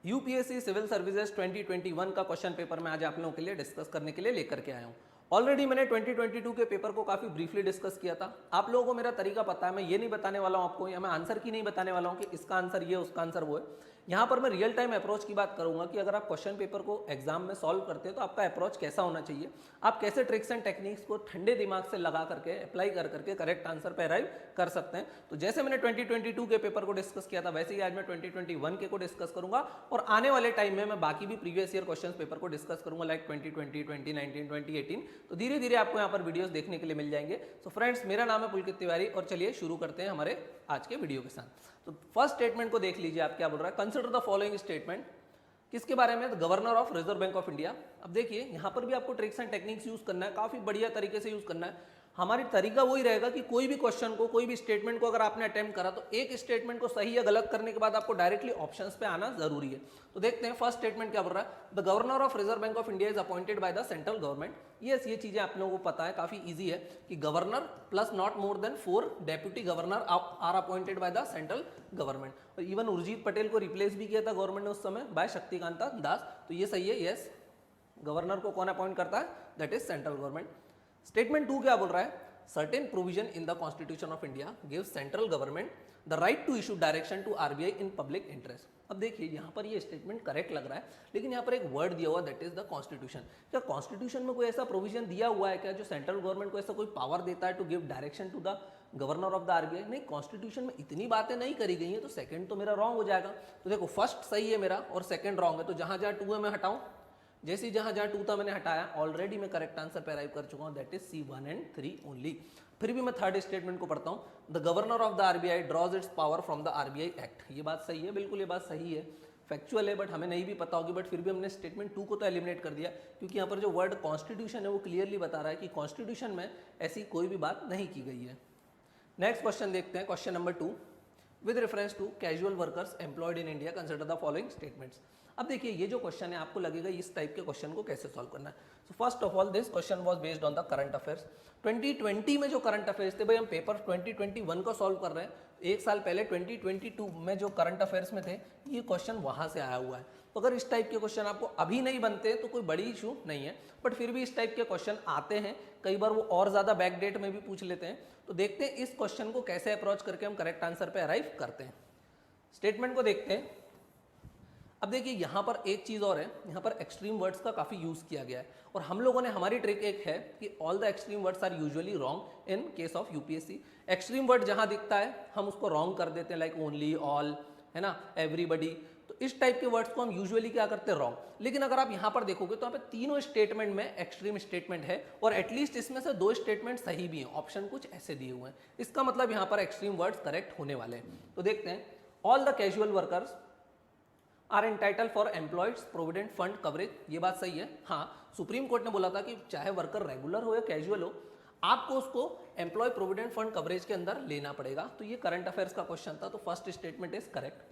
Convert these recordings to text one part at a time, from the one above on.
UPSC civil services 2021 का question paper मैं आज आप लोगों के लिए डिस्कस करने के लिए लेकर के आया हूं। ऑलरेडी मैंने 2022 के पेपर को काफी ब्रीफली डिस्कस किया था। आप लोगों को मेरा तरीका पता है, मैं ये नहीं बताने वाला हूं आपको, या मैं आंसर की नहीं बताने वाला हूं कि इसका आंसर ये उसका आंसर वो है। यहाँ पर मैं रियल टाइम अप्रोच की बात करूंगा कि अगर आप क्वेश्चन पेपर को एग्जाम में सॉल्व करते हैं तो आपका अप्रोच कैसा होना चाहिए, आप कैसे ट्रिक्स एंड टेक्निक्स को ठंडे दिमाग से लगा करके अप्लाई कर करके करेक्ट आंसर पे अराइव कर सकते हैं। तो जैसे मैंने 2022 के पेपर को डिस्कस किया था वैसे ही आज मैं 2021 के को डिस्कस करूंगा और आने वाले टाइम में मैं बाकी भी प्रीवियस ईयर क्वेश्चन पेपर को डिस्कस करूंगा लाइक 2020, 2019, 2018। तो धीरे धीरे आपको यहाँ पर वीडियोस देखने के लिए मिल जाएंगे। सो फ्रेंड्स, मेरा नाम है पुलकित तिवारी और चलिए शुरू करते हैं हमारे आज के वीडियो के साथ। तो फर्स्ट स्टेटमेंट को देख लीजिए, आप क्या बोल रहा है, कंसिडर द फॉलोइंग स्टेटमेंट। किसके बारे में? Governor of reserve bank of India. अब देखिए यहाँ पर भी आपको ट्रिक्स एंड टेक्निक्स यूज करना है, काफी बढ़िया तरीके से यूज करना है। हमारी तरीका वही रहेगा कि कोई भी क्वेश्चन को, कोई भी स्टेटमेंट को अगर आपने अटेम्प्ट करा तो एक स्टेटमेंट को सही या गलत करने के बाद आपको डायरेक्टली ऑप्शंस पे आना जरूरी है। तो देखते हैं फर्स्ट स्टेटमेंट क्या बोल रहा है, the governor of reserve bank of India is appointed by the central government. ये चीजें आप लोगों को पता है, काफी ईजी है कि governor plus not more than 4 deputy governor are appointed by the central government. और इवन उर्जित पटेल को रिप्लेस भी किया था गवर्नमेंट ने उस समय बाय शक्तिकांता दास। तो ये सही है, यस, गवर्नर को कौन अपॉइंट करता है? That is central government. Statement 2 क्या बोल रहा है, certain provision in the constitution of India gives central government the right to issue direction to RBI in public interest। अब देखिए यहाँ पर ये स्टेटमेंट करेक्ट लग रहा है, लेकिन यहाँ पर एक वर्ड दिया हुआ दैट इज द कॉन्स्टिट्यूशन। क्या कॉन्स्टिट्यूशन में कोई ऐसा प्रोविजन दिया हुआ है क्या जो सेंट्रल गवर्नमेंट को ऐसा कोई पावर देता है to give direction to the governor of the RBI? नहीं, कॉन्स्टिट्यूशन में इतनी बातें नहीं करी गई हैं, तो सेकंड तो मेरा रॉन्ग हो जाएगा। तो देखो फर्स्ट सही है मेरा और सेकंड रॉन्ग है, तो जहां जहां 2 है मैं हटाऊं, जैसे जहां जहां 2 था मैंने हटाया, ऑलरेडी मैं करेक्ट आंसर पे अराइव कर चुका हूं, that is C1 and 3 only. फिर भी मैं थर्ड स्टेटमेंट को पढ़ता हूं, the governor of the RBI draws its power from the RBI act. ये बात सही है, बिल्कुल ये बात सही है, फैक्चुअल है, बट हमें नहीं भी पता होगी, बट फिर भी हमने स्टेटमेंट 2 को तो एलिमिनेट कर दिया क्योंकि यहाँ पर जो वर्ड कॉन्स्टिट्यूशन है वो क्लियरली बता रहा है कि कॉन्स्टिट्यूशन में ऐसी कोई भी बात नहीं की गई है। नेक्स्ट क्वेश्चन देखते हैं, question number 2, with reference to casual workers employed in India consider the following statements. अब देखिए ये जो क्वेश्चन है आपको लगेगा इस टाइप के क्वेश्चन को कैसे सॉल्व करना है। So first of all this question was based on the current affairs. 2020 में जो करंट अफेयर्स थे, भाई हम पेपर 2021 को सॉल्व कर रहे हैं, एक साल पहले 2022 में जो करंट अफेयर्स में थे ये क्वेश्चन वहां से आया हुआ है। तो अगर इस टाइप के क्वेश्चन आपको अभी नहीं बनते तो कोई बड़ी इशू नहीं है, बट फिर भी इस टाइप के क्वेश्चन आते हैं, कई बार वो और ज्यादा बैकडेट में भी पूछ लेते हैं। तो देखते हैं इस क्वेश्चन को कैसे अप्रोच करके हम करेक्ट आंसर पे अराइव करते हैं। स्टेटमेंट को देखते हैं। अब देखिए यहाँ पर एक चीज और है, यहाँ पर एक्सट्रीम वर्ड्स का काफी यूज किया गया है और हम लोगों ने, हमारी ट्रिक एक है कि all the extreme words are usually wrong in case of UPSC. Extreme word जहां दिखता है हम उसको रॉन्ग कर देते हैं, लाइक ओनली, ऑल, है ना, एवरीबडी। तो इस टाइप के वर्ड्स को हम यूजुअली क्या करते हैं, रॉन्ग। लेकिन अगर आप यहाँ पर देखोगे तो यहाँ पे तीनों स्टेटमेंट में एक्सट्रीम स्टेटमेंट है और एटलीस्ट इसमें से 2 स्टेटमेंट सही भी हैं, ऑप्शन कुछ ऐसे दिए हुए हैं। इसका मतलब यहाँ पर एक्सट्रीम वर्ड्स करेक्ट होने वाले हैं। तो देखते हैं, all the casual workers are entitle for employees provident fund coverage. ये बात सही है। हाँ, सुप्रीम कोर्ट ने बोला था कि चाहे वर्कर रेगुलर हो या कैजुअल हो, आपको उसको एम्प्लॉय प्रोविडेंट फंड कवरेज के अंदर लेना पड़ेगा। तो ये करंट अफेयर्स का क्वेश्चन था, तो फर्स्ट स्टेटमेंट इज करेक्ट।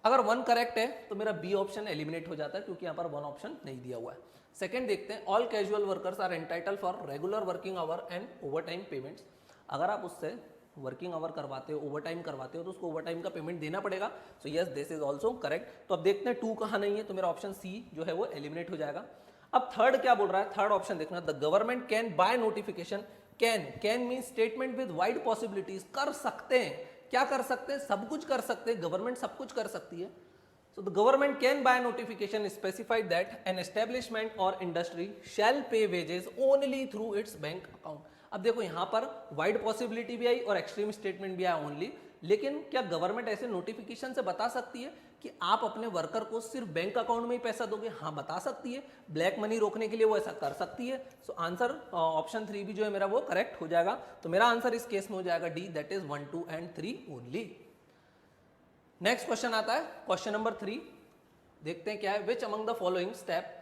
अगर 1 करेक्ट है तो मेरा बी ऑप्शन एलिमिनेट हो जाता है क्योंकि यहाँ पर 1 ऑप्शन नहीं दिया हुआ है। सेकंड देखते हैं, all casual workers are entitle for regular working hour and over time payments. अगर आप उससे वर्किंग आवर करवाते हो, ओवर टाइम करवाते हो, तो उसको ओवर टाइम का पेमेंट देना पड़ेगा। So yes, this is also correct. तो अब देखते हैं 2 कहाँ नहीं है, तो मेरा ऑप्शन सी जो है वो एलिमिनेट हो जाएगा। अब थर्ड क्या बोल रहा है, थर्ड ऑप्शन देखना, the government can by notification. Can mean statement with wide possibilities. कर सकते हैं, क्या कर सकते हैं, सब कुछ कर सकते हैं, गवर्नमेंट सब कुछ कर सकती है। So the government can by notification specify that an establishment or industry shall pay wages only through its bank account। अब देखो यहाँ पर वाइड पॉसिबिलिटी भी आई और एक्सट्रीम स्टेटमेंट भी आया ओनली, लेकिन क्या गवर्नमेंट ऐसे नोटिफिकेशन से बता सकती है कि आप अपने वर्कर को सिर्फ बैंक अकाउंट में ही पैसा दोगे? हाँ, बता सकती है। ब्लैक मनी रोकने के लिए वो ऐसा कर सकती है। सो आंसर ऑप्शन 3 भी जो है मेरा वो करेक्ट हो जाएगा। तो मेरा आंसर इस केस में हो जाएगा D, that is 1, 2 and 3 only. Next question आता है, क्वेश्चन नंबर 3। देखते हैं क्या है, which among the following step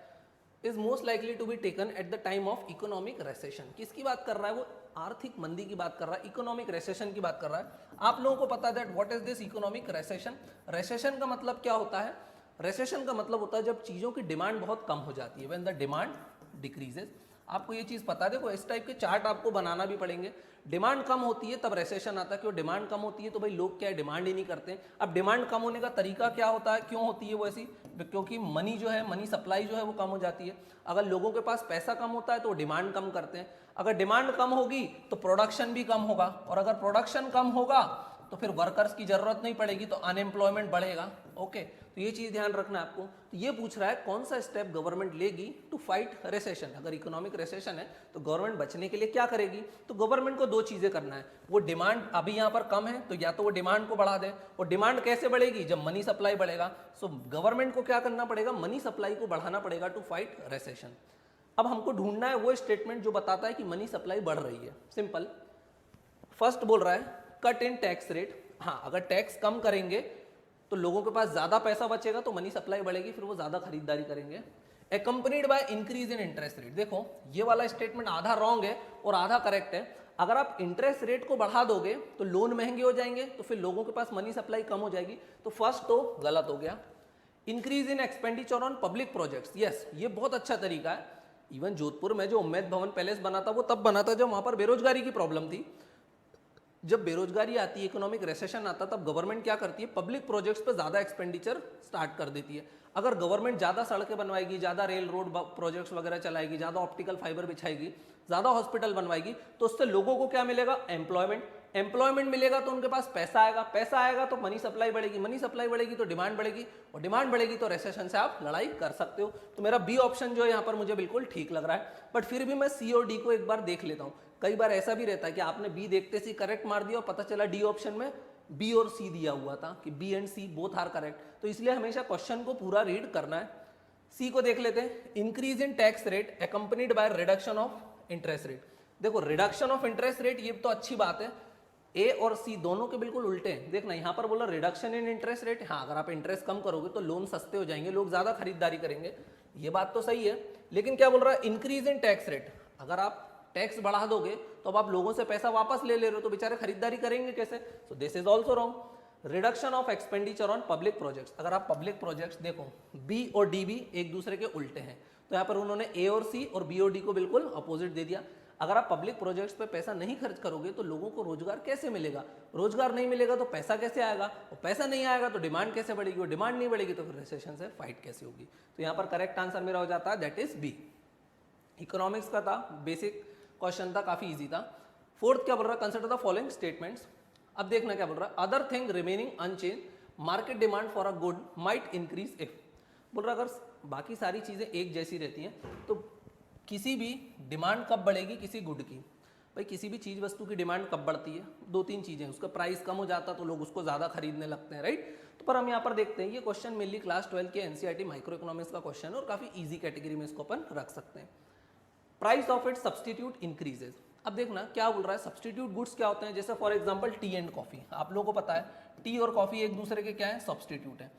is most likely to be taken at the time of economic recession. किसकी बात कर रहा है वो? आर्थिक मंदी की बात कर रहा है, इकोनॉमिक रेसेशन की बात कर रहा है। आप लोगों को पता है that what is this economic recession. Recession का मतलब क्या होता है? रेसेशन का मतलब होता है जब चीजों की डिमांड बहुत कम हो जाती है, व्हेन द डिमांड डिक्रीजेस। आपको ये चीज़ पता है। देखो इस टाइप के चार्ट आपको बनाना भी पड़ेंगे। डिमांड कम होती है तब रेसेशन आता है, क्यों डिमांड कम होती है तो भाई लोग क्या है डिमांड ही नहीं करते हैं। अब डिमांड कम होने का तरीका क्या होता है, क्यों होती है वो ऐसी, क्योंकि मनी जो है, मनी सप्लाई जो है वो कम हो जाती है। अगर लोगों के पास पैसा कम होता है तो डिमांड कम करते हैं, अगर डिमांड कम होगी तो प्रोडक्शन भी कम होगा, और अगर प्रोडक्शन कम होगा तो फिर वर्कर्स की जरूरत नहीं पड़ेगी तो अनएम्प्लॉयमेंट बढ़ेगा। ओके, तो ये चीज ध्यान रखना है आपको। तो ये पूछ रहा है कौन सा स्टेप गवर्नमेंट लेगी टू फाइट रिसेशन। अगर इकोनॉमिक रिसेशन है तो गवर्नमेंट बचने के लिए क्या करेगी, तो गवर्नमेंट को दो चीजें करना है। वो डिमांड अभी यहाँ पर कम है तो या तो वो डिमांड को बढ़ा दे, और डिमांड कैसे बढ़ेगी, जब मनी सप्लाई बढ़ेगा। सो गवर्नमेंट को क्या करना पड़ेगा, मनी सप्लाई को बढ़ाना पड़ेगा टू फाइट रिसेशन। अब हमको ढूंढना है वो स्टेटमेंट जो बताता है कि मनी सप्लाई बढ़ रही है। सिंपल, फर्स्ट बोल रहा है कट इन टैक्स रेट। हाँ, अगर टैक्स कम करेंगे तो लोगों के पास ज्यादा पैसा बचेगा तो मनी सप्लाई बढ़ेगी, फिर वो ज्यादा खरीदारी करेंगे। Accompanied by increase in interest rate. देखो ये वाला स्टेटमेंट आधा रॉन्ग है और आधा करेक्ट है। अगर आप इंटरेस्ट रेट को बढ़ा दोगे तो लोन महंगे हो जाएंगे, तो फिर लोगों के पास मनी सप्लाई कम हो जाएगी, तो फर्स्ट तो गलत हो गया। Increase in expenditure on public projects, yes ये बहुत अच्छा तरीका है। इवन जोधपुर में जो उम्मेद भवन पैलेस बना था वो तब बना था जब वहां पर बेरोजगारी की प्रॉब्लम थी। जब बेरोजगारी आती है, इकोनॉमिक रिसेशन आता, तब गवर्नमेंट क्या करती है, पब्लिक प्रोजेक्ट्स पे ज्यादा एक्सपेंडिचर स्टार्ट कर देती है। अगर गवर्नमेंट ज्यादा सड़कें बनवाएगी, ज्यादा रेल रोड प्रोजेक्ट्स वगैरह चलाएगी, ज्यादा ऑप्टिकल फाइबर बिछाएगी, ज्यादा हॉस्पिटल बनवाएगी, तो उससे लोगों को क्या मिलेगा, एम्प्लॉयमेंट। एम्प्लॉयमेंट मिलेगा तो उनके पास पैसा आएगा, पैसा आएगा तो मनी सप्लाई बढ़ेगी, मनी सप्लाई बढ़ेगी तो डिमांड बढ़ेगी, और डिमांड बढ़ेगी तो रिसेशन से आप लड़ाई कर सकते हो। तो मेरा बी ऑप्शन जो है यहाँ पर मुझे बिल्कुल ठीक लग रहा है, बट फिर भी मैं सी और डी को एक बार देख लेता हूँ। कई बार ऐसा भी रहता है कि आपने बी देखते सी करेक्ट मार दिया और पता चला डी ऑप्शन में बी और सी दिया हुआ था कि B and C both are correct, तो इसलिए हमेशा क्वेश्चन को पूरा रीड करना है। सी को देख लेते हैं, increase in tax rate accompanied by reduction of interest rate. देखो रिडक्शन ऑफ इंटरेस्ट रेट ये तो अच्छी बात है, ए और सी दोनों के बिल्कुल उल्टे हैं। देखना यहाँ पर बोला रिडक्शन इन इंटरेस्ट रेट, हाँ अगर आप इंटरेस्ट कम करोगे तो लोन सस्ते हो जाएंगे, लोग ज्यादा खरीदारी करेंगे, ये बात तो सही है। लेकिन क्या बोल रहा है, इंक्रीज इन टैक्स रेट, अगर आप टैक्स बढ़ा दोगे तो अब आप लोगों से पैसा वापस ले रहे हो तो बेचारे खरीदारी करेंगे कैसे, सो this is also wrong. Reduction of expenditure on public projects, अगर आप पब्लिक प्रोजेक्ट्स देखो बी और डी भी एक दूसरे के उल्टे हैं, तो यहाँ पर उन्होंने ए और सी और बी और डी को बिल्कुल अपोजिट दे दिया। अगर आप पब्लिक प्रोजेक्ट्स पे पैसा नहीं खर्च करोगे तो लोगों को रोजगार कैसे मिलेगा, रोजगार नहीं मिलेगा तो पैसा कैसे आएगा, और पैसा नहीं आएगा तो डिमांड कैसे बढ़ेगी, और डिमांड नहीं बढ़ेगी तो फिर रिसेशन से फाइट कैसे होगी। तो यहाँ पर करेक्ट आंसर मेरा हो जाता है दैट इज बी। इकोनॉमिक्स का था, बेसिक क्वेश्चन था, काफी इजी था। फोर्थ क्या बोल रहा है, कंसिडर द फॉलोइंग स्टेटमेंट्स। अब देखना क्या बोल रहा है, other thing remaining unchanged market demand for a good might increase if. बोल रहा अगर बाकी सारी चीजें एक जैसी रहती हैं तो किसी भी डिमांड कब बढ़ेगी किसी गुड की। भाई किसी भी चीज वस्तु की डिमांड कब बढ़ती है, दो तीन चीजें, उसका प्राइस कम हो जाता तो लोग उसको ज्यादा खरीदने लगते हैं, राइट। तो पर हम यहाँ पर देखते हैं, ये क्वेश्चन मेनली क्लास 12 के एनसीईआरटी माइक्रो इकोनॉमिक्स का क्वेश्चन है और काफी इजी कैटेगरी में इसको अपन रख सकते हैं। Price of it substitute increases. अब देखना क्या बोल रहा है, सब्सटीट्यूट गुड्स क्या होते हैं, जैसे for example T and coffee, आप लोगों को पता है टी और कॉफी एक दूसरे के क्या है, सब्सटीट्यूट है।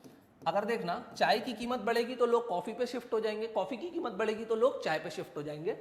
अगर देखना चाय की कीमत बढ़ेगी तो लोग कॉफी पे शिफ्ट हो जाएंगे, कॉफी की कीमत बढ़ेगी तो लोग चाय पे शिफ्ट हो जाएंगे।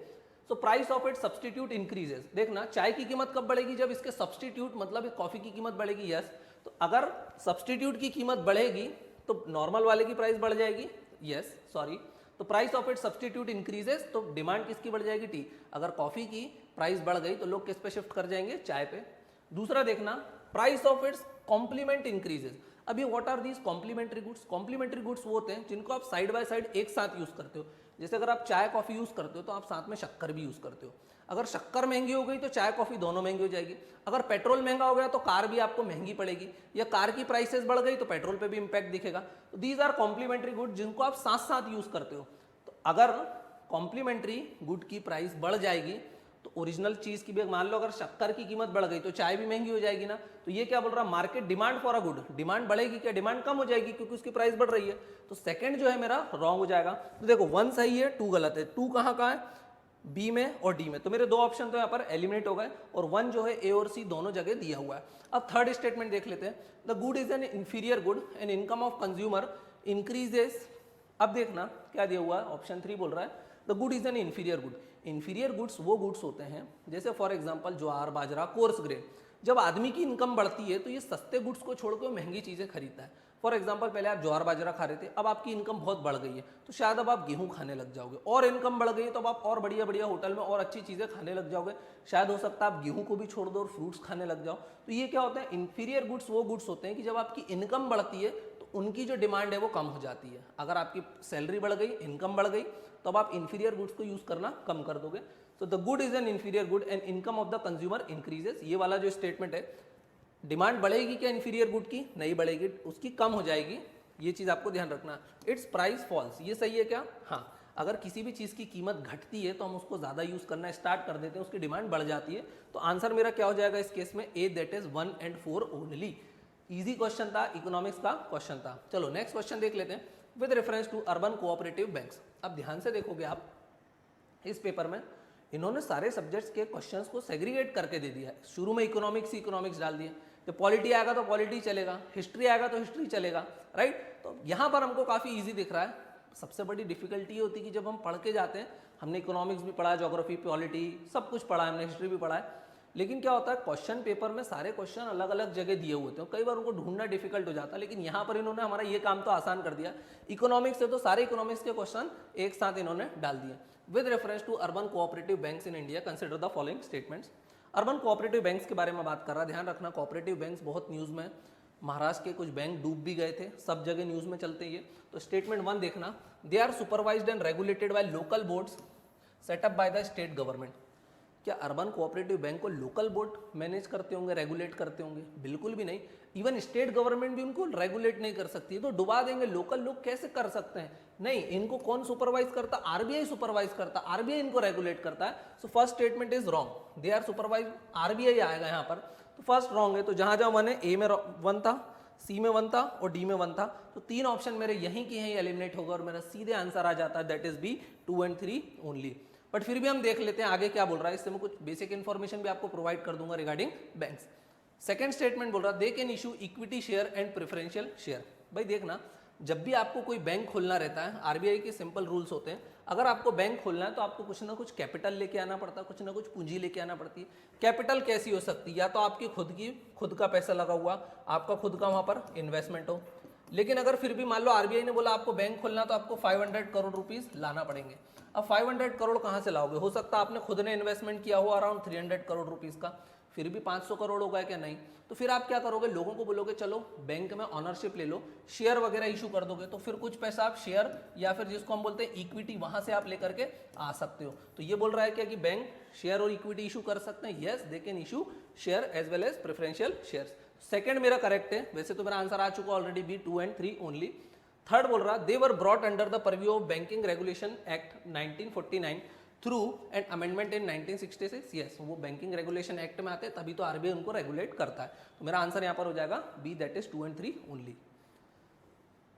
तो price of it substitute increases. देखना चाय की कीमत कब बढ़ेगी, जब इसके सब्सटीट्यूट मतलब कॉफी की कीमत बढ़ेगी, यस। तो अगर सब्सटीट्यूट की कीमत बढ़ेगी तो नॉर्मल वाले की प्राइस बढ़ जाएगी, यस सॉरी। तो price of it substitute increases, तो डिमांड किसकी बढ़ जाएगी, टी। अगर कॉफी की प्राइस बढ़ गई तो लोग किस पे शिफ्ट कर जाएंगे, चाय पे। दूसरा देखना price of its complement increases. अभी what are these complementary goods, complementary goods वो होते हैं जिनको आप साइड बाय साइड एक साथ यूज करते हो। जैसे अगर आप चाय कॉफी यूज करते हो तो आप साथ में शक्कर भी यूज करते हो। अगर शक्कर महंगी हो गई तो चाय कॉफी दोनों महंगी हो जाएगी। अगर पेट्रोल महंगा हो गया तो कार भी आपको महंगी पड़ेगी, या कार की प्राइसेस बढ़ गई तो पेट्रोल पे भी इंपैक्ट दिखेगा। तो दीज आर कॉम्प्लीमेंट्री गुड जिनको आप साथ साथ यूज करते हो। तो अगर कॉम्प्लीमेंट्री गुड की प्राइस बढ़ जाएगी तो ओरिजिनल चीज की भी, मान लो अगर शक्कर की कीमत बढ़ गई तो चाय भी महंगी हो जाएगी ना। तो ये क्या बोल रहा है, market demand for a good, demand बढ़ेगी क्या, डिमांड कम हो जाएगी क्योंकि उसकी प्राइस बढ़ रही है। तो सेकंड जो है मेरा रॉन्ग हो जाएगा। तो देखो 1 सही है 2 गलत है। 2 कहाँ है, बी में और डी में। तो मेरे दो ऑप्शन तो यहाँ पर एलिमिनेट हो गए और 1 जो है ए और सी दोनों जगह दिया हुआ है। अब थर्ड स्टेटमेंट देख लेते हैं, the good is an inferior good and income of consumer increases. अब देखना क्या दिया हुआ है, ऑप्शन 3 बोल रहा है the good is an inferior good. Inferior goods वो गुड्स होते हैं जैसे for example jowar bajra coarse grain. जब आदमी की इनकम बढ़ती है तो ये सस्ते गुड्स को छोड़कर महंगी चीजें खरीदता है। फॉर एग्जांपल पहले आप ज्वार बाजरा खा रहे थे, अब आपकी इनकम बहुत बढ़ गई है तो शायद अब आप गेहूं खाने लग जाओगे, और इनकम बढ़ गई है तो अब आप और बढ़िया बढ़िया होटल में और अच्छी चीज़ें खाने लग जाओगे, शायद हो सकता है आप गेहूं को भी छोड़ दो और फ्रूट्स खाने लग जाओ। तो ये क्या होता है, इंफीरियर गुड्स वो गुड्स होते हैं कि जब आपकी इनकम बढ़ती है तो उनकी जो डिमांड है वो कम हो जाती है। अगर आपकी सैलरी बढ़ गई, इनकम बढ़ गई, तो अब आप इंफीरियर गुड्स को यूज करना कम कर दोगे। तो the good is an inferior good and income of the consumer increases. ये वाला जो स्टेटमेंट है, डिमांड बढ़ेगी क्या इंफीरियर गुड की? नहीं बढ़ेगी, उसकी कम हो जाएगी, ये चीज आपको ध्यान रखना। इट्स प्राइस फॉल्स, ये सही है क्या? हाँ, अगर किसी भी चीज की कीमत घटती है तो हम उसको ज्यादा यूज करना स्टार्ट कर देते हैं, उसकी डिमांड बढ़ जाती है। तो आंसर मेरा क्या हो जाएगा इस केस में? A, that is 1 and 4 only. Easy question था, इकोनॉमिक्स का क्वेश्चन था। चलो नेक्स्ट क्वेश्चन देख लेते हैं। With reference to urban cooperative banks. अब ध्यान से देखोगे आप, इस पेपर में इन्होंने सारे सब्जेक्ट्स के क्वेश्चंस को सेग्रीगेट करके दे दिया है। शुरू में इकोनॉमिक्स ही इकोनॉमिक्स डाल दिए, जब पॉलिटी आएगा तो पॉलिटी चलेगा, हिस्ट्री आएगा तो हिस्ट्री चलेगा, राइट। तो यहाँ पर हमको काफ़ी इजी दिख रहा है। सबसे बड़ी डिफिकल्टी ये होती है कि जब हम पढ़ के जाते हैं, हमने इकोनॉमिक्स भी पढ़ा है, ज्योग्राफी, पॉलिटी सब कुछ पढ़ा है, हमने हिस्ट्री भी पढ़ा है, लेकिन क्या होता है क्वेश्चन पेपर में सारे क्वेश्चन अलग अलग जगह दिए हुए थे, कई बार उनको ढूंढना डिफिकल्ट हो जाता है। लेकिन यहाँ पर इन्होंने हमारा ये काम तो आसान कर दिया। इकोनॉमिक्स से तो सारे इकोनॉमिक्स के क्वेश्चन एक साथ इन्होंने डाल दिए। With reference to urban cooperative banks in India consider the following statements. Urban cooperative banks के बारे में बात कर रहा है। ध्यान रखना, कोऑपरेटिव बैंक्स बहुत न्यूज़ में, महाराष्ट्र के कुछ बैंक डूब भी गए थे, सब जगह न्यूज़ में चलते हैं ये। तो स्टेटमेंट 1 देखना, they are supervised and regulated by local boards set up by the state government. क्या अर्बन कोऑपरेटिव बैंक को लोकल बोर्ड मैनेज करते होंगे, रेगुलेट करते होंगे? बिल्कुल भी नहीं। इवन स्टेट गवर्नमेंट भी उनको रेगुलेट नहीं कर सकती है, तो डुबा देंगे। लोकल लोग कैसे कर सकते हैं? नहीं, इनको कौन सुपरवाइज करता? आरबीआई सुपरवाइज करता, आरबीआई इनको रेगुलेट करता है। So first statement is wrong, they are supervise, RBI आएगा यहाँ पर, तो फर्स्ट रॉन्ग है। तो जहां जहां 1 है, ए में 1 था, सी में 1 था और डी में 1 था, तो 3 ऑप्शन मेरे यहीं के यहीं एलिमिनेट होगा और मेरा सीधे आंसर आ जाता है, that is B 2 and 3 only. But फिर भी हम देख लेते हैं आगे क्या बोल रहा है, इससे मैं कुछ बेसिक इन्फॉर्मेशन भी आपको प्रोवाइड कर दूंगा रिगार्डिंग बैंक्स। सेकंड स्टेटमेंट बोल रहा है, दे can issue equity share and preferential share. भाई देखना, जब भी आपको कोई बैंक खोलना रहता है, आरबीआई के सिंपल रूल्स होते हैं, अगर आपको बैंक खोलना है तो आपको कुछ ना कुछ कैपिटल लेके आना पड़ता है, कुछ ना कुछ पूंजी लेके आना पड़ती है। कैपिटल कैसी हो सकती है? या तो आपकी खुद का पैसा लगा हुआ, आपका खुद का वहां पर इन्वेस्टमेंट हो। लेकिन अगर फिर भी मान लो आरबीआई ने बोला आपको बैंक खोलना, तो आपको 500 करोड़ रुपीस लाना पड़ेंगे। अब 500 करोड़ कहाँ से लाओगे? हो सकता है आपने खुद ने इन्वेस्टमेंट किया हो अराउंड 300 करोड़ रुपीस का, फिर भी 500 करोड़ होगा क्या? नहीं। तो फिर आप क्या करोगे? लोगों को बोलोगे चलो बैंक में ऑनरशिप ले लो, शेयर वगैरह इशू कर दोगे, तो फिर कुछ पैसा आप शेयर या फिर जिसको हम बोलते हैं इक्विटी, वहां से आप लेकर के आ सकते हो। तो ये बोल रहा है क्या कि बैंक शेयर और इक्विटी इशू कर सकते हैं? Yes, they can issue share as well as preferential shares. Second मेरा करेक्ट है, वैसे तो मेरा आंसर आ चुका already, B 2 and 3 only. Third बोल रहा, they were brought under the purview of banking regulation act 1949 through and amendment in 1966। Yes, वो बैंकिंग रेगुलेशन एक्ट में आते हैं, तभी तो आरबीआई उनको रेगुलेट करता है। तो मेरा आंसर यहाँ पर हो जाएगा B, that is 2 and 3 only.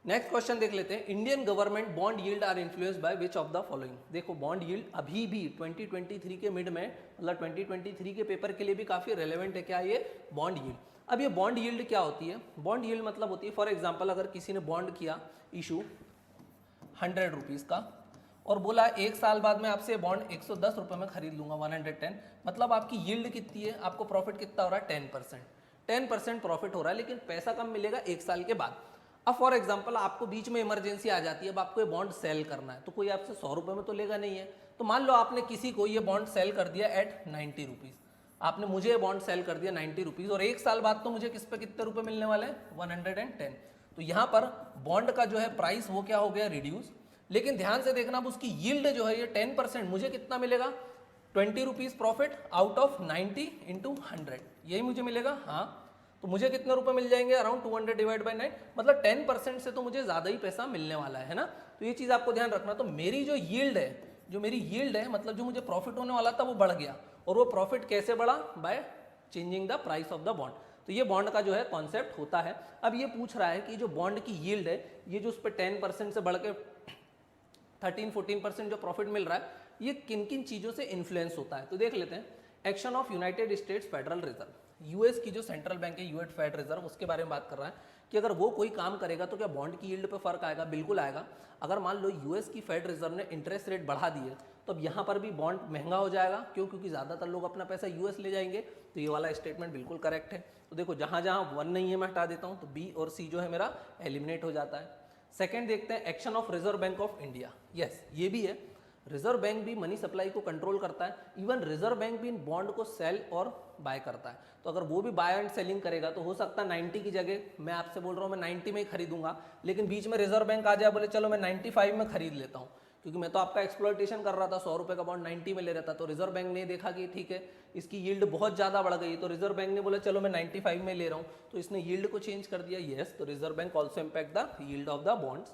Next question देख लेते हैं, Indian government bond yield are influenced by which of the following. देखो बॉन्ड यील्ड अभी भी 2023 के मिड में, मतलब 2023 के पेपर के लिए भी काफी रेलेवेंट है। क्या ये बॉन्ड यील्ड? अब ये बॉन्ड यील्ड क्या होती है? बॉन्ड यील्ड मतलब होती है, फॉर एग्जाम्पल अगर किसी ने बॉन्ड किया इशू 100 रुपीज का और बोला 1 साल बाद मैं आपसे बॉन्ड 110 रुपए में खरीद लूंगा, 110, मतलब आपकी यील्ड कितनी है? आपको प्रॉफिट कितना हो रहा है? 10% प्रॉफिट हो रहा है, लेकिन पैसा कम मिलेगा 1 साल के बाद। अब फॉर एग्जाम्पल आपको बीच में इमरजेंसी आ जाती है, अब आपको ये बॉन्ड सेल करना है, तो कोई आपसे 100 रुपए में तो लेगा नहीं है। तो मान लो आपने किसी को ये बॉन्ड सेल कर दिया एट 90 रुपीज, आपने मुझे ये बॉन्ड सेल कर दिया 90 रुपीज, और 1 साल बाद तो मुझे किस पे कितने रुपए मिलने वाले हैं? 110। तो यहाँ पर बॉन्ड का जो है प्राइस वो क्या हो गया? रिड्यूस। लेकिन ध्यान से देखना, अब उसकी यील्ड जो है ये 10%, मुझे कितना मिलेगा? 20 rupees profit out of 90 into 100, यही मुझे मिलेगा। हाँ, तो मुझे कितने रुपए मिल जाएंगे? अराउंड 200 डिवाइड बाई 9, मतलब 10% से तो मुझे ज्यादा ही पैसा मिलने वाला है ना। तो ये चीज आपको ध्यान रखना। तो मेरी जो यील्ड है, मतलब जो मुझे प्रॉफिट होने वाला था वो बढ़ गया, और वो प्रॉफिट कैसे बढ़ा? By changing the price of the bond. तो ये बॉन्ड का जो है कॉन्सेप्ट होता है। अब ये पूछ रहा है कि जो बॉन्ड की यील्ड है, ये जो उस पर 10% से बढ़ के 13-14% जो प्रॉफिट मिल रहा है, ये किन किन चीजों से इन्फ्लुएंस होता है? तो देख लेते हैं। Action of United states federal reserve, US की जो सेंट्रल बैंक है यूएस फेड रिजर्व, उसके बारे में बात कर रहा है कि अगर वो कोई काम करेगा तो क्या बॉन्ड की यील्ड पे फर्क आएगा? बिल्कुल आएगा। अगर मान लो यूएस की फेड रिजर्व ने इंटरेस्ट रेट बढ़ा दिए, तो अब यहाँ पर भी बॉन्ड महंगा हो जाएगा। क्यों? क्योंकि ज्यादातर लोग अपना पैसा यूएस ले जाएंगे। तो ये वाला स्टेटमेंट बिल्कुल करेक्ट है। तो देखो जहां जहां 1 नहीं है मैं हटा देता हूं, तो बी और सी जो है मेरा एलिमिनेट हो जाता है। सेकंड देखते हैं action of reserve bank of India. Yes, ये भी है, रिजर्व बैंक भी मनी सप्लाई को कंट्रोल करता है। इवन रिजर्व बैंक भी इन बॉन्ड को सेल और बाय करता है। तो अगर वो भी बाय एंड सेलिंग करेगा तो हो सकता है 90 की जगह मैं आपसे बोल रहा हूँ मैं 90 में ही खरीदूंगा, लेकिन बीच में रिजर्व बैंक आ जाए बोले चलो मैं 95 में खरीद लेता हूँ, क्योंकि मैं तो आपका एक्सप्लॉइटेशन कर रहा था, 100 रुपये का बॉन्ड 90 में ले रहा था। तो रिजर्व बैंक ने देखा कि ठीक है इसकी यील्ड बहुत ज़्यादा बढ़ गई, तो रिजर्व बैंक ने बोला चलो मैं 95 में ले रहा हूँ, तो इसने यील्ड को चेंज कर दिया। येस, तो reserve bank also impact the yield of the bonds.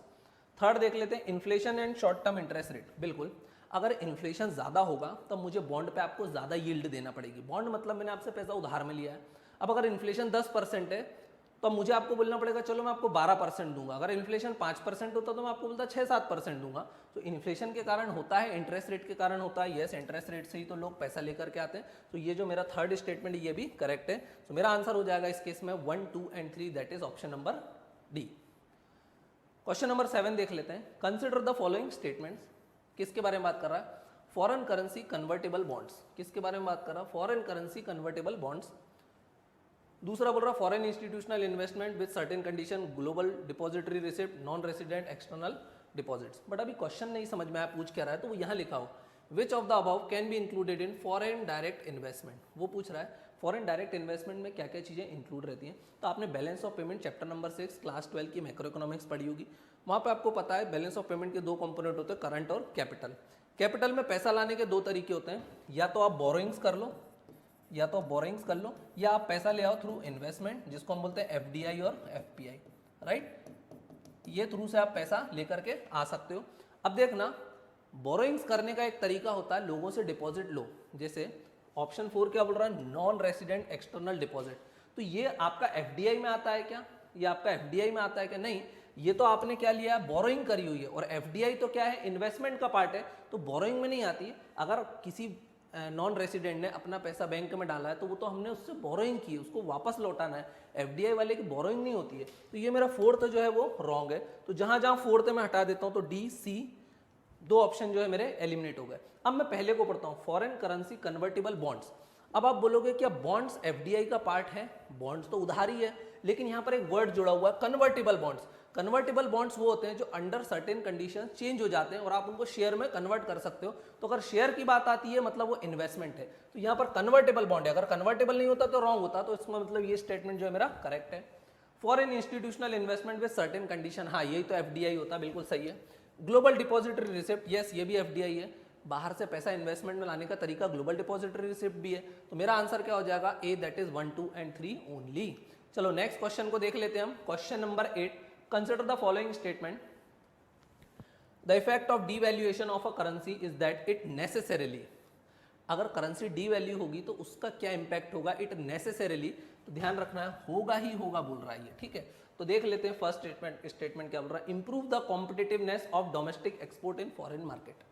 Third देख लेते हैं inflation and short term interest rate. बिल्कुल, अगर इन्फ्लेशन ज़्यादा होगा तब मुझे बॉन्ड पे आपको ज़्यादा यील्ड देना पड़ेगी। बॉन्ड मतलब मैंने आपसे पैसा उधार में लिया है। अब अगर इन्फ्लेशन 10% है तो मुझे आपको बोलना पड़ेगा चलो मैं आपको 12% दूंगा। अगर इन्फ्लेशन 5% होता तो मैं आपको बोलता 6-7% दूंगा। तो इन्फ्लेशन के कारण होता है, इंटरेस्ट रेट के कारण होता है। यस, इंटरेस्ट रेट से ही तो लोग पैसा लेकर के आते हैं। तो ये जो मेरा थर्ड स्टेटमेंट ये भी करेक्ट है। तो मेरा आंसर हो जाएगा इस केस में 1, 2 and 3, that is option number D. Question number 7 देख लेते हैं। Consider the following statements. किसके बारे में बात कर रहा है? Foreign currency convertible bonds. किसके बारे में बात कर रहा है? Foreign currency convertible bonds. दूसरा बोल रहा है foreign institutional investment with certain condition, global depository receipt, non resident external deposits. But अभी क्वेश्चन नहीं समझ में आया, पूछ क्या रहा है, तो वो यहाँ लिखा हो विच of the above can be included in foreign direct investment. वो पूछ रहा है फॉरेन डायरेक्ट इन्वेस्टमेंट में क्या क्या चीज़ें इंक्लूड रहती हैं। तो आपने balance of payment chapter number 6 class 12 की मैक्रो इकोनॉमिक्स पढ़ी होगी। वहाँ पे आपको पता है बैलेंस ऑफ पेमेंट के दो कंपोनेंट होते हैं, करंट और कैपिटल। कैपिटल में पैसा लाने के दो तरीके होते हैं, या तो आप बोरोइंग्स कर लो, या आप पैसा ले आओ थ्रू इन्वेस्टमेंट, जिसको हम बोलते हैं एफडीआई और एफपीआई, राइट। ये थ्रू से आप पैसा लेकर के आ सकते हो। अब देखना, बोरोइंग्स करने का एक तरीका होता है लोगों से डिपॉजिट लो, जैसे ऑप्शन 4 क्या बोल रहा है, नॉन रेसिडेंट एक्सटर्नल डिपॉजिट। तो ये आपका एफडीआई में आता है क्या? ये आपका एफडीआई में आता है क्या? नहीं, ये तो आपने क्या लिया, बोरोइंग करी हुई है। और एफडीआई तो क्या है, इन्वेस्टमेंट का पार्ट है, तो बोरोइंग में नहीं आती है। अगर किसी नॉन रेसिडेंट ने अपना पैसा बैंक में डाला है तो वो तो हमने उससे बोरोइंग की है, उसको वापस लौटाना है। एफडीआई वाले की बोरोइंग नहीं होती है। तो ये मेरा फोर्थ जो है वो रॉन्ग है। तो जहां जहां फोर्थ है मैं हटा देता हूं, तो डी, सी, दो ऑप्शन जो है मेरे एलिमिनेट हो गए। अब मैं पहले को पढ़ता हूं, फॉरेन करेंसी कन्वर्टेबल बॉन्ड्स। अब आप बोलोगे क्या बॉन्ड्स एफडीआई का पार्ट है? बॉन्ड्स तो उधार ही है, लेकिन यहां पर एक वर्ड जुड़ा हुआ है, कन्वर्टेबल बॉन्ड्स। कन्वर्टेबल बॉन्ड्स वो होते हैं जो अंडर सर्टेन कंडीशंस चेंज हो जाते हैं और आप उनको शेयर में कन्वर्ट कर सकते हो। तो अगर शेयर की बात आती है मतलब वो इन्वेस्टमेंट है। तो यहाँ पर कन्वर्टेबल बॉन्ड है, अगर कन्वर्टेबल नहीं होता तो रॉन्ग होता। तो इसका मतलब ये स्टेटमेंट जो है मेरा करेक्ट है। Foreign institutional investment with certain condition, हाँ यही तो एफडीआई होता है, बिल्कुल सही है। ग्लोबल डिपॉजिटरी रिसिप्ट, यस ये भी एफडीआई है। बाहर से पैसा इन्वेस्टमेंट में लाने का तरीका ग्लोबल डिपॉजिटरी रिसिप्ट भी है। तो मेरा आंसर क्या हो जाएगा, A, that is 1, 2 and 3 only. चलो नेक्स्ट क्वेश्चन को देख लेते हैं हम। Question number 8, consider the following statement. The effect of devaluation of a currency is that it necessarily, अगर करेंसी डीवैल्यू होगी तो उसका क्या इंपैक्ट होगा, इट नेसेसरीली, तो ध्यान रखना है होगा ही होगा बोल रहा है ये, ठीक है। तो देख लेते हैं फर्स्ट स्टेटमेंट क्या बोल रहा है, improve the competitiveness of domestic export in foreign market.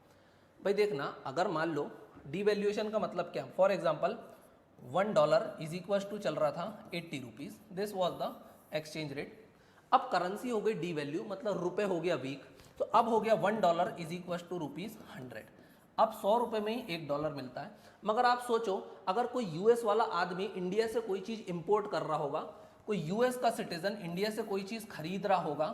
भाई देखना, अगर मान लो डीवैल्यूएशन का मतलब क्या, for example $1 is equal to चल रहा था 80 rupees, this was the exchange rate. अब करेंसी हो गई डीवैल्यू, मतलब रुपए हो गया वीक, तो अब हो गया $1 इज इक्वल टू ₹100। अब 100 रुपए में ही $1 मिलता है। मगर आप सोचो, अगर कोई यूएस वाला आदमी इंडिया से कोई चीज इंपोर्ट कर रहा होगा, कोई यूएस का सिटीजन इंडिया से कोई चीज खरीद रहा होगा,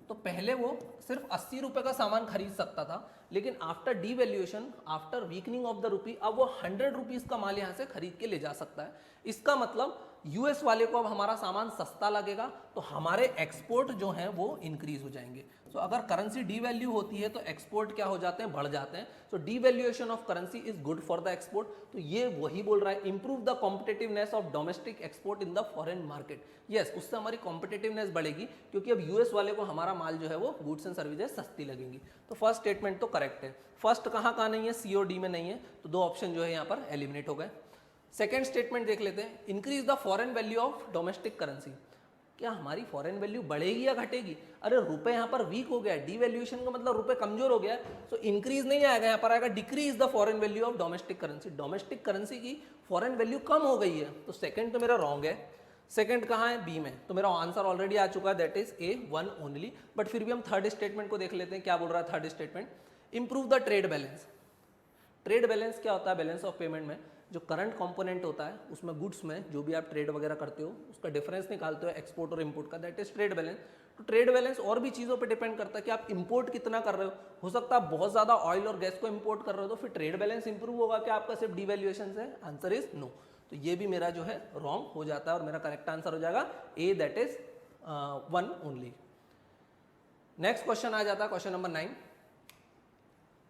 तो पहले वो सिर्फ 80 रुपए का सामान खरीद सकता था, लेकिन after devaluation, after weakening of the rupee, अब वो 100 रुपीज का माल यहाँ से खरीद के ले जा सकता है। इसका मतलब यूएस वाले को अब हमारा सामान सस्ता लगेगा, तो हमारे एक्सपोर्ट जो हैं वो इंक्रीज हो जाएंगे। तो अगर करेंसी डीवैल्यू होती है तो एक्सपोर्ट क्या हो जाते हैं, बढ़ जाते हैं। तो devaluation of currency is good for the export. तो ये वही बोल रहा है, improve the competitiveness of domestic export in the foreign market. Yes, उससे हमारी कॉम्पिटिटिवनेस बढ़ेगी, क्योंकि अब यूएस वाले को हमारा माल जो है वो गुड्स एंड सर्विसेज सस्ती लगेंगी। तो फर्स्ट स्टेटमेंट तो करेक्ट है। फर्स्ट कहाँ नहीं है, सी और डी में नहीं है, तो दो ऑप्शन जो है यहाँ पर एलिमिनेट हो गए। सेकेंड स्टेटमेंट देख लेते हैं, increase the foreign value of domestic currency. क्या हमारी फॉरेन वैल्यू बढ़ेगी या घटेगी? अरे रुपए यहाँ पर वीक हो गया, डीवैल्यूएशन का मतलब रुपए कमजोर हो गया, तो इंक्रीज नहीं आएगा, यहाँ पर आएगा decrease the foreign value of domestic currency. Domestic currency की फॉरेन वैल्यू कम हो गई है, तो सेकंड तो मेरा रॉन्ग है। सेकंड कहाँ है, बी में, तो मेरा आंसर ऑलरेडी आ चुका है, that is a, 1 only. But फिर भी हम थर्ड स्टेटमेंट को देख लेते हैं, क्या बोल रहा है third statement, improve the trade balance. Trade balance क्या होता है बैलेंस ऑफ पेमेंट में, जो करंट कंपोनेंट होता है उसमें गुड्स में जो भी आप ट्रेड वगैरह करते हो उसका डिफरेंस निकालते हो एक्सपोर्ट और इंपोर्ट का, दैट इज ट्रेड बैलेंस। तो ट्रेड बैलेंस और भी चीज़ों पे डिपेंड करता है कि आप इंपोर्ट कितना कर रहे हो सकता है आप बहुत ज़्यादा ऑयल और गैस को इंपोर्ट कर रहे हो तो फिर ट्रेड बैलेंस इंप्रूव होगा कि आपका सिर्फ डिवैल्यूएशन से, आंसर इज नो। तो ये भी मेरा जो है रॉन्ग हो जाता है और मेरा करेक्ट आंसर हो जाएगा A, that is 1 only. Next question आ जाता है question number 9।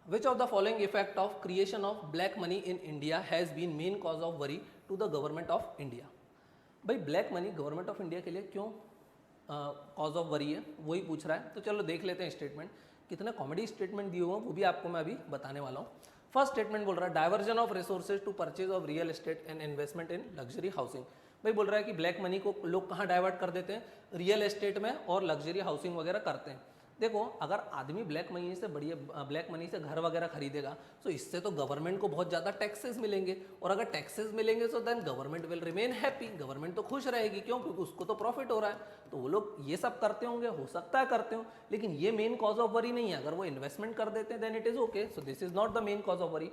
Which of the following effect of creation of black money in India has been main cause of worry to the government of India? भाई black money government of India के लिए क्यों cause of worry है, वही पूछ रहा है। तो चलो देख लेते हैं स्टेटमेंट, कितने कॉमेडी स्टेटमेंट दिए हुए हैं वो भी आपको मैं अभी बताने वाला हूँ। फर्स्ट स्टेटमेंट बोल रहा है diversion of resources to purchase of real estate and investment in luxury housing. भाई बोल रहा है कि ब्लैक मनी को लोग कहाँ डाइवर्ट कर देते हैं, रियल एस्टेट में और लग्जरी हाउसिंग वगैरह करते हैं। देखो अगर आदमी ब्लैक मनी से बढ़िया ब्लैक मनी से घर वगैरह खरीदेगा तो इससे तो गवर्नमेंट को बहुत ज़्यादा टैक्सेस मिलेंगे, और अगर टैक्सेस मिलेंगे तो then government will remain happy, government तो खुश रहेगी। क्यों? क्योंकि उसको तो प्रॉफिट हो रहा है। तो वो लोग ये सब करते होंगे, हो सकता है करते हो, लेकिन ये मेन कॉज ऑफ वरी नहीं है। अगर वो इन्वेस्टमेंट कर देते हैं then it is okay, so this is not the main cause of worry.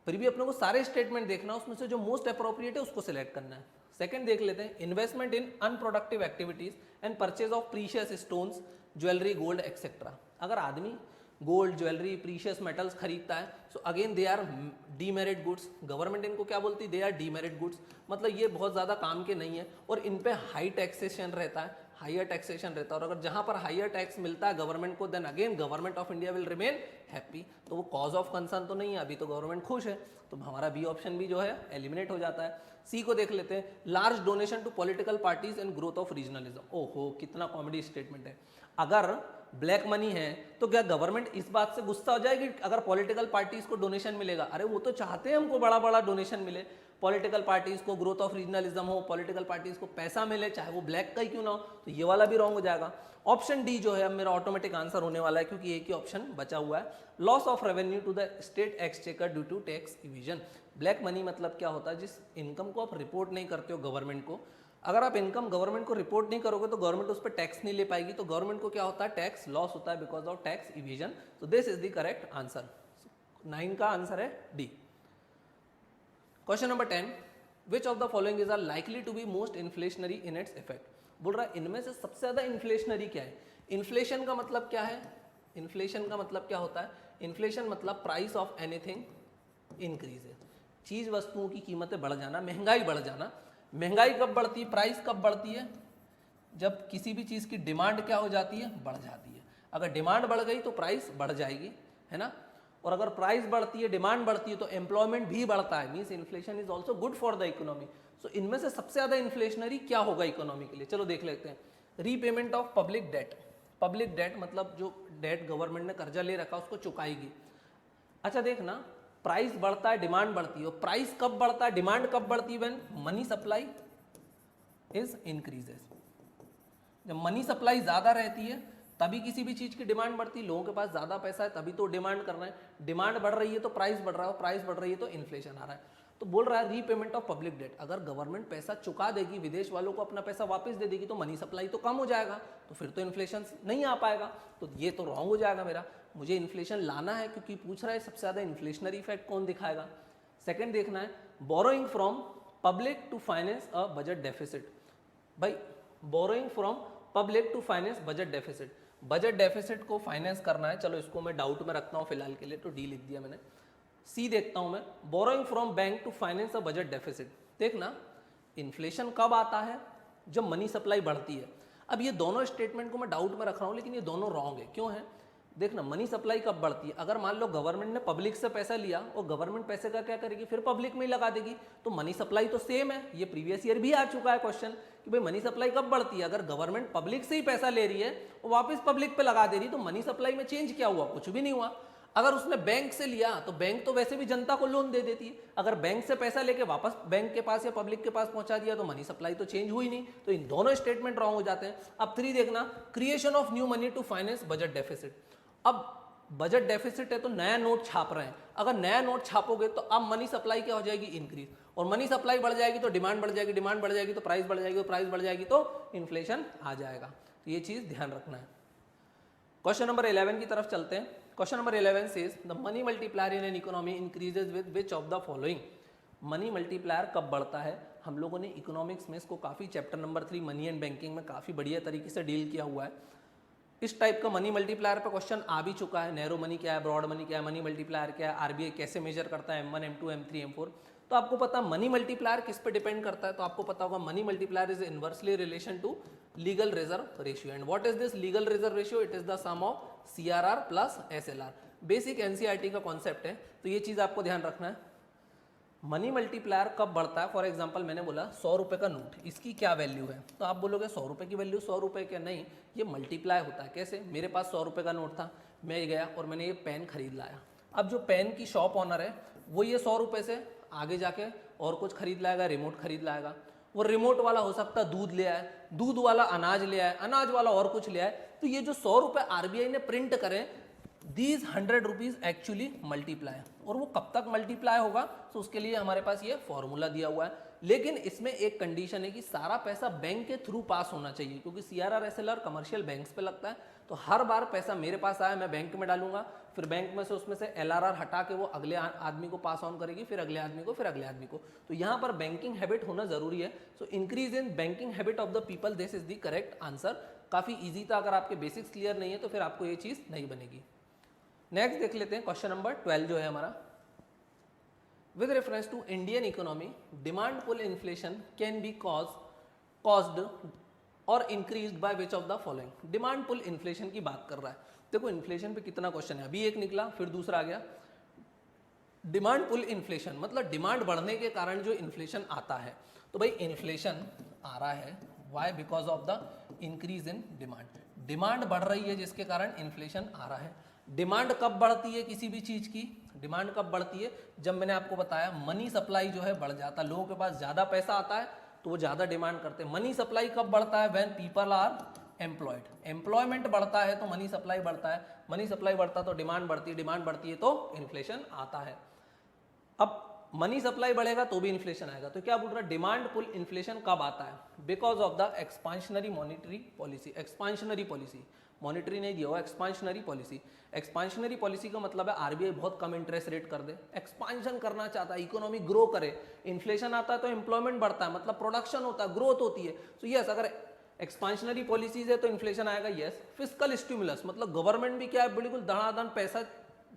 फिर भी अपने को सारे स्टेटमेंट देखना, उसमें से जो मोस्ट अप्रोप्रिएट है उसको सिलेक्ट करना है। सेकंड देख लेते हैं, investment in unproductive activities and purchase of precious stones, jewellery, gold etcetera. अगर आदमी गोल्ड, ज्वेलरी, प्रीशियस मेटल्स खरीदता है so again they are demerit goods. Government इनको क्या बोलती है? दे आर डीमेरिट गुड्स, मतलब ये बहुत ज़्यादा काम के नहीं है और इन पे हाई टैक्सेशन रहता है, हायर टैक्सेशन रहता है। और अगर जहाँ पर हायर टैक्स मिलता है गवर्नमेंट को then again government of India will remain happy. तो वो कॉज ऑफ कंसर्न तो नहीं है, अभी तो गवर्नमेंट खुश है, तो हमारा बी ऑप्शन भी जो है एलिमिनेट हो जाता है। सी को देख लेते हैं, large donation to political parties and growth of regionalism. ओहो कितना कॉमेडी स्टेटमेंट है। अगर ब्लैक मनी है तो क्या गवर्नमेंट इस बात से गुस्सा हो जाएगी अगर पॉलिटिकल पार्टीज को डोनेशन मिलेगा? अरे वो तो चाहते हैं हमको बड़ा बड़ा डोनेशन मिले, पॉलिटिकल पार्टीज को ग्रोथ ऑफ रीजनलिज्म हो, पॉलिटिकल पार्टीज को पैसा मिले, चाहे वो ब्लैक का ही क्यों ना हो। तो ये वाला भी रॉन्ग हो जाएगा। ऑप्शन डी जो है अब मेरा ऑटोमेटिक आंसर होने वाला है क्योंकि एक ही ऑप्शन बचा हुआ है, loss of revenue to the state exchequer due to tax evasion. Black money मतलब क्या होता है? जिस इनकम को आप रिपोर्ट नहीं करते हो गवर्नमेंट को, अगर आप इनकम गवर्नमेंट को रिपोर्ट नहीं करोगे तो गवर्नमेंट उस पर टैक्स नहीं ले पाएगी, तो गवर्नमेंट को क्या होता है? टैक्स लॉस होता है बिकॉज ऑफ टैक्स इविजन। तो this is the correct answer. 9 का आंसर है D. Question number 10, which of the following is are likely to be most inflationary in its effect. बोल रहा है इनमें से सबसे ज्यादा इन्फ्लेशनरी क्या है। इन्फ्लेशन का मतलब क्या है? इन्फ्लेशन का मतलब क्या होता है? इन्फ्लेशन मतलब प्राइस ऑफ एनीथिंग इंक्रीज है, चीज वस्तुओं की कीमतें बढ़ जाना, महंगाई बढ़ जाना। महंगाई कब बढ़ती है, प्राइस कब बढ़ती है? जब किसी भी चीज़ की डिमांड क्या हो जाती है? बढ़ जाती है। अगर डिमांड बढ़ गई तो प्राइस बढ़ जाएगी, है ना। और अगर प्राइस बढ़ती है, डिमांड बढ़ती है तो एम्प्लॉयमेंट भी बढ़ता है, means inflation is also good for the economy. So इनमें से सबसे ज़्यादा इन्फ्लेशनरी क्या होगा इकोनॉमी के लिए? चलो देख लेते हैं। Repayment of public debt. Public debt मतलब जो डेट गवर्नमेंट ने कर्जा ले रखा उसको चुकाएगी। अच्छा देखना, प्राइस बढ़ता है, डिमांड बढ़ती है, और प्राइस कब बढ़ता है, डिमांड कब बढ़ती है? When money supply is increases. जब मनी सप्लाई ज्यादा रहती है तभी किसी भी चीज की डिमांड बढ़ती है, लोगों के पास ज्यादा पैसा है तभी तो डिमांड कर रहे हैं। डिमांड बढ़ रही है तो प्राइस बढ़ रहा है, और प्राइस बढ़ रही है तो इन्फ्लेशन आ रहा है। तो बोल रहा है रीपेमेंट ऑफ पब्लिक डेट, अगर गवर्नमेंट पैसा चुका देगी, विदेश वालों को अपना पैसा वापस दे देगी तो मनी सप्लाई तो कम हो जाएगा, तो फिर तो इन्फ्लेशन नहीं आ पाएगा। तो ये तो रॉन्ग हो जाएगा मेरा। मुझे इन्फ्लेशन लाना है क्योंकि पूछ रहा है सबसे ज्यादा इन्फ्लेशनरी इफेक्ट कौन दिखाएगा। सेकंड देखना है, borrowing from public to finance a budget deficit. भाई borrowing from public to finance budget deficit, budget deficit को फाइनेंस करना है। चलो इसको मैं डाउट में रखता हूँ फिलहाल के लिए, तो डी लिख दिया मैंने। सी देखता हूं मैं, borrowing from bank to finance a budget deficit. देखना इन्फ्लेशन कब आता है? जब मनी सप्लाई बढ़ती है। अब ये दोनों स्टेटमेंट को मैं डाउट में रख रहा हूं लेकिन ये दोनों रॉन्ग है। क्यों है? देखना मनी सप्लाई कब बढ़ती है? अगर मान लो गवर्नमेंट ने पब्लिक से पैसा लिया और गवर्नमेंट पैसे का क्या करेगी? फिर पब्लिक में ही लगा देगी, तो मनी सप्लाई तो सेम है। ये प्रीवियस ईयर भी आ चुका है क्वेश्चन कि भाई मनी सप्लाई कब बढ़ती है? अगर गवर्नमेंट पब्लिक से ही पैसा ले रही है और वापस पब्लिक पे लगा दे रही है, तो मनी सप्लाई में चेंज क्या हुआ? कुछ भी नहीं हुआ। अगर उसने बैंक से लिया तो बैंक तो वैसे भी जनता को लोन दे देती है, अगर बैंक से पैसा लेके वापस बैंक के पास या पब्लिक के पास पहुंचा दिया तो मनी सप्लाई तो चेंज हुई नहीं। तो इन दोनों स्टेटमेंट रॉन्ग हो जाते हैं। अब 3 देखना, creation of new money to finance budget deficit. अब बजट डेफिसिट है तो नया नोट छाप रहे हैं, अगर नया नोट छापोगे तो अब मनी सप्लाई क्या हो जाएगी? इंक्रीज। और मनी सप्लाई बढ़ जाएगी तो डिमांड बढ़ जाएगी, डिमांड बढ़ जाएगी तो प्राइस बढ़ जाएगी, प्राइस बढ़ जाएगी तो इन्फ्लेशन आ जाएगा। तो ये चीज ध्यान रखना है। क्वेश्चन नंबर 11 की तरफ चलते हैं। Question number 11 says the money multiplier in an economy increases with which of the following? Money multiplier कब बढ़ता है? हम लोगों ने इकोनॉमिक्स में इसको काफ़ी chapter number 3 money and banking में काफ़ी बढ़िया तरीके से डील किया हुआ है। इस टाइप का मनी मल्टीप्लायर पे क्वेश्चन आ भी चुका है। नैरो मनी क्या है, ब्रॉड मनी क्या है, मनी मल्टीप्लायर क्या है, आरबीआई कैसे मेजर करता है M1 M2 M3 M4। तो आपको पता मनी मल्टीप्लायर किस पे डिपेंड करता है, तो आपको पता होगा money multiplier is inversely relation to legal reserve ratio. And what is this legal reserve ratio? It is the sum of CRR plus SLR। Basic NCERT का कॉन्सेप्ट है, तो ये चीज आपको ध्यान रखना है। मनी मल्टीप्लायर कब बढ़ता है? फॉर एग्जाम्पल मैंने बोला 100 रुपये का नोट, इसकी क्या वैल्यू है? तो आप बोलोगे 100 रुपये की वैल्यू 100 रुपये क्या? नहीं, ये मल्टीप्लाई होता है। कैसे? मेरे पास 100 रुपये का नोट था, मैं गया और मैंने ये पेन खरीद लाया। अब जो पेन की शॉप ऑनर है वो ये 100 रुपये से आगे जाके और कुछ खरीद लाएगा, रिमोट खरीद लाएगा। वो रिमोट वाला हो सकता है दूध ले आए, दूध वाला अनाज ले आए, अनाज वाला और कुछ ले आए। तो ये जो 100 रुपये RBI ने प्रिंट करें, दीज 100 रुपीज एक्चुअली मल्टीप्लाई। और वो कब तक मल्टीप्लाई होगा? तो उसके लिए हमारे पास ये फॉर्मूला दिया हुआ है। लेकिन इसमें एक कंडीशन है कि सारा पैसा बैंक के थ्रू पास होना चाहिए, क्योंकि CRR SLR कमर्शियल बैंक्स पे लगता है। तो हर बार पैसा मेरे पास आया, मैं बैंक में डालूंगा, फिर बैंक में से उसमें से LRR हटा के वो अगले आदमी को पास ऑन करेगी, फिर अगले आदमी को, फिर अगले आदमी को। तो यहाँ पर बैंकिंग हैबिट होना जरूरी है। So increase in banking habit of the people, this is the correct answer. काफी ईजी था। अगर आपके बेसिक्स क्लियर नहीं है तो फिर आपको ये चीज नहीं बनेगी। नेक्स्ट देख लेते हैं क्वेश्चन नंबर 12 जो है हमारा। With reference to Indian economy, demand pull inflation can be caused और increased by which of the following. Demand pull inflation की बात कर रहा है। देखो इन्फ्लेशन पे कितना क्वेश्चन है, अभी एक निकला फिर दूसरा आ गया। डिमांड पुल इन्फ्लेशन मतलब डिमांड बढ़ने के कारण जो इन्फ्लेशन आता है। तो भाई इन्फ्लेशन आ रहा है, why? Because of the increase in demand. Demand बढ़ रही है जिसके कारण इन्फ्लेशन आ रहा है। डिमांड कब बढ़ती है किसी भी चीज की? डिमांड कब बढ़ती है? जब मैंने आपको बताया मनी सप्लाई जो है बढ़ जाता है, लोगों के पास ज्यादा पैसा आता है तो वो ज्यादा डिमांड करते हैं। मनी सप्लाई कब बढ़ता है? When people are employed. Employment बढ़ता है तो मनी सप्लाई बढ़ता है, मनी सप्लाई बढ़ता है तो डिमांड बढ़ती है, डिमांड बढ़ती है तो इन्फ्लेशन आता है। अब मनी सप्लाई बढ़ेगा तो भी इन्फ्लेशन आएगा। तो क्या बोल रहा है? डिमांड पुल इन्फ्लेशन कब आता है? Because of the expansionary monetary policy. Expansionary policy, monetary नहीं दिया हुआ, एक्सपांशनरी पॉलिसी। एक्सपांशनरी पॉलिसी का मतलब है RBI बहुत कम इंटरेस्ट रेट कर दे, एक्सपांशन करना चाहता है, इकोनॉमी ग्रो करे। इन्फ्लेशन आता है तो एम्प्लॉयमेंट बढ़ता है, मतलब प्रोडक्शन होता है, ग्रोथ होती है। तो यस, अगर एक्सपांशनरी पॉलिसीज है तो इन्फ्लेशन आएगा। यस, फिस्कल स्टिमुलस मतलब गवर्नमेंट भी क्या है, बिल्कुल धड़ाधड़ पैसा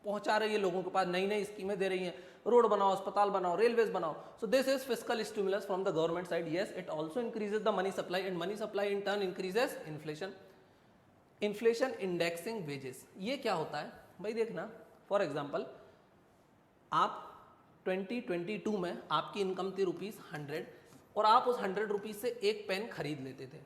पहुंचा रही है लोगों के पास, नई नई स्कीमें दे रही हैं, रोड बनाओ, अस्पताल बनाओ, रेलवेज बनाओ। सो this is fiscal stimulus from the government side. Yes, it also increases the money supply and money supply in turn increases inflation. Inflation indexing wages, ये क्या होता है भाई? देखना, फॉर एग्जांपल आप 2022 में आपकी इनकम थी ₹100 और आप उस 100 रुपीज से एक पेन खरीद लेते थे।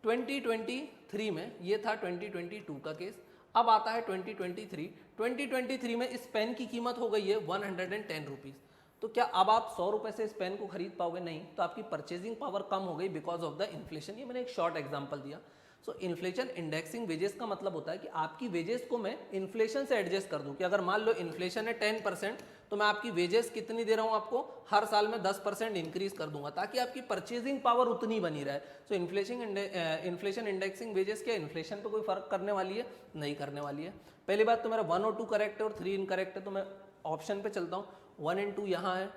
2023 में, ये था 2022 का केस। अब आता है 2023 में इस पेन की कीमत हो गई है 110 रुपीज। तो क्या अब आप 100 रुपए से इस पेन को खरीद पाओगे? नहीं। तो आपकी परचेजिंग पावर कम हो गई बिकॉज ऑफ द इन्फ्लेशन। ये मैंने एक शॉर्ट एग्जांपल दिया। सो इन्फ्लेशन इंडेक्सिंग वेजेस का मतलब होता है कि आपकी वेजेस को मैं इन्फ्लेशन से एडजस्ट कर दूं, कि अगर मान लो इन्फ्लेशन है 10%, तो मैं आपकी वेजेस कितनी दे रहा हूं आपको? हर साल में 10% इंक्रीज कर दूंगा, ताकि आपकी परचेजिंग पावर उतनी बनी रहे। सो इन्फ्लेशन इंडेक्सिंग वेजेस क्या इन्फ्लेशन पे कोई फर्क करने वाली है? नहीं करने वाली है। पहली बात तो मेरा 1 और 2 करेक्ट है और 3 इनकरेक्ट है, तो मैं ऑप्शन पे चलता हूँ। 1 और 2 यहाँ है,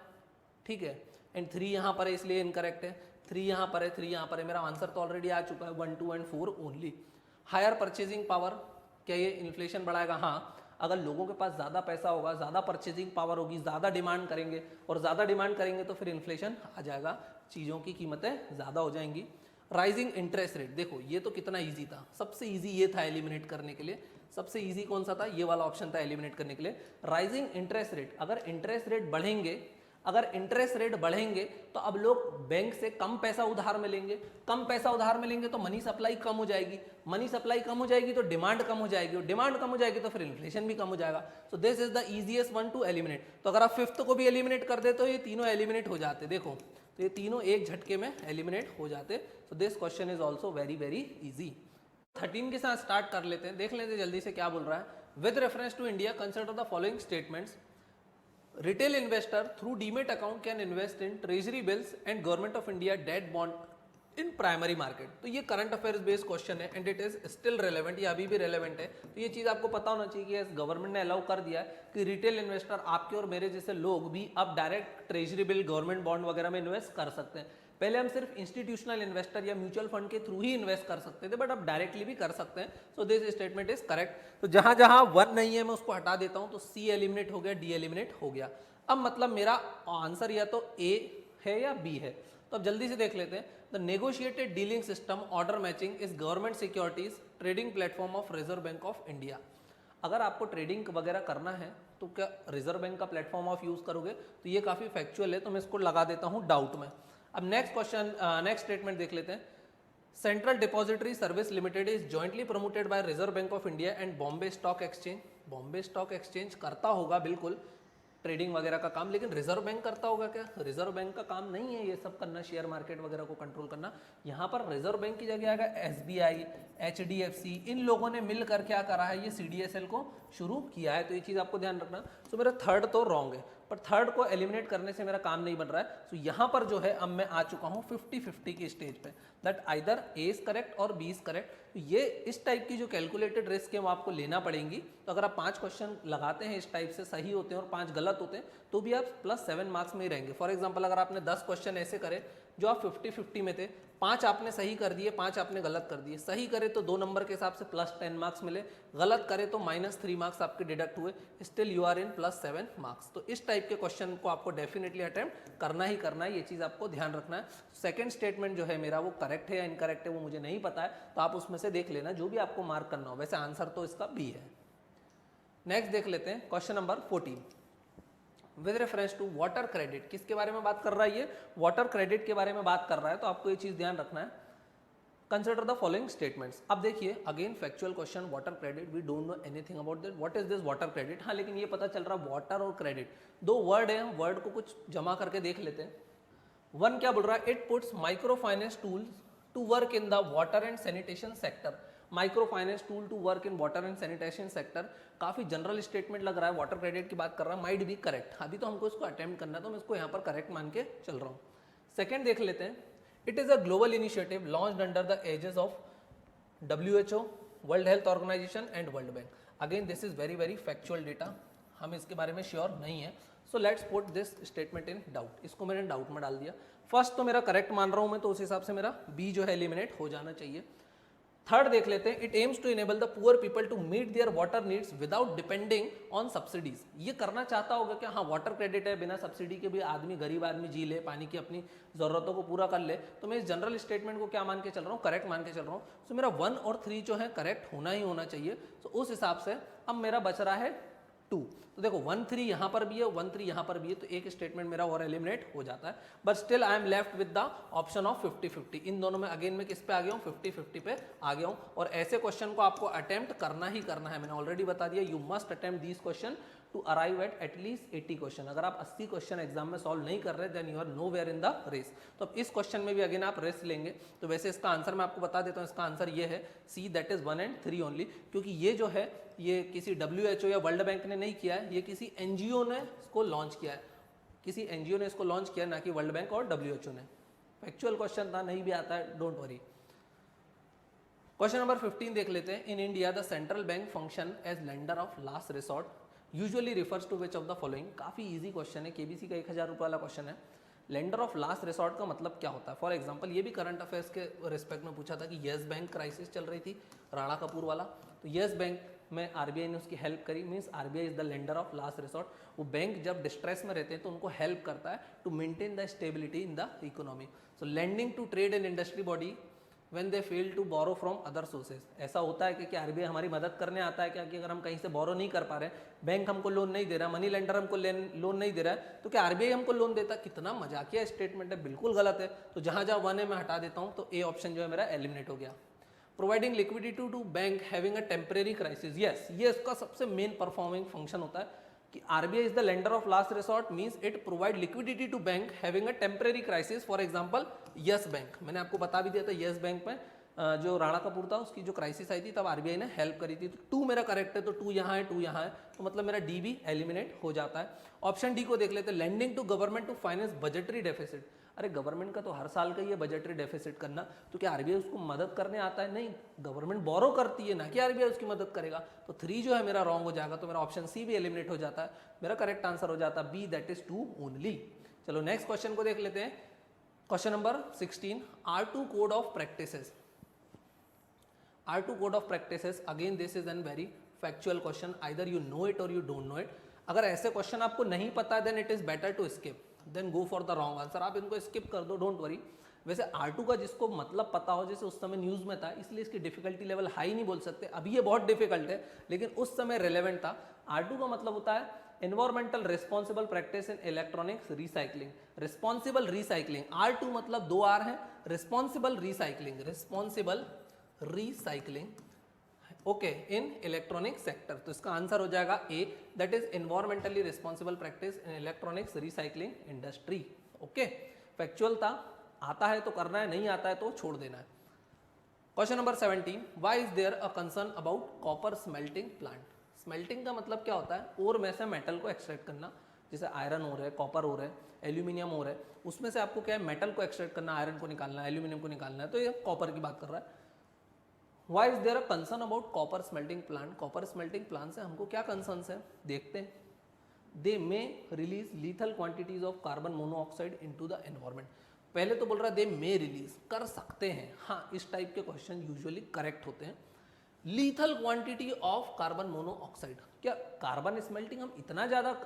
ठीक है, एंड 3 यहाँ पर है, इसलिए इनकरेक्ट है। 3 यहाँ पर है, 3 यहाँ पर है, मेरा आंसर तो ऑलरेडी आ चुका है, 1, 2 and 4 only. Higher purchasing power, क्या ये इन्फ्लेशन बढ़ाएगा? हाँ, अगर लोगों के पास ज़्यादा पैसा होगा, ज़्यादा परचेजिंग पावर होगी, ज़्यादा डिमांड करेंगे, और ज़्यादा डिमांड करेंगे तो फिर इन्फ्लेशन आ जाएगा, चीज़ों की कीमतें ज़्यादा हो जाएंगी। राइजिंग इंटरेस्ट रेट, देखो ये तो कितना ईजी था, सबसे ईजी ये था एलिमिनेट करने के लिए। सबसे ईजी कौन सा था? ये वाला ऑप्शन था एलिमिनेट करने के लिए। राइजिंग इंटरेस्ट रेट, अगर इंटरेस्ट रेट बढ़ेंगे, तो अब लोग बैंक से कम पैसा उधार में लेंगे, कम पैसा उधार में लेंगे तो मनी सप्लाई कम हो जाएगी, मनी सप्लाई कम हो जाएगी तो डिमांड कम हो जाएगी, और डिमांड कम हो जाएगी तो फिर इन्फ्लेशन भी कम हो जाएगा। सो this is the easiest one two eliminate. तो अगर आप फिफ्थ को भी एलिमिनेट कर दे तो ये तीनों एलिमिनेट हो जाते। देखो, तो ये तीनों एक झटके में एलिमिनेट हो जाते। So this question is also very very easy. 13 के साथ स्टार्ट कर लेते हैं, देख लेते हैं जल्दी से क्या बोल रहा है। With reference to India, consider the following statements. Retail investor through demat account can invest in treasury bills and government of India debt bond in primary market. तो ये करंट अफेयर्स बेस्ड क्वेश्चन है and it is still relevant, ये अभी भी relevant है। तो ये चीज आपको पता होना चाहिए कि गवर्नमेंट ने अलाउ कर दिया है कि रिटेल इन्वेस्टर आपके और मेरे जैसे लोग भी अब direct treasury bill, government bond वगैरह में इन्वेस्ट कर सकते हैं। पहले हम सिर्फ इंस्टीट्यूशनल इन्वेस्टर या म्यूचुअल फंड के थ्रू ही इन्वेस्ट कर सकते थे, बट अब डायरेक्टली भी कर सकते हैं। So this statement is correct. तो जहां जहां 1 नहीं है मैं उसको हटा देता हूं, तो सी एलिमिनेट हो गया, डी एलिमिनेट हो गया। अब मतलब मेरा आंसर या तो ए है या बी है। तो अब जल्दी से देख लेते हैं। The negotiated dealing system order matching is government securities trading platform of reserve bank of India. अगर आपको ट्रेडिंग वगैरह करना है तो क्या रिजर्व बैंक का प्लेटफॉर्म ऑफ यूज करोगे? तो ये काफी फैक्चुअल है, तो मैं इसको लगा देता हूं डाउट में। अब नेक्स्ट क्वेश्चन, नेक्स्ट स्टेटमेंट देख लेते हैं। Central depository service limited is jointly promoted by reserve bank of India and Bombay stock exchange. Bombay stock exchange करता होगा बिल्कुल ट्रेडिंग वगैरह का काम, लेकिन रिजर्व बैंक करता होगा क्या? रिजर्व बैंक का काम नहीं है ये सब करना, शेयर मार्केट वगैरह को कंट्रोल करना। यहाँ पर रिजर्व बैंक की जगह आएगा SBI, HDFC, इन लोगों ने मिलकर क्या करा है, ये CDSL को शुरू किया है। तो ये चीज आपको ध्यान रखना। तो मेरा थर्ड तो रॉन्ग है, पर थर्ड को एलिमिनेट करने से मेरा काम नहीं बन रहा है। तो यहाँ पर जो है अब मैं आ चुका हूँ 50-50 की स्टेज पे, that either A is correct और बी इज करेक्ट। तो ये इस टाइप की जो कैलकुलेटेड रिस्क है वो आपको लेना पड़ेंगी। तो अगर आप 5 क्वेश्चन लगाते हैं इस टाइप से, सही होते हैं और 5 गलत होते हैं, तो भी आप +7 मार्क्स में ही रहेंगे। फॉर एग्जाम्पल अगर आपने 10 क्वेश्चन ऐसे करे जो आप 50-50 में थे, 5 आपने सही कर दिए, 5 आपने गलत कर दिए। सही करे तो 2 नंबर के हिसाब से +10 मार्क्स मिले, गलत करे तो -3 मार्क्स आपके डिडक्ट हुए, still you are in +7 marks. तो इस टाइप के क्वेश्चन को आपको डेफिनेटली अटेम्प्ट करना ही करना है, ये चीज आपको ध्यान रखना है। सेकंड स्टेटमेंट जो है मेरा वो करेक्ट है या इनकरेक्ट है वो मुझे नहीं पता है, तो आप उसमें से देख लेना जो भी आपको मार्क करना हो। वैसे आंसर तो इसका बी है। नेक्स्ट देख लेते हैं question number 14 with reference to water credit. किसके बारे में बात कर रहा है? ये वाटर क्रेडिट के बारे में बात कर रहा है। तो आपको ये चीज ध्यान रखना है। Consider the following statements. अब देखिए again factual question, water credit, we don't know anything about this, what is this water credit. हाँ, लेकिन ये पता चल रहा है वाटर और क्रेडिट दो वर्ड है, हम वर्ड को कुछ जमा करके देख लेते हैं। वन क्या बोल रहा है? It puts micro finance tools to work in the water and sanitation sector. Micro finance tool to work in water and sanitation sector, काफी जनरल स्टेटमेंट लग रहा है, वाटर क्रेडिट की बात कर रहा है, माइट बी करेक्ट। अभी तो हमको इसको अटेम्प्ट करना है, तो मैं इसको यहाँ पर करेक्ट मान के चल रहा हूँ। सेकंड देख लेते हैं। It is a global initiative launched under the aegis of WHO, world health organisation and world bank. Again this is very very factual data, हम इसके बारे में श्योर नहीं है। So let's put this statement in doubt. इसको मैंने doubt में डाल दिया। फर्स्ट तो मेरा करेक्ट मान रहा हूं मैं, तो उस हिसाब से मेरा बी जो है एलिमिनेट हो जाना चाहिए। थर्ड देख लेते हैं। It aims to enable the poor people to meet their water needs without depending on subsidies. ये करना चाहता होगा क्या? हाँ, वाटर क्रेडिट है, बिना सब्सिडी के भी आदमी, गरीब आदमी जी ले, पानी की अपनी जरूरतों को पूरा कर ले। तो मैं इस जनरल स्टेटमेंट को क्या मान के चल रहा हूँ? करेक्ट मान के चल रहा हूँ। तो मेरा 1 और 3 जो है करेक्ट होना ही होना चाहिए। तो उस हिसाब से अब मेरा बच रहा है 2। तो देखो 1 3 यहां पर भी है, 1 3 यहां पर भी है, तो एक स्टेटमेंट मेरा और एलिमिनेट हो जाता है। But still I am left with the option of 50-50। इन दोनों में अगेन मैं किस पे आ गया हूं? 50-50 पे आ गया हूं। और ऐसे क्वेश्चन को आपको अटेम्प्ट करना ही करना है, मैंने ऑलरेडी बता दिया। You must attempt these question to arrive at at least 80 question. अगर आप 80 क्वेश्चन एग्जाम में सॉल्व नहीं कर रहे then you are nowhere in the race. तो अब इस क्वेश्चन में भी अगेन आप रेस लेंगे। तो वैसे इसका आंसर मैं आपको बता देता हूँ, इसका आंसर ये है सी, दैट इज 1 and 3 ओनली। क्योंकि ये जो है ये किसी WHO या वर्ल्ड बैंक ने नहीं किया है, ये किसी NGO ने इसको लॉन्च किया है। किसी NGO ने इसको लॉन्च किया, ना कि वर्ल्ड बैंक और WHO ने। फैक्चुअल क्वेश्चन था, नहीं भी आता है, डोंट वरी। क्वेश्चन नंबर 15 देख लेते हैं। In India the central bank function as lender of last resort usually refers to which of the following. काफी इजी क्वेश्चन है, KBC का 1000 रुपये वाला क्वेश्चन है। लेंडर ऑफ लास्ट रिसोर्ट का मतलब क्या होता है? फॉर एग्जांपल ये भी करंट अफेयर्स के रिस्पेक्ट में पूछा था कि येस बैंक क्राइसिस चल रही थी, राणा कपूर वाला। तो येस बैंक में RBI ने उसकी हेल्प करी, means RBI is the lender of last resort. वो बैंक जब डिस्ट्रेस में रहते हैं तो उनको हेल्प करता है to maintain the stability in the economy. So lending to trade and industry body when they fail to borrow from other sources। ऐसा होता है कि RBI हमारी मदद करने आता है क्या? कि अगर हम कहीं से बोरो नहीं कर पा रहे, बैंक हमको लोन नहीं दे रहा, मनी लेंडर हमको लोन नहीं दे रहा है, तो क्या RBI हमको लोन देता? कितना मजाकिया स्टेटमेंट है, बिल्कुल गलत है। तो जहां जहां 1 है मैं हटा देता हूं, तो ए ऑप्शन जो है मेरा एलिमिनेट हो गया। Providing liquidity to bank having a temporary crisis, yes, ये इसका सबसे मेन परफॉर्मिंग फंक्शन होता है कि RBI is the lender of last resort, means it provide liquidity to bank having a temporary crisis। For example yes bank, मैंने आपको बता भी दिया था, यस बैंक में जो राणा कपूर था उसकी जो क्राइसिस आई थी तब RBI ने हेल्प करी थी। तो 2 मेरा करेक्ट है, तो 2 यहाँ है, 2 यहाँ है, तो मतलब मेरा डी भी एलिमिनेट हो जाता है। ऑप्शन डी को देख लेते हैं। Lending to government to finance budgetary deficit. अरे गवर्नमेंट का तो हर साल का ही है बजटरी डेफिसिट करना, तो क्या आरबीआई उसको मदद करने आता है? नहीं, गवर्नमेंट बोरो करती है ना कि आरबीआई उसकी मदद करेगा। तो 3 जो है मेरा रॉन्ग हो जाएगा, तो मेरा ऑप्शन सी भी एलिमिनेट हो जाता है, मेरा करेक्ट आंसर हो जाता है बी, दैट इज 2 ओनली। चलो नेक्स्ट क्वेश्चन को देख लेते हैं। Question number 16, R2 code of practices. R2 code of practices, again this is an very factual question, either you know it और यू डोंट नो इट। अगर ऐसे question आपको नहीं पता then it is better to skip, then go for the wrong answer. आप इनको skip कर दो, डोंट वरी। वैसे R2 का जिसको मतलब पता हो, जैसे उस समय न्यूज़ में था, इसलिए इसकी डिफिकल्टी लेवल हाई नहीं बोल सकते, अभी ये बहुत डिफिकल्ट है, लेकिन उस समय रिलेवेंट था। R2 का मतलब होता है environmental responsible practice in electronics recycling. Responsible recycling, R2 मतलब 2 R है, responsible recycling, responsible recycling, okay, in electronic sector. तो इसका आंसर हो जाएगा A, that is environmentally responsible practice in electronics recycling industry. Okay, factual था, आता है तो करना है, नहीं आता है तो छोड़ देना है। Question number 17, why is there a concern about copper smelting plant. Smelting का मतलब क्या होता है? ओर में से मेटल को एक्सट्रैक्ट करना, जैसे आयरन हो रहा है, कॉपर हो रहा है, एल्यूमिनियम हो रहा है, उसमें से आपको क्या है, मेटल को एक्सट्रैक्ट करना, आयरन को निकालना है, एल्यूमिनियम को निकालना है, तो ये कॉपर की बात कर रहा है। Why is there a concern about copper smelting plant? Copper smelting plant से हमको क्या कंसर्न है, देखते हैं। They may release lethal quantities of carbon monoxide into the environment. पहले तो बोल रहा है दे मे रिलीज, कर सकते हैं, हाँ इस टाइप के क्वेश्चन यूजुअली करेक्ट होते हैं। Lethal quantity of carbon monoxide, क्या कार्बन स्मेल्टिंग हम इतना ज़्यादा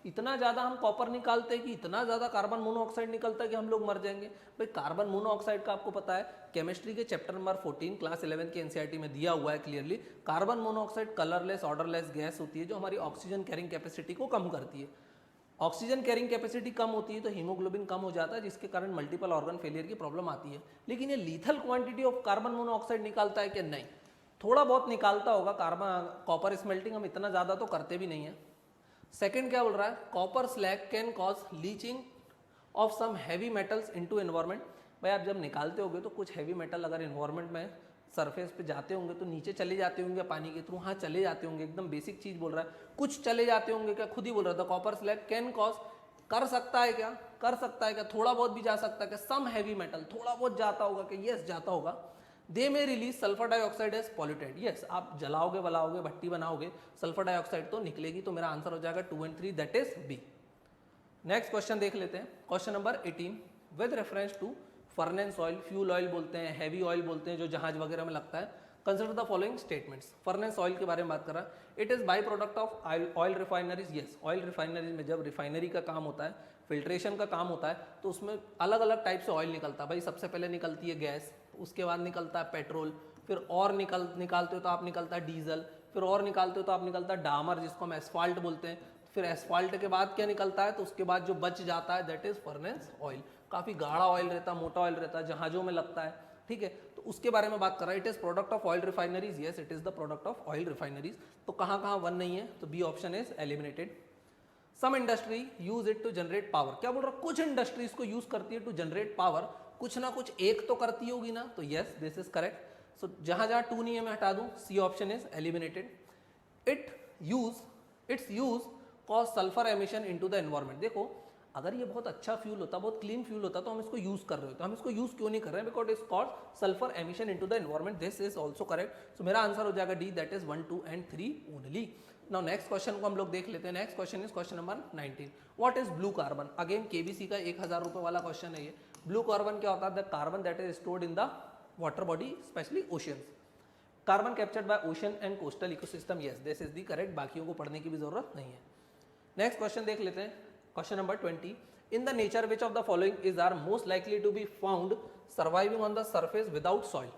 इतना ज़्यादा हम कॉपर निकालते हैं कि इतना ज़्यादा कार्बन मोनोऑक्साइड निकलता है कि हम लोग मर जाएंगे? भाई कार्बन मोनोऑक्साइड का आपको पता है, केमिस्ट्री के चैप्टर नंबर 14 क्लास 11 के एनसीईआरटी में दिया हुआ है clearly. Carbon monoxide colourless odourless gas होती है जो हमारी ऑक्सीजन कैरिंग कैपेसिटी को कम करती है। ऑक्सीजन कैरिंग कैपेसिटी कम होती है तो हीमोग्लोबिन कम हो जाता है, जिसके कारण मल्टीपल ऑर्गन फेलियर की प्रॉब्लम आती है। लेकिन ये lethal quantity of carbon monoxide निकालता है कि नहीं? थोड़ा बहुत निकालता होगा। कार्बन कॉपर स्मेल्टिंग हम इतना ज़्यादा तो करते भी नहीं है। सेकंड क्या बोल रहा है, copper slag can cause leaching of some heavy metals into environment. भाई आप जब निकालते होगे तो कुछ हैवी मेटल अगर एनवायरमेंट में सरफेस पे जाते होंगे तो नीचे चले जाते होंगे पानी के थ्रू, हाँ चले जाते होंगे, एकदम बेसिक चीज बोल रहा है, कुछ चले जाते होंगे क्या? खुद ही बोल रहा था, कॉपर स्लैग कैन कॉज, कर सकता है क्या? कर सकता है क्या? थोड़ा बहुत भी जा सकता है क्या? सम हैवी मेटल थोड़ा बहुत जाता होगा कि यस जाता होगा। They may release sulphur dioxide as polluted, yes आप जलाओगे बलाओगे भट्टी बनाओगे सल्फर डाइऑक्साइड तो निकलेगी, तो मेरा आंसर हो जाएगा 2 और 3, that is B. Next question देख लेते हैं, question number 18, with reference to furnace oil, fuel oil बोलते हैं, हैवी ऑयल बोलते हैं जो जहाज वगैरह में लगता है, consider the following statements. Furnace oil के बारे में बात कर रहा है, it is by product of oil refineries, yes oil refineries में जब रिफाइनरी का काम होता है, फिल्ट्रेशन का काम होता है, तो उसमें अलग अलग टाइप से ऑयल निकलता है। भाई सबसे पहले निकलती है गैस, उसके बाद निकलता है पेट्रोल, फिर और निकालते हो तो आप निकलता है डीजल, फिर और निकालते हो तो आप निकलता है डामर जिसको हम एसफाल्ट बोलते हैं, फिर एसफाल्ट के बाद क्या निकलता है, तो उसके बाद जो बच जाता है दैट इज फर्नेस ऑयल। काफी गाढ़ा ऑयल रहता है, मोटा ऑयल रहता है, जहाजों में लगता है, ठीक है, तो उसके बारे में बात कर रहा है। It is product of oil refineries, yes it is the product of oil refineries. तो कहाँ कहाँ वन नहीं है, तो B option is eliminated. Some industry use it to generate power, क्या बोल रहा है, कुछ इंडस्ट्री इसको यूज करती है टू जनरेट पावर, कुछ ना कुछ एक तो करती होगी ना, तो yes this is correct. So जहां जहां 2 नहीं है मैं हटा दूं, C option is eliminated. Its use cause sulphur emission into the environment. देखो अगर ये बहुत अच्छा फ्यूल होता, बहुत क्लीन फ्यूल होता तो हम इसको यूज कर रहे होते, हम इसको यूज क्यों नहीं कर रहे हैं? Because it's cause sulphur emission into the environment, this is also correct. So मेरा आंसर हो जाएगा D, that is 1, 2 and 3 only. Now next question को हम लोग देख लेते हैं। Next question is question number 19, what is blue carbon. Again KBC का 1000 रुपए वाला क्वेश्चन है ये। ब्लू कार्बन क्या होता है? The carbon that is stored in the water body, specially oceans. Carbon captured by ocean and coastal ecosystem, yes this is the correct, बाकियों को पढ़ने की भी जरूरत नहीं है। नेक्स्ट क्वेश्चन देख लेते हैं, question number 20, in the nature which of the following is are most likely to be found surviving on the surface without soil.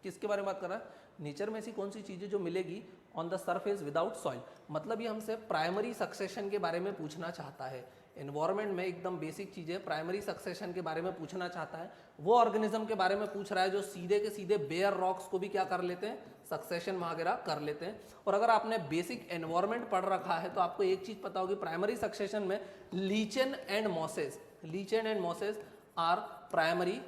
किसके बारे में बात कर रहा है? नेचर में ऐसी कौन सी चीजें जो मिलेगी on the surface without soil, मतलब ये हमसे प्राइमरी सक्सेशन के बारे में पूछना चाहता है। एनवायरमेंट में एकदम बेसिक चीजें, प्राइमरी सक्सेशन के बारे में पूछना चाहता है। वो ऑर्गेनिज्म के बारे में पूछ रहा है जो सीधे के सीधे बेयर रॉक्स को भी क्या कर लेते हैं, सक्सेशन वगैरह कर लेते हैं। और अगर आपने बेसिक एनवायरमेंट पढ़ रखा है तो आपको एक चीज पता होगी, प्राइमरी सक्सेशन में lichen and mosses are primary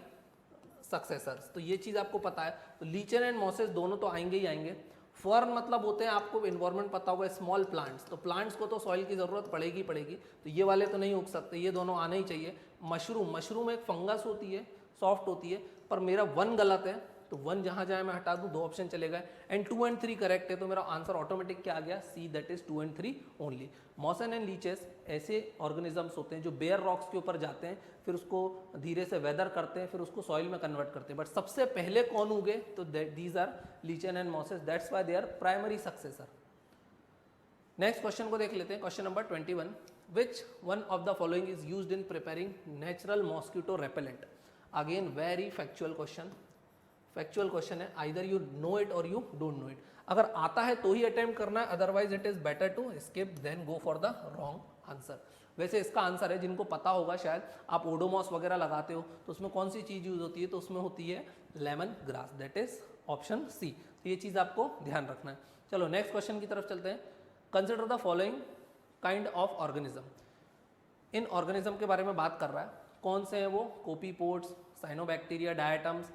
successors, तो ये चीज आपको पता है। तो लीचेन एंड मॉसेस दोनों तो आएंगे ही आएंगे। फर्न मतलब होते हैं, आपको इन्वायरमेंट पता होगा, स्मॉल प्लांट्स, तो प्लांट्स को तो सॉइल की ज़रूरत पड़ेगी पड़ेगी, तो ये वाले तो नहीं उग सकते, ये दोनों आने ही चाहिए। मशरूम, मशरूम एक फंगस होती है, सॉफ्ट होती है, पर मेरा 1 गलत है, तो 1 जहाँ जाए मैं हटा दूँ, 2 ऑप्शन चले गए, एंड 2 एंड 3 करेक्ट है, तो मेरा आंसर ऑटोमेटिक क्या आ गया, C, that is 2 and 3 only. Mosses and lichens ऐसे ऑर्गेनिजम्स होते हैं जो बेयर रॉक्स के ऊपर जाते हैं, फिर उसको धीरे से वेदर करते हैं, फिर उसको सॉइल में कन्वर्ट करते हैं, बट सबसे पहले कौन उगे, तो these are lichen and mosses, that's why they are primary successor. Next question को देख लेते हैं, question number 21, which one of the following is used in preparing natural mosquito repellent. Again very factual question, factual question है, either you know it और you don't know it. अगर आता है तो ही अटेम्प्ट करना है, otherwise it is better to skip then go for the wrong answer. वैसे इसका आंसर है, जिनको पता होगा शायद, आप ओडोमॉस वगैरह लगाते हो तो उसमें कौन सी चीज यूज होती है, तो उसमें होती है lemon grass, that is option C. तो ये चीज आपको ध्यान रखना है। चलो नेक्स्ट क्वेश्चन की तरफ चलते हैं। Consider the following kind of organism. In organism के बारे में बात कर रहा है, कौन से हैं वो, कोपीपोड्स, साइनोबैक्टीरिया, डायटम्स,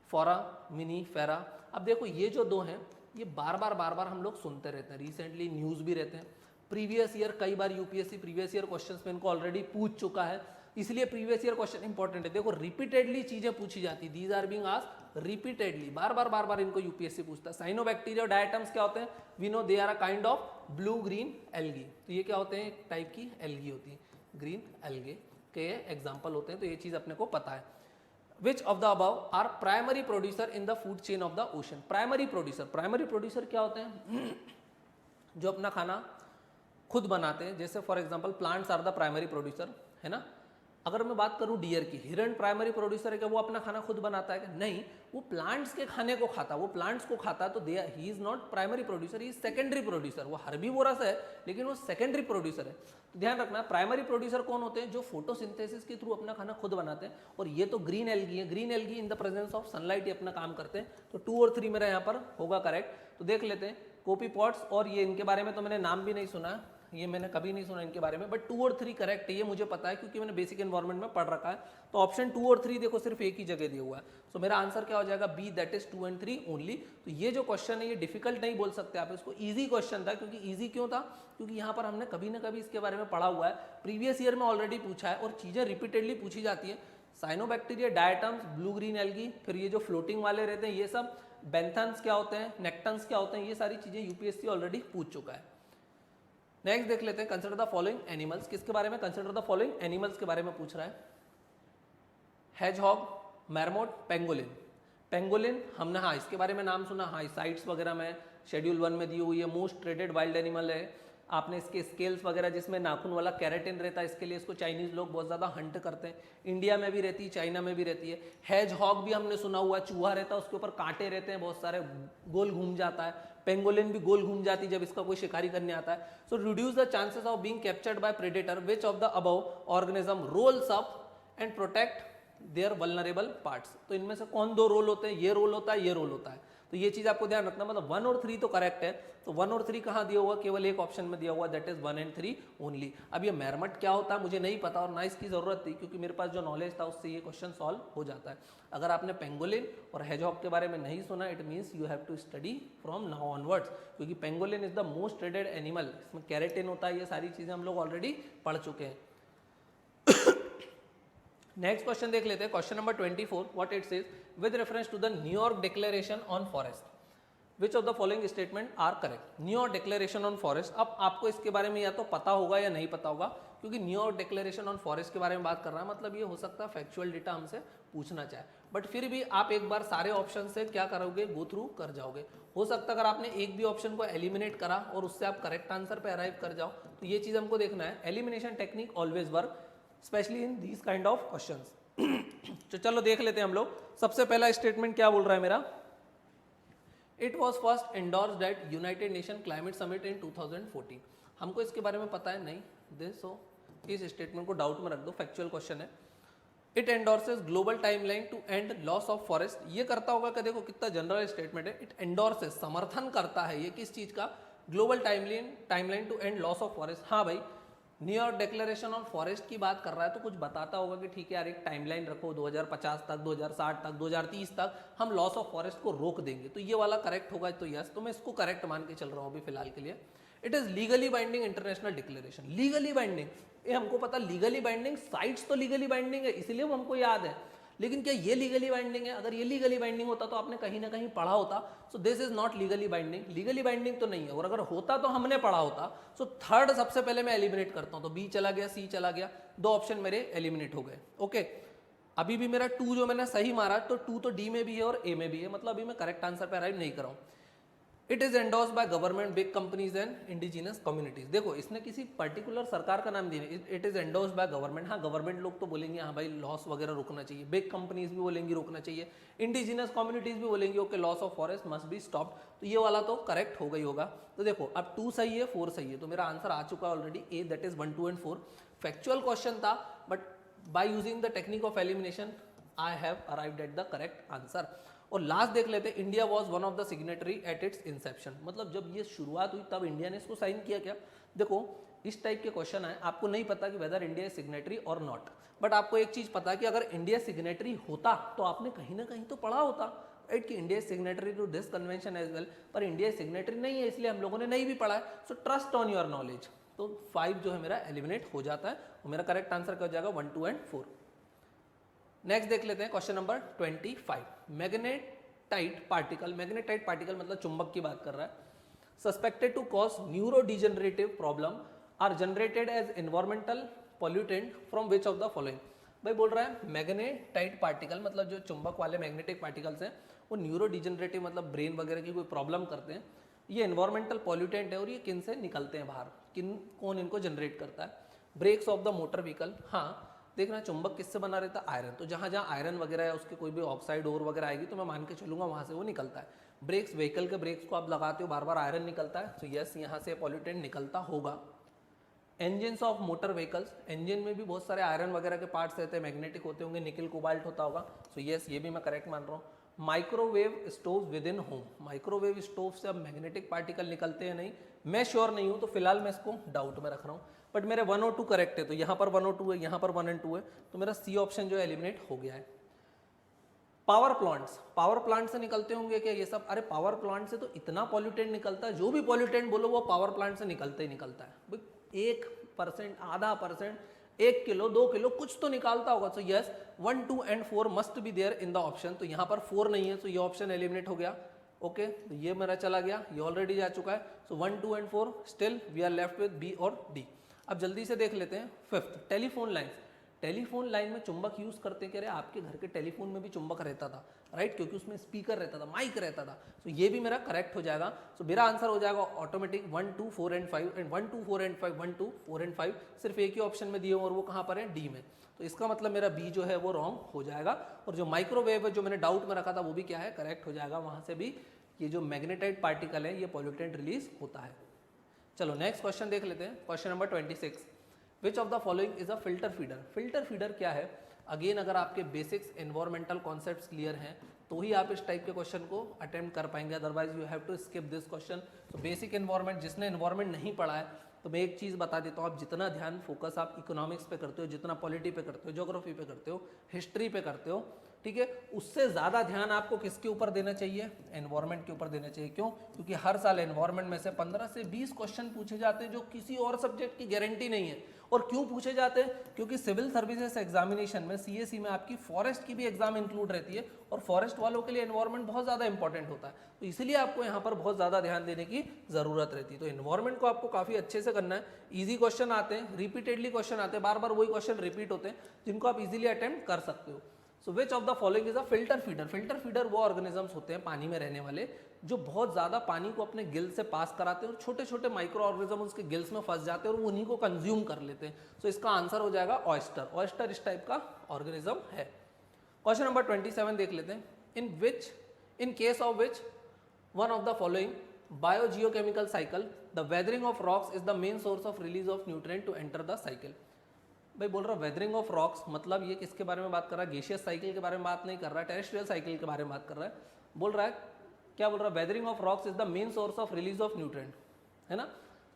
फोरा, मिनी, फेरा। अब देखो ये जो 2 हैं, ये बार बार हम लोग सुनते रहते हैं, रिसेंटली न्यूज़ भी रहते हैं, प्रीवियस ईयर कई बार यूपीएससी प्रीवियस ईयर क्वेश्चंस में इनको ऑलरेडी पूछ चुका है, इसलिए प्रीवियस ईयर क्वेश्चन इंपॉर्टेंट है। देखो रिपीटेडली चीजें पूछी जाती, these are being asked repeatedly, बार बार इनको यूपीएससी पूछता है। साइनोबैक्टीरिया और डायटम्स क्या होते हैं, we know they are a kind of blue green algae, तो ये क्या होते हैं, एक टाइप की एल्गी होती है, ग्रीन एल्गे के एग्जाम्पल होते हैं, तो ये चीज अपने को पता है। Which of the above are primary producer in the food chain of the ocean? Primary producer क्या होते हैं, जो अपना खाना खुद बनाते हैं, जैसे for example plants are the primary producer, है ना। अगर मैं बात करूं डियर की, हिरन प्राइमरी प्रोड्यूसर है क्या, वो अपना खाना खुद बनाता है क्या, नहीं, वो प्लांट्स के खाने को खाता, वो प्लांट्स को खाता, तो he is not primary producer, he is secondary producer. वो हर्बीवोरस है लेकिन वो सेकेंडरी प्रोड्यूसर है। तो ध्यान रखना, प्राइमरी प्रोड्यूसर कौन होते हैं, जो फोटोसिंथेसिस के थ्रू अपना खाना खुद बनाते हैं, और ये तो ग्रीन एल्गी है, green algae in the presence of sunlight ही अपना काम करते हैं। तो 2 और 3 मेरा यहाँ पर होगा करेक्ट। तो देख लेते हैं, कोपीपॉड्स, और ये इनके बारे में तो मैंने नाम भी नहीं सुना, ये मैंने कभी नहीं सुना इनके बारे में, बट 2 और 3 करेक्ट है, ये मुझे पता है क्योंकि मैंने बेसिक एनवायरनमेंट में पढ़ रखा है। तो ऑप्शन 2 और 3 देखो सिर्फ एक ही जगह दिया हुआ है, सो मेरा आंसर क्या हो जाएगा, B, that is 2 and 3 only. तो ये जो क्वेश्चन है ये डिफिकल्ट नहीं बोल सकते आप इसको, ईजी क्वेश्चन था। क्योंकि ईजी क्यों था, क्योंकि यहाँ पर हमने कभी ना कभी इसके बारे में पढ़ा हुआ है, प्रीवियस ईयर में ऑलरेडी पूछा है, और चीजें रिपीटेडली पूछी जाती है। Cyanobacteria, diatoms, blue green algae, फिर ये जो फ्लोटिंग वाले रहते हैं ये सब, बेंथन्स क्या होते हैं, नेक्टन्स क्या होते हैं, ये सारी चीजें यूपीएससी ऑलरेडी पूछ चुका है। नेक्स्ट देख लेते हैं, कंसिडर द फॉलोइंग एनिमल्स, किसके बारे में, कंसिडर द फॉलोइंग एनिमल्स के बारे में पूछ रहा है। Hedgehog, मैरमोट, pangolin. पेंगोलिन हमने, हाँ इसके बारे में नाम सुना, हाँ साइट्स वगैरह में शेड्यूल 1 में दी हुई है, मोस्ट ट्रेडेड वाइल्ड एनिमल है। आपने इसके स्केल्स वगैरह जिसमें नाखून वाला कैरेटिन रहता है, इसके लिए इसको चाइनीज लोग बहुत ज़्यादा हंट करते हैं, इंडिया में भी रहती है, चाइना में भी रहती है। हेजहॉग भी हमने सुना हुआ है, चूहा रहता है, उसके ऊपर कांटे रहते हैं बहुत सारे, गोल घूम जाता है। पेंगोलिन भी गोल घूम जाती है जब इसका कोई शिकारी करने आता है। So reduce the chances of being captured by predator, which of the above organism rolls up and protect their vulnerable parts. तो इनमें से कौन 2 रोल होते हैं, ये रोल होता है, ये रोल होता है। तो ये चीज आपको ध्यान रखना, मतलब 1 और 3 तो करेक्ट है। तो 1 और 3 कहाँ दिया हुआ, केवल एक ऑप्शन में दिया हुआ, दैट इज 1 एंड 3 ओनली। अब ये मैरमट क्या होता है मुझे नहीं पता, और ना इसकी जरूरत थी, क्योंकि मेरे पास जो नॉलेज था उससे ये क्वेश्चन सॉल्व हो जाता है। अगर आपने पेंगोलिन और हेजहॉग के बारे में नहीं सुना, it means you have to study from now onwards, क्योंकि pangolin is the most traded animal, इसमें कैरेटिन होता है, ये सारी चीजें हम लोग ऑलरेडी पढ़ चुके हैं। नेक्स्ट क्वेश्चन देख लेते हैं, question number 24, what it says, with reference to the New York declaration on forest, which of the following statement are correct. New York declaration on forest, अब आपको इसके बारे में या तो पता होगा या नहीं पता होगा, क्योंकि न्यूयॉर्क डिक्लेरेशन ऑन फॉरेस्ट के बारे में बात कर रहा है, मतलब ये हो सकता है फैक्चुअल डेटा हमसे पूछना चाहे, बट फिर भी आप एक बार सारे ऑप्शन से क्या करोगे, गो थ्रू कर जाओगे। हो सकता है अगर आपने एक भी ऑप्शन को एलिमिनेट करा और उससे आप करेक्ट आंसर पे अराइव कर जाओ, तो ये चीज हमको देखना है। Elimination technique always work, specially in these kind of questions. तो चलो देख लेते हैं हम लोग। सबसे पहला स्टेटमेंट क्या बोल रहा है मेरा, it was first endorsed at United Nation climate summit in 2014। हमको इसके बारे में पता है नहीं, सो इस स्टेटमेंट को डाउट में रख दो, फैक्चुअल क्वेश्चन है। It endorses global timeline to end loss of forest, ये करता होगा कि देखो कितना जनरल स्टेटमेंट है। इट एंडोर्सेस, समर्थन करता है ये किस चीज का, global timeline to end loss of forest. हाँ भाई, न्यूयॉर्क डिक्लेरेशन ऑन फॉरेस्ट की बात कर रहा है तो कुछ बताता होगा कि ठीक है यार एक टाइमलाइन रखो 2050 तक, 2060 तक, 2030 तक हम लॉस ऑफ फॉरेस्ट को रोक देंगे, तो ये वाला करेक्ट होगा, तो यस, तो मैं इसको करेक्ट मान के चल रहा हूँ अभी फिलहाल के लिए। It is legally binding international declaration. Legally binding, ये हमको पता, लीगली बाइंडिंग, साइट्स तो लीगली बाइंडिंग है इसीलिए वो हमको याद है, लेकिन क्या ये लीगली बाइंडिंग है? अगर ये लीगली बाइंडिंग होता तो आपने कहीं ना कहीं पढ़ा होता। सो this is not legally binding, legally binding तो नहीं है, और अगर होता तो हमने पढ़ा होता। सो थर्ड सबसे पहले मैं एलिमिनेट करता हूं, तो बी चला गया, सी चला गया, दो ऑप्शन मेरे एलिमिनेट हो गए। ओके, अभी भी मेरा 2 जो मैंने सही मारा, तो 2 तो डी में भी है और ए में भी है, मतलब अभी मैं करेक्ट आंसर पे अराइव नहीं कर रहा हूं। It is endorsed by government, big companies and indigenous communities. देखो इसने किसी पर्टिकुलर सरकार का नाम दिया, it is endorsed by government. हाँ, गवर्नमेंट लोग तो बोलेंगे हाँ भाई लॉस वगैरह रोकना चाहिए, बिग कंपनीज भी बोलेंगी रोकना चाहिए, इंडिजिनस कम्युनिटीज भी बोलेंगे okay loss of forest must be stop, तो ये वाला तो करेक्ट हो गई होगा। तो देखो अब 2 सही है, 4 सही है, तो मेरा आंसर आ चुका है already A, that is 1, 2 and 4। Factual question था, but by using the technique of elimination I have arrived at the correct answer. और लास्ट देख लेते हैं, India was one of the signatory at its inception, मतलब जब ये शुरुआत हुई तब इंडिया ने इसको साइन किया क्या? देखो इस टाइप के क्वेश्चन है, आपको नहीं पता कि वेदर इंडिया इज सिग्नेटरी और नॉट, बट आपको एक चीज पता है कि अगर इंडिया सिग्नेटरी होता तो आपने कहीं ना कहीं तो पढ़ा होता राइट कि India signatory to this convention as well, पर इंडिया सिग्नेटरी नहीं है इसलिए हम लोगों ने नहीं भी पढ़ा है। So trust on your knowledge, तो 5 जो है मेरा एलिमिनेट हो जाता है और मेरा करेक्ट आंसर क्या हो जाएगा 1, 2 एंड 4। नेक्स्ट देख लेते हैं question number 25। Magnetite particle, magnetite particle मतलब चुंबक की बात कर रहा है, suspected to cause neurodegenerative problem are generated as environmental pollutant from which of the following. भाई बोल रहा है मैग्नेटाइट पार्टिकल मतलब जो चुंबक वाले मैग्नेटिक पार्टिकल्स हैं वो न्यूरोडिजेनरेटिव मतलब ब्रेन वगैरह की कोई प्रॉब्लम करते हैं, ये एनवायरमेंटल पॉल्यूटेंट है और ये किन से निकलते हैं बाहर, कौन इनको जनरेट करता है? Brakes of the motor vehicle. हाँ देखना चुंबक किससे बना रहता है? आयरन, तो जहाँ जहाँ आयरन वगैरह है उसके कोई भी ऑक्साइड और वगैरह आएगी तो मैं मान के चलूंगा वहाँ से वो निकलता है। ब्रेक्स, व्हीकल के ब्रेक्स को आप लगाते हो बार बार आयरन निकलता है, तो यस यहाँ से पॉल्यूटेंट निकलता होगा। Engines of motor vehicles, engine में भी बहुत सारे आयरन वगैरह के पार्ट्स रहते हैं, मैग्नेटिक होते होंगे, निकल कोबाल्ट होता होगा, सो यस ये भी मैं करेक्ट मान रहा हूँ। Microwave stove with in home, microwave stove से अब मैग्नेटिक पार्टिकल निकलते हैं नहीं, मैं श्योर नहीं हूँ तो फिलहाल मैं इसको डाउट में रख रहा हूँ, बट मेरे 1 और 2 करेक्ट है, तो यहाँ पर 1 और 2 है, यहाँ पर 1 एंड 2 है, तो मेरा सी ऑप्शन जो है एलिमिनेट हो गया है। पावर प्लांट्स, पावर प्लांट से निकलते होंगे क्या ये सब? अरे पावर प्लांट से तो इतना पॉल्यूटेंट निकलता है, जो भी पॉल्यूटेंट बोलो वो पावर प्लांट से निकलता ही निकलता है भाई, 1%, आधा परसेंट, 1 किलो 2 किलो कुछ तो निकालता होगा। So yes 1, 2 and 4 must be there in the option, तो यहाँ पर 4 नहीं है, तो ये ऑप्शन एलिमिनेट हो गया। ओके तो ये मेरा चला गया, ये ऑलरेडी जा चुका है। So 1, 2 and 4 still we are left with B और डी। अब जल्दी से देख लेते हैं 5th, telephone line. Telephone line में चुंबक यूज करते हैं, कह रहे आपके घर के टेलीफोन में भी चुंबक रहता था राइट, क्योंकि उसमें स्पीकर रहता था, माइक रहता था, तो ये भी मेरा करेक्ट हो जाएगा। सो मेरा आंसर हो जाएगा automatic 1, 2, 4 and 5 and 1, 2, 4 and 5, 1, 2, 4 and 5 सिर्फ एक ही ऑप्शन में दिए और वो कहाँ पर है? डी में, तो इसका मतलब मेरा बी जो है वो रॉन्ग हो जाएगा। और जो माइक्रोवेव है जो मैंने डाउट में रखा था वो भी क्या है? करेक्ट हो जाएगा, वहां से भी ये जो मैग्नेटाइट पार्टिकल है ये पॉल्यूटेंट रिलीज होता है। चलो नेक्स्ट क्वेश्चन देख लेते हैं, question number 26। Which of the following is a filter feeder? Filter feeder क्या है? अगेन अगर आपके बेसिक्स एनवायरमेंटल कॉन्सेप्ट्स क्लियर हैं तो ही आप इस टाइप के क्वेश्चन को अटेम्प्ट कर पाएंगे, otherwise you have to skip this question. तो बेसिक एनवायरमेंट, जिसने एनवायरमेंट नहीं पढ़ा है तो मैं एक चीज़ बता देता हूँ, आप जितना ध्यान फोकस आप इकोनॉमिक्स पे करते हो, जितना पॉलिटी पे करते हो, ज्योग्राफी पे करते हो, हिस्ट्री पे करते हो, ठीक है, उससे ज़्यादा ध्यान आपको किसके ऊपर देना चाहिए? एनवायरमेंट के ऊपर देना चाहिए। क्यों? क्योंकि हर साल एनवायरमेंट में से 15 से 20 क्वेश्चन पूछे जाते हैं जो किसी और सब्जेक्ट की गारंटी नहीं है। और क्यों पूछे जाते हैं? क्योंकि सिविल सर्विसेज एग्जामिनेशन में सीएसई में आपकी फॉरेस्ट की भी एग्जाम इंक्लूड रहती है और फॉरेस्ट वालों के लिए एनवायरमेंट बहुत ज़्यादा इंपॉर्टेंट होता है, तो इसलिए आपको यहाँ पर बहुत ज़्यादा ध्यान देने की ज़रूरत रहती है। तो एनवायरमेंट को आपको काफ़ी अच्छे से करना है। ईजी क्वेश्चन आते हैं, रिपीटेडली क्वेश्चन आते हैं, बार बार वही क्वेश्चन रिपीट होते हैं जिनको आप इजीली अटेम्प्ट कर सकते हो। So which of the following is a filter feeder? Filter feeder वो ऑर्गेनिजम्स होते हैं पानी में रहने वाले जो बहुत ज्यादा पानी को अपने गिल से पास कराते हैं और छोटे छोटे माइक्रो ऑर्गेनिज्म उसके गिल्स में फंस जाते हैं और वो उन्हीं को कंज्यूम कर लेते हैं। सो इसका आंसर हो जाएगा ऑयस्टर। ऑयस्टर इस टाइप का ऑर्गेनिज्म है। क्वेश्चन नंबर 27 देख लेते हैं। In case of which one of the following biogeochemical cycle the weathering of rocks is the main source of release of nutrient to enter the cycle? भाई बोल रहा weathering of rocks मतलब ये किसके बारे में बात कर रहा है? गैसियस साइकिल के बारे में बात नहीं कर रहा है, टेरेस्ट्रियल साइकिल के बारे में बात कर रहा है। बोल रहा है क्या बोल रहा है? Weathering of rocks is the main source of release of nutrient, है ना?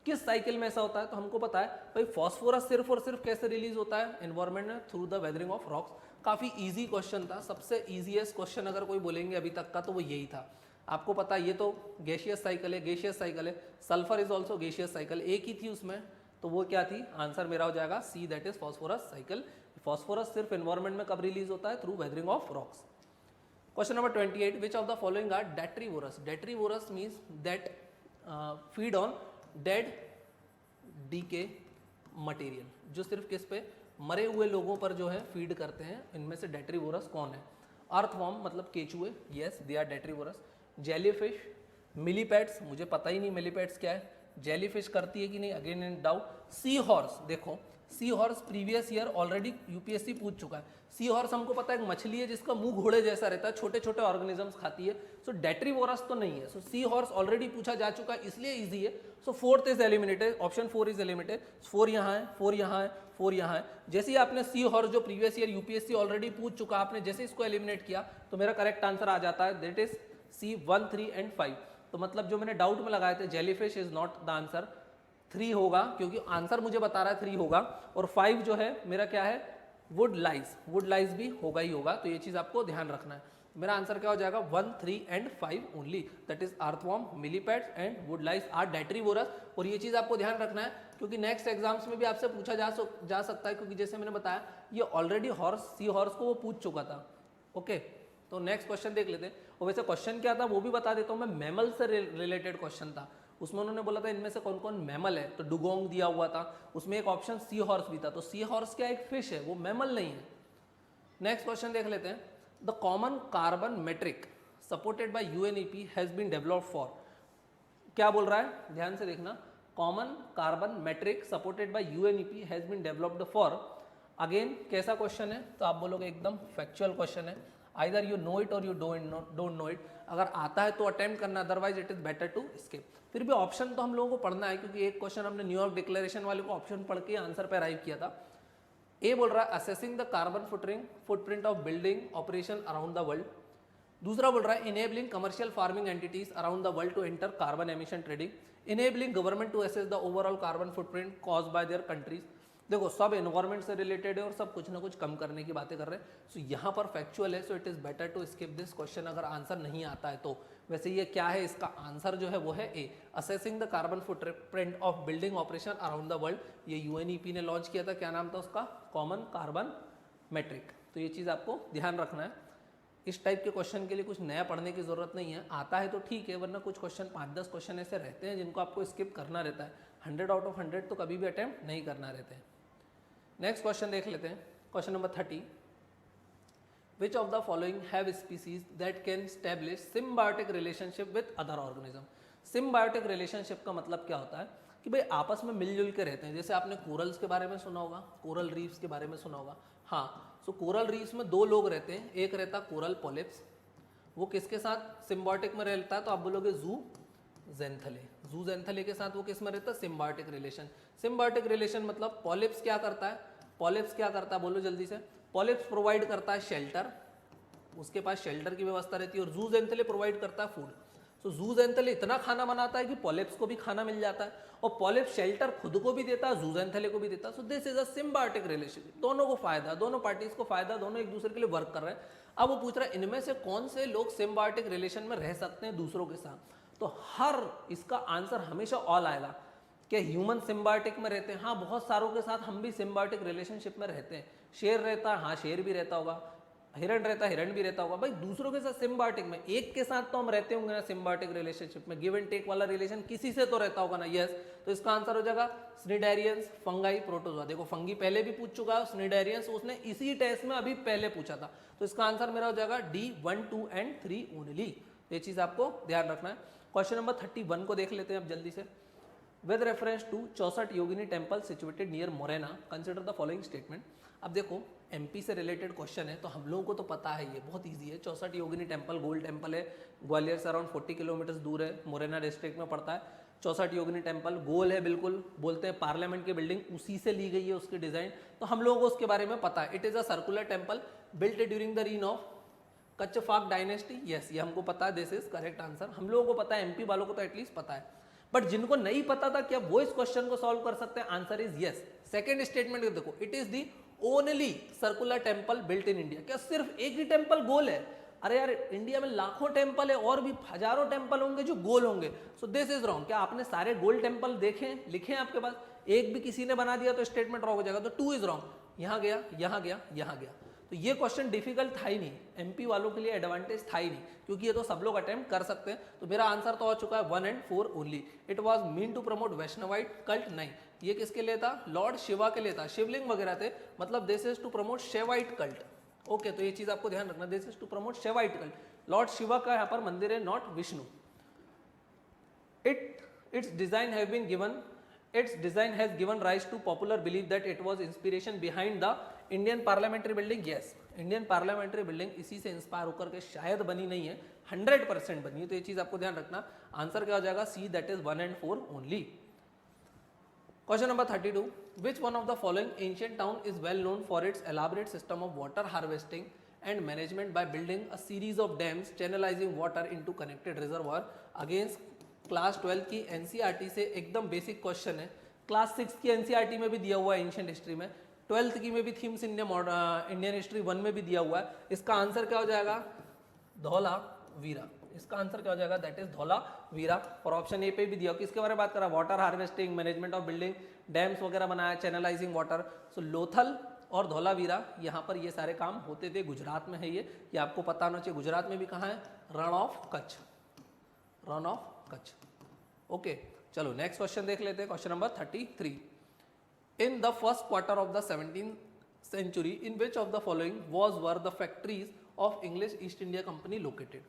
किस साइकिल में ऐसा होता है? तो हमको पता है भाई फॉस्फोरस सिर्फ और सिर्फ कैसे रिलीज होता है एनवायरमेंट में, through the weathering of rocks. काफी इजी क्वेश्चन था, सबसे इजीएस्ट क्वेश्चन अगर कोई बोलेंगे अभी तक का तो वो यही था। आपको पता है ये तो गैसियस साइकिल है, गैसियस साइकिल है, sulphur is also gaseous cycle, एक ही थी उसमें, तो वो क्या थी? आंसर मेरा हो जाएगा C, that is phosphorus cycle. Phosphorus सिर्फ एनवायरमेंट में कब रिलीज होता है? Through weathering of rocks. Question number 28, which of the following are detrivorous? Detrivorous means that feed on dead decay material, जो सिर्फ किस पे? मरे हुए लोगों पर जो है फीड करते हैं। इनमें से डेट्रीवोरस कौन है? अर्थवॉर्म मतलब केचुए, yes they are detritivores. Jellyfish, millipedes, मुझे पता ही नहीं मिलीपैड्स क्या है, जेलीफिश करती है कि नहीं, again in doubt. Sea horse, देखो sea horse previous year already UPSC पूछ चुका है। सी हॉर्स हमको पता है एक मछली है जिसका मुंह घोड़े जैसा रहता है, छोटे छोटे ऑर्गेनिजम्स खाती है, सो डेट्रीवोरस तो नहीं है। सो सी हॉर्स ऑलरेडी पूछा जा चुका है, इसलिए इजी है। So fourth is eliminated, option 4 is eliminated. 4 यहाँ है, 4 यहाँ है, 4 यहाँ है। जैसे ही आपने सी हॉर्स जो प्रीवियस ईयर यूपीएससी ऑलरेडी पूछ चुका, आपने जैसे इसको एलिमिनेट किया तो मेरा करेक्ट आंसर आ जाता है, दैट इज सी 1, 3 एंड 5। तो मतलब जो मैंने डाउट में लगाए थे jellyfish is not the answer, 3 होगा क्योंकि आंसर मुझे बता रहा है 3 होगा, और 5 जो है मेरा क्या है? वुड लाइज, वुड लाइज भी होगा ही होगा, तो ये चीज आपको ध्यान रखना है। मेरा आंसर क्या हो जाएगा? 1, 3 and 5 only, that is earthworm, millipedes and woodlice are detritivores. और ये चीज आपको ध्यान रखना है क्योंकि नेक्स्ट एग्जाम्स में भी आपसे पूछा जा सकता है, क्योंकि जैसे मैंने बताया ये ऑलरेडी हॉर्स, सी हॉर्स को वो पूछ चुका था। ओके, तो नेक्स्ट क्वेश्चन देख लेते हैं। और वैसे क्वेश्चन क्या था वो भी बता देता हूँ मैं, मैमल से रिलेटेड क्वेश्चन था। उसमें उन्होंने बोला था इनमें से कौन कौन मैमल है, तो डुगोंग दिया हुआ था, उसमें एक ऑप्शन सी हॉर्स भी था। तो सी हॉर्स क्या? एक फिश है, वो मैमल नहीं है। नेक्स्ट क्वेश्चन देख लेते हैं। The common carbon metric supported by UNEP has been developed for, क्या बोल रहा है? ध्यान से देखना, common carbon metric supported by UNEP has been developed for. Again कैसा क्वेश्चन है? तो आप बोलोगे एकदम फैक्चुअल क्वेश्चन है, आइदर यू नो इट और यू डोंट नो इट। अगर आता है तो अटेम्प्ट करना, otherwise it is better to skip. फिर भी ऑप्शन तो हम लोगों को पढ़ना है क्योंकि एक क्वेश्चन हमने न्यूयॉर्क डिक्लेरेशन वाले को ऑप्शन पढ़ के आंसर पे अराइव किया था। ए बोल रहा है assessing the carbon footprint of building operation around the world. दूसरा बोल रहा है enabling commercial farming entities around the world to enter carbon emission trading, enabling government to assess the overall carbon footprint caused by their countries. देखो सब environment से related है और सब कुछ ना कुछ कम करने की बातें कर रहे हैं। सो यहाँ पर फैक्चुअल है, so it is better to skip this question अगर आंसर नहीं आता है तो। वैसे ये क्या है? इसका आंसर जो है वो है A, assessing the carbon footprint of building operation around the world. ये यूएनईपी ने लॉन्च किया था, क्या नाम था उसका? Common carbon metric. तो ये चीज़ आपको ध्यान रखना है। इस टाइप के क्वेश्चन के लिए कुछ नया पढ़ने की जरूरत नहीं है, आता है तो ठीक है, वरना कुछ क्वेश्चन 5-10 क्वेश्चन ऐसे रहते हैं जिनको आपको स्किप करना रहता है। 100 आउट ऑफ 100 तो कभी भी अटेम्प्ट नहीं करना रहते हैं। नेक्स्ट क्वेश्चन देख लेते हैं, question number 30। Which of the following have species that can establish symbiotic relationship with other organism. Symbiotic relationship का मतलब क्या होता है कि भाई आपस में मिलजुल के रहते हैं। जैसे आपने कोरल्स के बारे में सुना होगा, कोरल रीफ्स के बारे में सुना होगा। हाँ, सो कोरल रीफ्स में 2 लोग रहते हैं, एक रहता कोरल पॉलिप्स, वो किसके साथ सिम्बायोटिक में रहता है? तो आप बोलोगे ज़ूज़ैंथले। ज़ूज़ैंथले के साथ वो किस में रहता है? Symbiotic relation. सिम्बायोटिक रिलेशन मतलब पॉलिप्स क्या करता है? पॉलिप्स क्या करता है बोलो जल्दी से? पॉलिप्स प्रोवाइड करता है शेल्टर, उसके पास शेल्टर की व्यवस्था रहती है, और ज़ूज़ैंथले प्रोवाइड करता है फूड। तो ज़ूज़ैंथले इतना खाना बनाता है कि पॉलिप्स को भी खाना मिल जाता है, और पॉलिप्स शेल्टर खुद को भी देता है, ज़ूज़ैंथले को भी देता है। सो this is a symbiotic relationship, दोनों को फायदा, दोनों पार्टीज को फायदा, दोनों एक दूसरे के लिए वर्क कर रहे हैं। अब वो पूछ रहा है इनमें से कौन से लोग सिम्बायोटिक रिलेशन में रह सकते हैं दूसरों के साथ। तो हर इसका आंसर हमेशा ऑल आएगा। कि ह्यूमन सिम्बायोटिक में रहते हैं? हाँ, बहुत सारों के साथ हम भी सिम्बायोटिक रिलेशनशिप में रहते हैं। शेर रहता है? हाँ, शेर भी रहता होगा। हिरण रहता है? हिरण भी रहता होगा। भाई दूसरों के साथ सिम्बायोटिक में, एक के साथ तो हम रहते होंगे ना सिम्बायोटिक रिलेशनशिप में, गिव एंड टेक वाला रिलेशन किसी से तो रहता होगा ना। यस, तो इसका आंसर हो जाएगा स्निडेरियंस, फंगाई, प्रोटोजोआ। देखो फंगी पहले भी पूछ चुका है, स्निडेरियंस उसने इसी टेस्ट में अभी पहले पूछा था। तो इसका आंसर मेरा हो जाएगा डी 1, 2 एंड 3 ओनली। ये चीज आपको ध्यान रखना है। क्वेश्चन नंबर 31 को देख लेते हैं अब जल्दी से। With reference to 64 Yogini temple situated near Morena, consider the following statement. अब देखो एमपी से रिलेटेड क्वेश्चन है तो हम लोगों को तो पता है, ये बहुत इजी है। 64 योगिनी टेम्पल गोल्ड टेम्पल है, ग्वालियर से अराउंड 40 किलोमीटर दूर है, मोरेना डिस्ट्रिक्ट में पड़ता है। 64 योगिनी टेम्पल गोल है, बिल्कुल बोलते हैं पार्लियामेंट की बिल्डिंग उसी से ली गई है उसकी डिजाइन, तो हम लोगों को उसके बारे में पता है। It is a circular temple built during the reign of कच्चफाक डायनेस्टी। यस, ये हमको पता है, दिस इज करेक्ट आंसर। हम लोगों को पता है, एमपी वालों को तो एटलीस्ट पता है। बट जिनको नहीं पता था क्या वो इस क्वेश्चन को सॉल्व कर सकते हैं? Answer is yes. Second statement देखो, it is the only circular temple built in India. क्या सिर्फ एक ही टेम्पल गोल है? अरे यार, इंडिया में लाखों टेम्पल है और भी हजारों टेम्पल होंगे जो गोल होंगे। सो दिस इज रॉन्ग। क्या आपने सारे गोल टेम्पल देखे, लिखे हैं आपके पास? एक भी किसी ने बना दिया तो स्टेटमेंट रॉन्ग हो जाएगा। तो 2 इज रॉन्ग। यहां गया, यहां गया, यहां गया। तो ये क्वेश्चन डिफिकल्ट था ही नहीं, एमपी वालों के लिए एडवांटेज था ही नहीं, क्योंकि ये तो सब लोग अटेम्प्ट कर सकते हैं। तो मेरा आंसर तो हो चुका है 1 and 4 only. It was mean to promote Vaishnavite cult. नहीं, ये किसके लिए था? लॉर्ड शिवा के लिए था। शिवलिंग वगैरह थे, मतलब this is to promote Shaivite cult. Okay, तो ये चीज आपको ध्यान रखना, this is to promote Shaivite cult. Lord Shiva का यहाँ पर मंदिर है, not Vishnu. its design has given rise to popular belief that it was inspiration behind the Indian parliamentary building. Yes, Indian parliamentary building इसी से इंस्पायर होकर के शायद बनी नहीं है, 100% बनी है। तो ये चीज आपको ध्यान रखना। आंसर क्या हो जाएगा? C, that is 1 and 4 only. Question number 32, which one of the following ancient town is well known for its elaborate system of water harvesting and management by building a series of dams channelizing water into connected reservoir? Against class 12 की NCERT से एकदम basic question है। Class 6 की NCERT में भी दिया हुआ है एंशिएंट हिस्ट्री में, 12th की में भी थीम्स इंडियन हिस्ट्री 1 में भी दिया हुआ है। इसका आंसर क्या हो जाएगा? धौलावीरा। इसका आंसर क्या हो जाएगा? That is Dholavira. और ऑप्शन ए पे भी दिया, किसके बारे में बात कर रहा है? Water harvesting, management of building, dams वगैरह बनाया, चैनलाइजिंग वाटर। सो लोथल और धौलावीरा, यहाँ पर ये सारे काम होते थे। गुजरात में है ये आपको पता होना चाहिए। गुजरात में भी कहाँ है? रण of Kutch, Rann of Kutch. Okay, चलो नेक्स्ट क्वेश्चन देख लेते हैं। Question number 33, in the first quarter of the 17th century in which of the following were the factories of English East India Company located?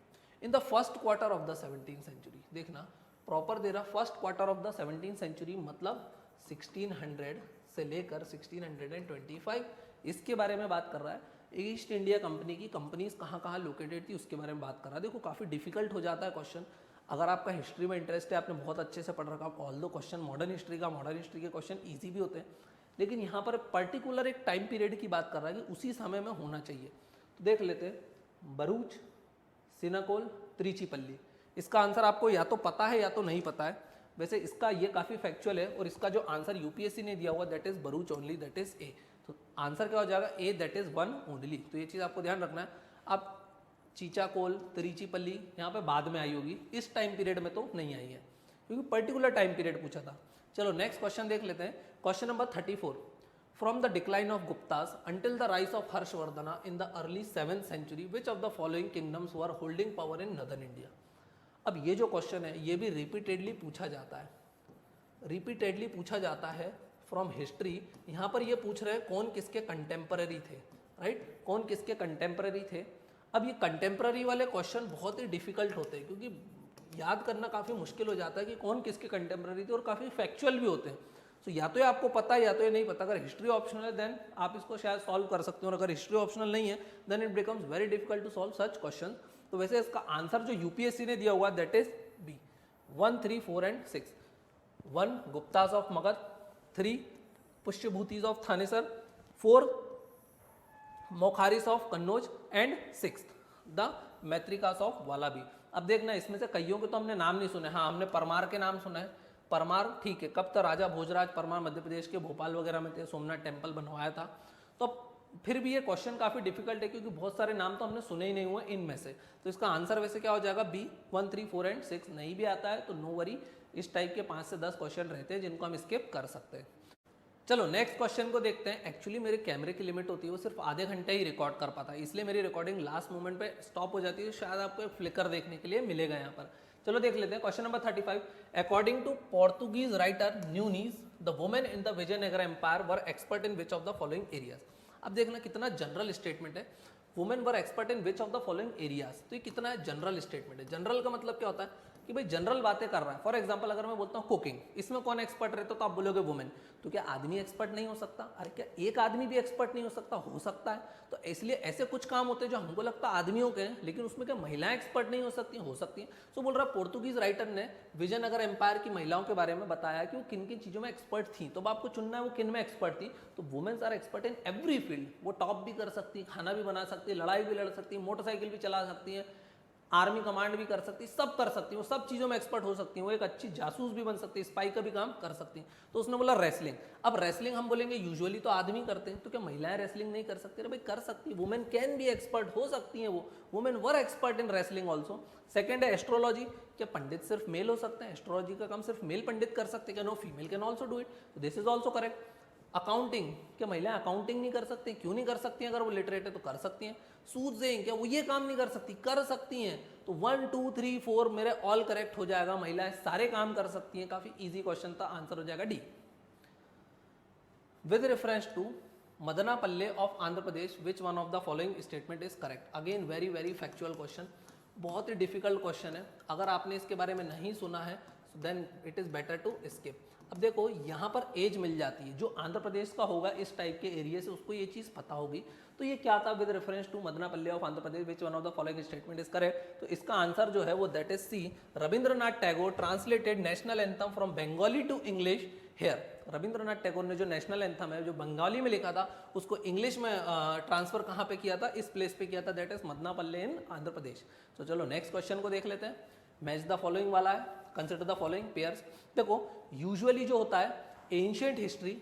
In the first quarter of the 17th century, देखना proper दे रहा, first quarter of the 17th century मतलब 1600 से लेकर 1625, इसके बारे में बात कर रहा है। ईस्ट इंडिया कंपनी की कंपनीज कहाँ कहाँ लोकेटेड थी उसके बारे में बात कर रहा है। देखो काफ़ी डिफिकल्ट हो जाता है क्वेश्चन। अगर आपका हिस्ट्री में इंटरेस्ट है, आपने बहुत अच्छे से पढ़ रखा, ऑल दो क्वेश्चन मॉडर्न हिस्ट्री के क्वेश्चन ईजी भी होते हैं, लेकिन यहाँ पर पर्टिकुलर एक टाइम पीरियड की बात कर रहा है कि उसी समय में होना चाहिए। तो देख लेते हैं, भरूच, सिनाकोल, त्रिचीपल्ली। इसका आंसर आपको या तो पता है या तो नहीं पता है। वैसे इसका ये काफ़ी फैक्चुअल है, और इसका जो आंसर यूपीएससी ने दिया हुआ that is Bharuch only, that is a. तो आंसर क्या हो जाएगा? A, that is 1 only. तो ये चीज़ आपको ध्यान रखना है। अब चीचाकोल, त्रिचीपल्ली यहाँ पे बाद में आई होगी, इस टाइम पीरियड में तो नहीं आई है, क्योंकि पर्टिकुलर टाइम पीरियड पूछा था। चलो नेक्स्ट क्वेश्चन देख लेते हैं। Question number 34, from the decline of Guptas until the rise of Harshavardhana in the early 7th century which of the following kingdoms were holding power in northern India? अब ये जो question है ये भी रिपीटेडली पूछा जाता है, रिपीटेडली पूछा जाता है फ्रॉम हिस्ट्री। यहाँ पर ये पूछ रहे हैं कौन किसके कंटेम्पररी थे, राइट? कौन किसके कंटेम्पररी थे। अब ये कंटेम्पररी वाले क्वेश्चन बहुत ही डिफिकल्ट होते हैं, क्योंकि याद करना काफ़ी मुश्किल हो जाता है कि कौन किसके कंटेम्पररी थे, और काफ़ी फैक्चुअल भी होते हैं। तो या तो ये आपको पता है या तो ये नहीं पता। अगर हिस्ट्री ऑप्शनल है देन आप इसको शायद सॉल्व कर सकते हो, और अगर हिस्ट्री ऑप्शनल नहीं है then it becomes very difficult to solve such question. तो वैसे इसका आंसर जो यूपीएससी ने दिया हुआ that is B, 1, 3, 4 and 6। 1 Guptas of Magadha, 3 Pushyabhutis of Thanesar, 4 Maukharis of Kannauj, and 6 the Maitrakas of Valabhi. अब देखना इसमें से कईयों के तो हमने नाम नहीं सुने। हाँ, हमने परमार के नाम सुना है। परमार ठीक है, कब तक? राजा भोजराज परमार मध्य प्रदेश के भोपाल वगैरह में थे, सोमनाथ टेम्पल बनवाया था। तो फिर भी ये क्वेश्चन काफी डिफिकल्ट है, क्योंकि बहुत सारे नाम तो हमने सुने ही नहीं हुए इनमें से। तो इसका आंसर वैसे क्या हो जाएगा? B, 1, 3, 4 and 6। नहीं भी आता है तो नो वरी, इस टाइप के 5 से 10 क्वेश्चन रहते हैं जिनको हम स्किप कर सकते हैं। चलो नेक्स्ट क्वेश्चन को देखते हैं। एक्चुअली मेरे कैमरे की लिमिट होती है वो सिर्फ आधे घंटे ही रिकॉर्ड कर पाता है, इसलिए मेरी रिकॉर्डिंग लास्ट मोमेंट पे स्टॉप हो जाती है। शायद आपको एक फ्लिकर देखने के लिए मिलेगा यहाँ पर। चलो देख लेते हैं question number 35। According to Portuguese writer Nuniz, the women in the Vijayanagara empire were expert in which of the following areas? अब देखना कितना जनरल स्टेटमेंट है। Women were expert in which of the following areas, तो ये कितना है general statement है। General का मतलब क्या होता है कि भाई जनरल बातें कर रहा है। फॉर एग्जांपल अगर मैं बोलता हूँ कुकिंग, इसमें कौन एक्सपर्ट रहता तो आप बोलोगे वुमेन। तो क्या आदमी एक्सपर्ट नहीं हो सकता? अरे क्या एक आदमी भी एक्सपर्ट नहीं हो सकता? हो सकता है। तो इसलिए ऐसे कुछ काम होते हैं जो हमको लगता है आदमियों के हैं, लेकिन उसमें क्या महिलाएं एक्सपर्ट नहीं हो सकती? हो सकती हैं। तो बोल रहा पोर्तुगीज राइटर ने विजयनगर एम्पायर की महिलाओं के बारे में बताया कि वो किन किन चीज़ों में एक्सपर्ट थी। तो अब आपको चुनना है वो किन में एक्सपर्ट थी। तो women's are expert in every field. वो टॉप भी कर सकती है, खाना भी बना सकती है, लड़ाई भी लड़ सकती है, मोटरसाइकिल भी चला सकती है, आर्मी कमांड भी कर सकती है, सब कर सकती है, वो सब चीज़ों में एक्सपर्ट हो सकती है, वो एक अच्छी जासूस भी बन सकती है, स्पाई का भी काम कर सकती है। तो उसने बोला रेसलिंग। अब रेसलिंग हम बोलेंगे यूजुअली तो आदमी करते हैं, तो क्या महिलाएं रेसलिंग नहीं कर सकती? अरे भाई कर सकती है, वुमेन कैन बी एक्सपर्ट, हो सकती है वो, women were expert in wrestling also. Second है एस्ट्रोलॉजी, क्या पंडित सिर्फ मेल हो सकते हैं? एस्ट्रोलॉजी का काम सिर्फ मेल पंडित कर सकते हैं क्या? No, female can also do it, this is also correct. Accounting, क्या महिलाएं अकाउंटिंग नहीं कर सकती? क्यों नहीं कर सकती? अगर वो लिटरेट है तो कर सकती हैं। सूझें, क्या वो ये काम नहीं कर सकती? कर सकती हैं। तो 1 2 3 4 मेरे ऑल करेक्ट हो जाएगा, महिलाएं सारे काम कर सकती हैं। काफी इजी क्वेश्चन था, आंसर हो जाएगा D. With reference to Madanapalle of Andhra Pradesh which one of the following statement is correct? Again very very factual question, बहुत ही डिफिकल्ट क्वेश्चन है। अगर आपने इसके बारे में नहीं सुना है then it is better to skip. अब देखो यहाँ पर एज मिल जाती है, जो आंध्र प्रदेश का होगा इस टाइप के एरिया से उसको ये चीज़ पता होगी। तो ये क्या था? With reference to Madanapalle of Andhra Pradesh which one of the following statement is correct? तो इसका आंसर जो है वो that is C, Rabindranath Tagore translated national anthem from Bengali to English here. Rabindranath Tagore ने जो नेशनल एंथम है जो बंगाली में लिखा था उसको इंग्लिश में ट्रांसफर कहाँ पे किया था? इस प्लेस पे किया था, दैट इज मदनापल्ले इन आंध्र प्रदेश। तो चलो नेक्स्ट क्वेश्चन को देख लेते हैं। मैच द फॉलोइंग वाला है, कंसिडर द फॉलोइंग पेयर्स। देखो यूजुअली जो होता है एंशिएंट हिस्ट्री,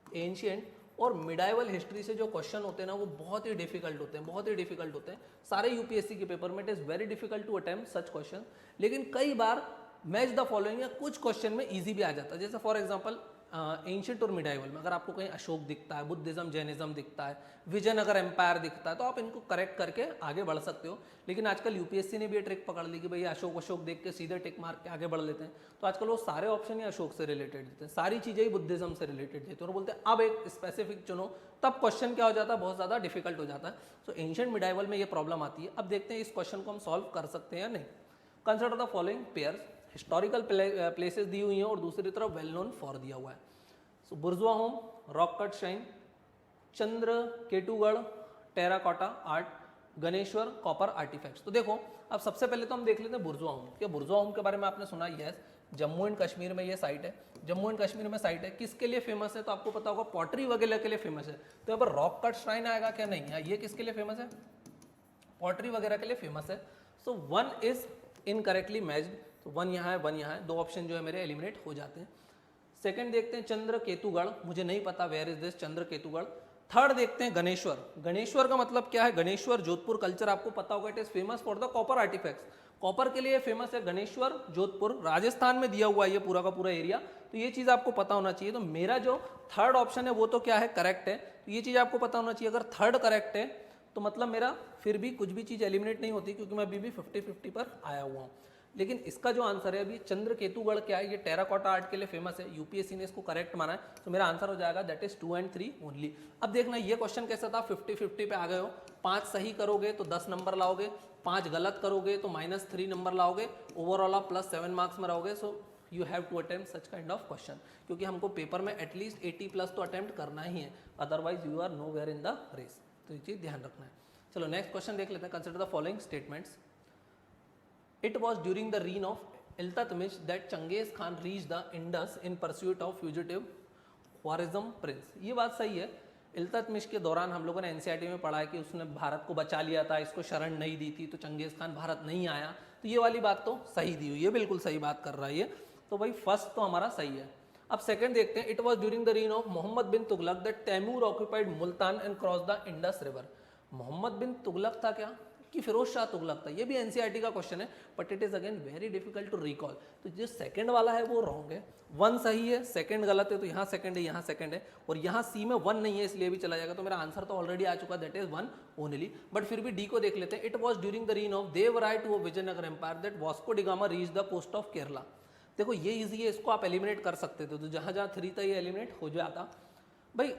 एंशिएंट और मिडाइवल हिस्ट्री से जो क्वेश्चन होते हैं ना वो बहुत ही डिफिकल्ट होते हैं, बहुत ही डिफिकल्ट होते हैं। सारे यूपीएससी के पेपर में it is very difficult to attempt such question, लेकिन कई बार मैच द फॉलोइंग या कुछ क्वेश्चन में इजी भी आ जाता है। जैसे फॉर एग्जांपल एंशिएंट और मिडाइवल में अगर आपको कहीं अशोक दिखता है, बुद्धिज्म जैनिज्म दिखता है, विजयनगर एम्पायर दिखता है, तो आप इनको करेक्ट करके आगे बढ़ सकते हो। लेकिन आजकल यूपीएससी ने भी ये ट्रिक पकड़ ली कि भाई अशोक देख के सीधे टिक मार के आगे बढ़ लेते हैं। तो आजकल वो सारे ऑप्शन ही अशोक से रिलेटेड देते हैं, सारी चीजें ही बुद्धिज्म से रिलेटेड देते हैं और बोलते हैं अब एक स्पेसिफिक चुनो, तब क्वेश्चन क्या हो जाता है? बहुत ज्यादा डिफिकल्ट हो जाता है। सो एंशिएंट मिडाइवल में ये प्रॉब्लम आती है। अब देखते हैं इस क्वेश्चन को हम सॉल्व कर सकते हैं या नहीं। Consider the following pairs, historical places दी हुई हैं और दूसरी तरफ वेल नोन फॉर दिया हुआ है। So Burzahom, rock cut shrine, Chandraketugarh terracotta art, Ganeshwar copper artifacts. तो देखो अब सबसे पहले तो हम देख लेते हैं बुर्जुआ होम। क्या बुर्जुआ होम के बारे में आपने सुना? यस, जम्मू एंड कश्मीर में ये साइट है, जम्मू एंड कश्मीर में साइट है। किसके लिए फेमस है? तो आपको पता होगा पॉटरी वगैरह के लिए फेमस है। तो यहाँ पर रॉक कट श्राइन आएगा क्या? नहीं। ये किसके लिए फेमस है? पॉटरी वगैरह के लिए फेमस है। सो 1 इज इनकरेक्टली मैच्ड, तो 1 यहाँ है 1 यहाँ है, 2 ऑप्शन जो है मेरे एलिमिनेट हो जाते हैं। सेकंड देखते हैं चंद्र केतुगढ़, मुझे नहीं पता where is this Chandraketugarh. Third देखते हैं गणेश्वर। गणेश्वर का मतलब क्या है? गणेश्वर जोधपुर कल्चर आपको पता होगा, it is famous for the copper artefacts. Copper के लिए फेमस है गणेश्वर, जोधपुर, राजस्थान में दिया हुआ है ये पूरा का पूरा एरिया। तो ये चीज आपको पता होना चाहिए। तो मेरा जो थर्ड ऑप्शन है वो तो क्या है? करेक्ट है। तो ये चीज आपको पता होना चाहिए। अगर थर्ड करेक्ट है तो मतलब मेरा फिर भी कुछ भी चीज एलिमिनेट नहीं होती, क्योंकि मैं अभी भी 50-50 पर आया हुआ हूँ। लेकिन इसका जो आंसर है अभी चंद्र केतुगढ़ क्या है? ये टेराकोटा आर्ट के लिए फेमस है, यूपीएससी ने इसको करेक्ट माना है। तो मेरा आंसर हो जाएगा दैट इज 2 and 3 ओनली। अब देखना ये क्वेश्चन कैसा था, 50-50 पे आ गए हो। 5 सही करोगे तो 10 नंबर लाओगे, 5 गलत करोगे तो -3 नंबर लाओगे, ओवरऑल आप +7 मार्क्स में रहोगे। So you have to attempt such kind of question, क्योंकि हमको पेपर में एटलीस्ट 80+ तो अटेम्प्ट करना ही है, otherwise you are nowhere in the race. तो ये चीज ध्यान रखना है। चलो नेक्स्ट क्वेश्चन देख लेते हैं। Consider the following statements. It was during the reign of Iltutmish that Genghis Khan reached the Indus in pursuit of fugitive Khwarizm prince। ये बात सही है। इल्तुतमिश के दौरान हम लोगों ने एनसीईआरटी में पढ़ा है कि उसने भारत को बचा लिया था, इसको शरण नहीं दी थी, तो चंगेज खान भारत नहीं आया। तो ये वाली बात तो सही दी हुई है, बिल्कुल सही बात कर रहा है ये। तो भाई फर्स्ट तो हमारा सही है। अब सेकंड देखते हैं। It was during the reign of Mohammad bin Tughlaq that Timur occupied Multan and cross the Indus river. Mohammad bin Tughlaq था क्या कि फिरोज शाह तुगलक था? ये भी एनसीईआरटी का क्वेश्चन है, but it is again very difficult to recall. तो जो सेकंड वाला है वो रॉन्ग है, 1 सही है, सेकंड गलत है। तो यहाँ सेकंड है, यहाँ सेकंड है, और यहाँ सी में 1 नहीं है, इसलिए भी चला जाएगा। तो मेरा आंसर तो ऑलरेडी आ चुका, दैट इज 1 ओनली। बट फिर भी डी को देख लेते हैं। It was during the reign of Devaraya two Vijayanagara empire that Vasco da Gama reach the coast of Kerala. देखो ये इजी है, इसको आप एलिमिनेट कर सकते थे। तो जहाँ जहाँ 3 था ये एलिमिनेट हो जाता। भाई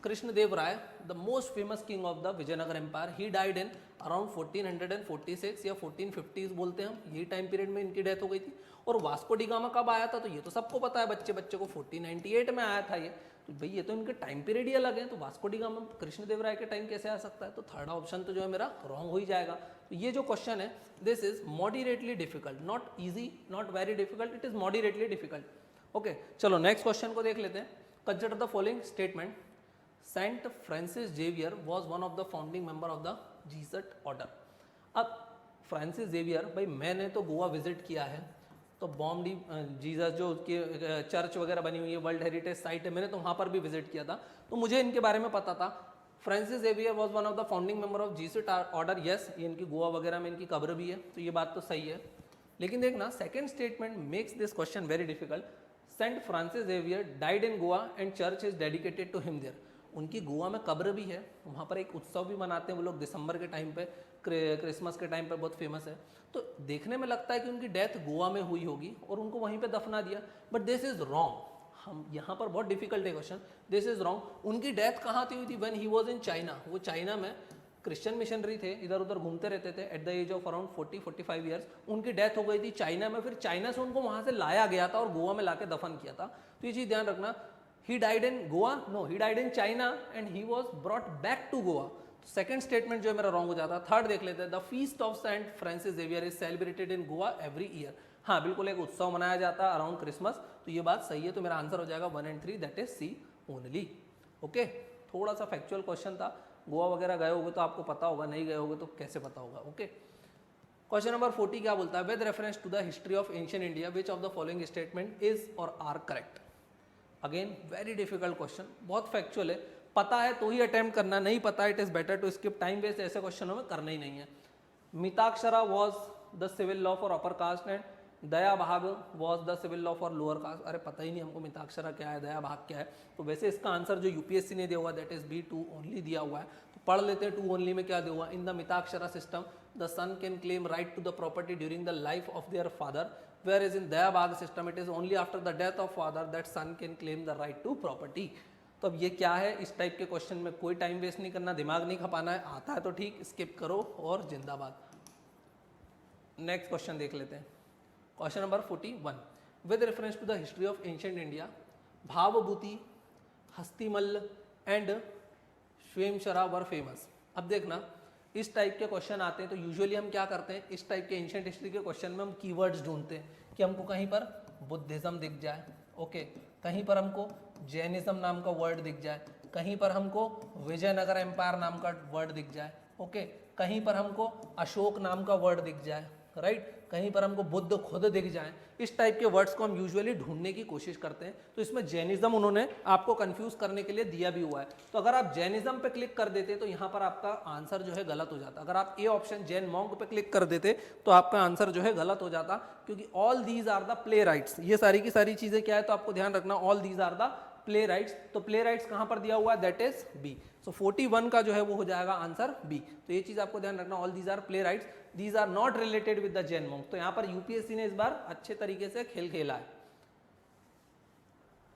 Krishnadeva Raya, the most famous king of the Vijayanagara empire, he died in around 1446 या 1450s बोलते हैं हम, यही टाइम पीरियड में इनकी डेथ हो गई थी। और वास्को डी गामा कब आया था? तो ये तो सबको पता है, बच्चे बच्चे को 1498 में आया था ये। तो भाई ये तो इनके टाइम पीरियड ही अलग है, तो वास्को डी गामा कृष्णदेव राय के टाइम कैसे आ सकता है? तो थर्ड ऑप्शन तो जो है मेरा रॉन्ग हो ही जाएगा। तो ये जो क्वेश्चन है this is moderately difficult, not easy, not very difficult, it is moderately difficult. Okay चलो नेक्स्ट क्वेश्चन को देख लेते हैं। Consider the following statement. Saint Francis Xavier was one of the founding member of the Jesuit order. अब Francis Xavier, भाई मैंने तो Goa visit किया है, तो बॉम डी जीसस जो उसकी चर्च वगैरह बनी हुई है, वर्ल्ड हेरिटेज साइट है, मैंने तो वहाँ पर भी विजिट किया था, तो मुझे इनके बारे में पता था। Francis Xavier was one of the founding member of Jesus order, yes, ये इनकी गोवा वगैरह में इनकी कब्र भी है, तो ये बात तो सही है। लेकिन देखना second statement makes this question very difficult. Saint Francis Xavier died in Goa and church is dedicated to him there. उनकी गोवा में कब्र भी है, वहाँ पर एक उत्सव भी मनाते हैं वो लोग दिसंबर के टाइम पे, क्रिसमस के टाइम पे, बहुत फेमस है। तो देखने में लगता है कि उनकी डेथ गोवा में हुई होगी और उनको वहीं पे दफना दिया, बट दिस इज रॉन्ग। हम यहाँ पर बहुत डिफिकल्ट है क्वेश्चन, दिस इज रॉन्ग। उनकी डेथ कहाँ हुई थी? When he was in China. वो चाइना में क्रिश्चियन मिशनरी थे, इधर उधर घूमते रहते थे। At the age of around 40-45 years उनकी डेथ हो गई थी चाइना में, फिर चाइना से उनको वहाँ से लाया गया था और गोवा में लाके दफन किया था। तो ये चीज़ ध्यान रखना, he died in Goa? No, he died in China and he was brought back to Goa. Second statement जो है मेरा रॉन्ग हो जाता है। थर्ड देख लेते हैं, the feast of saint Francis Xavier is celebrated in Goa every year. हाँ बिल्कुल, एक उत्सव मनाया जाता है अराउंड क्रिसमस, तो ये बात सही है, तो मेरा आंसर हो जाएगा 1 and 3, that is C only. Okay, थोड़ा सा फैक्चुअल क्वेश्चन था, गोवा वगैरह गए होगे तो आपको पता होगा, नहीं गए होगे तो कैसे पता होगा। ओके, क्वेश्चन नंबर 40 क्या बोलता है? With reference to the history of ancient India which of the following statement is और are correct. Again very difficult question, बहुत फैक्चुअल है, पता है तो ही अटेम्प्ट करना, नहीं पता it is better to skip, time waste ऐसे क्वेश्चनों में करना ही नहीं है। Mitakshara was the civil law for upper caste and Dayabhaga was the civil law for lower caste. अरे पता ही नहीं हमको मिताक्षरा क्या है, दया भाग क्या है। तो वैसे इसका आंसर जो यूपीएससी ने दिया हुआ दैट इज बी, 2 ओनली दिया हुआ है, तो पढ़ लेते हैं 2 ओनली में क्या दिया हुआ। In the Mitakshara system the son can claim right to the property during the life of their father, whereas in Daya Bhag system it is only after the death of father that son can claim the right to property। तो अब ये क्या है? इस type के question में कोई time waste नहीं करना, दिमाग नहीं खपाना है, आता है तो ठीक, स्किप करो और जिंदाबाद। नेक्स्ट क्वेश्चन देख लेते हैं, question number 41। With reference to the history of ancient India Bhavabhuti, Hastimalla and स्वयंवरा वर फेमस। अब देखना इस टाइप के क्वेश्चन आते हैं तो यूजुअली हम क्या करते हैं, इस टाइप के एंशिएंट हिस्ट्री के क्वेश्चन में हम कीवर्ड्स ढूंढते हैं कि हमको कहीं पर बुद्धिज्म दिख जाए, ओके, कहीं पर हमको जैनिज्म नाम का वर्ड दिख जाए, कहीं पर हमको विजयनगर एम्पायर नाम का वर्ड दिख जाए, ओके, कहीं पर हमको अशोक नाम का वर्ड दिख जाए, राइट, कहीं पर हमको बुद्ध खुद दिख जाए। इस टाइप के वर्ड्स को हम यूजुअली ढूंढने की कोशिश करते हैं। तो इसमें जैनिज्म उन्होंने आपको कंफ्यूज करने के लिए दिया भी हुआ है, तो अगर आप जैनिज्म पे क्लिक कर देते तो यहाँ पर आपका आंसर जो है गलत हो जाता। अगर आप ए ऑप्शन जैन मॉन्क पे क्लिक कर देते तो आपका आंसर जो है गलत हो जाता, क्योंकि all these are the playwrights, ये सारी की सारी चीजें क्या है तो आपको ध्यान रखना, all these are the playwrights. तो प्ले राइट्स कहाँ पर दिया हुआ है? That is B. सो 41 का जो है वो हो जाएगा आंसर बी। तो ये चीज आपको ध्यान रखना, all these are playwrights, these are not related with the Jain monk. तो यहाँ पर यूपीएससी ने इस बार अच्छे तरीके से खेल खेला है।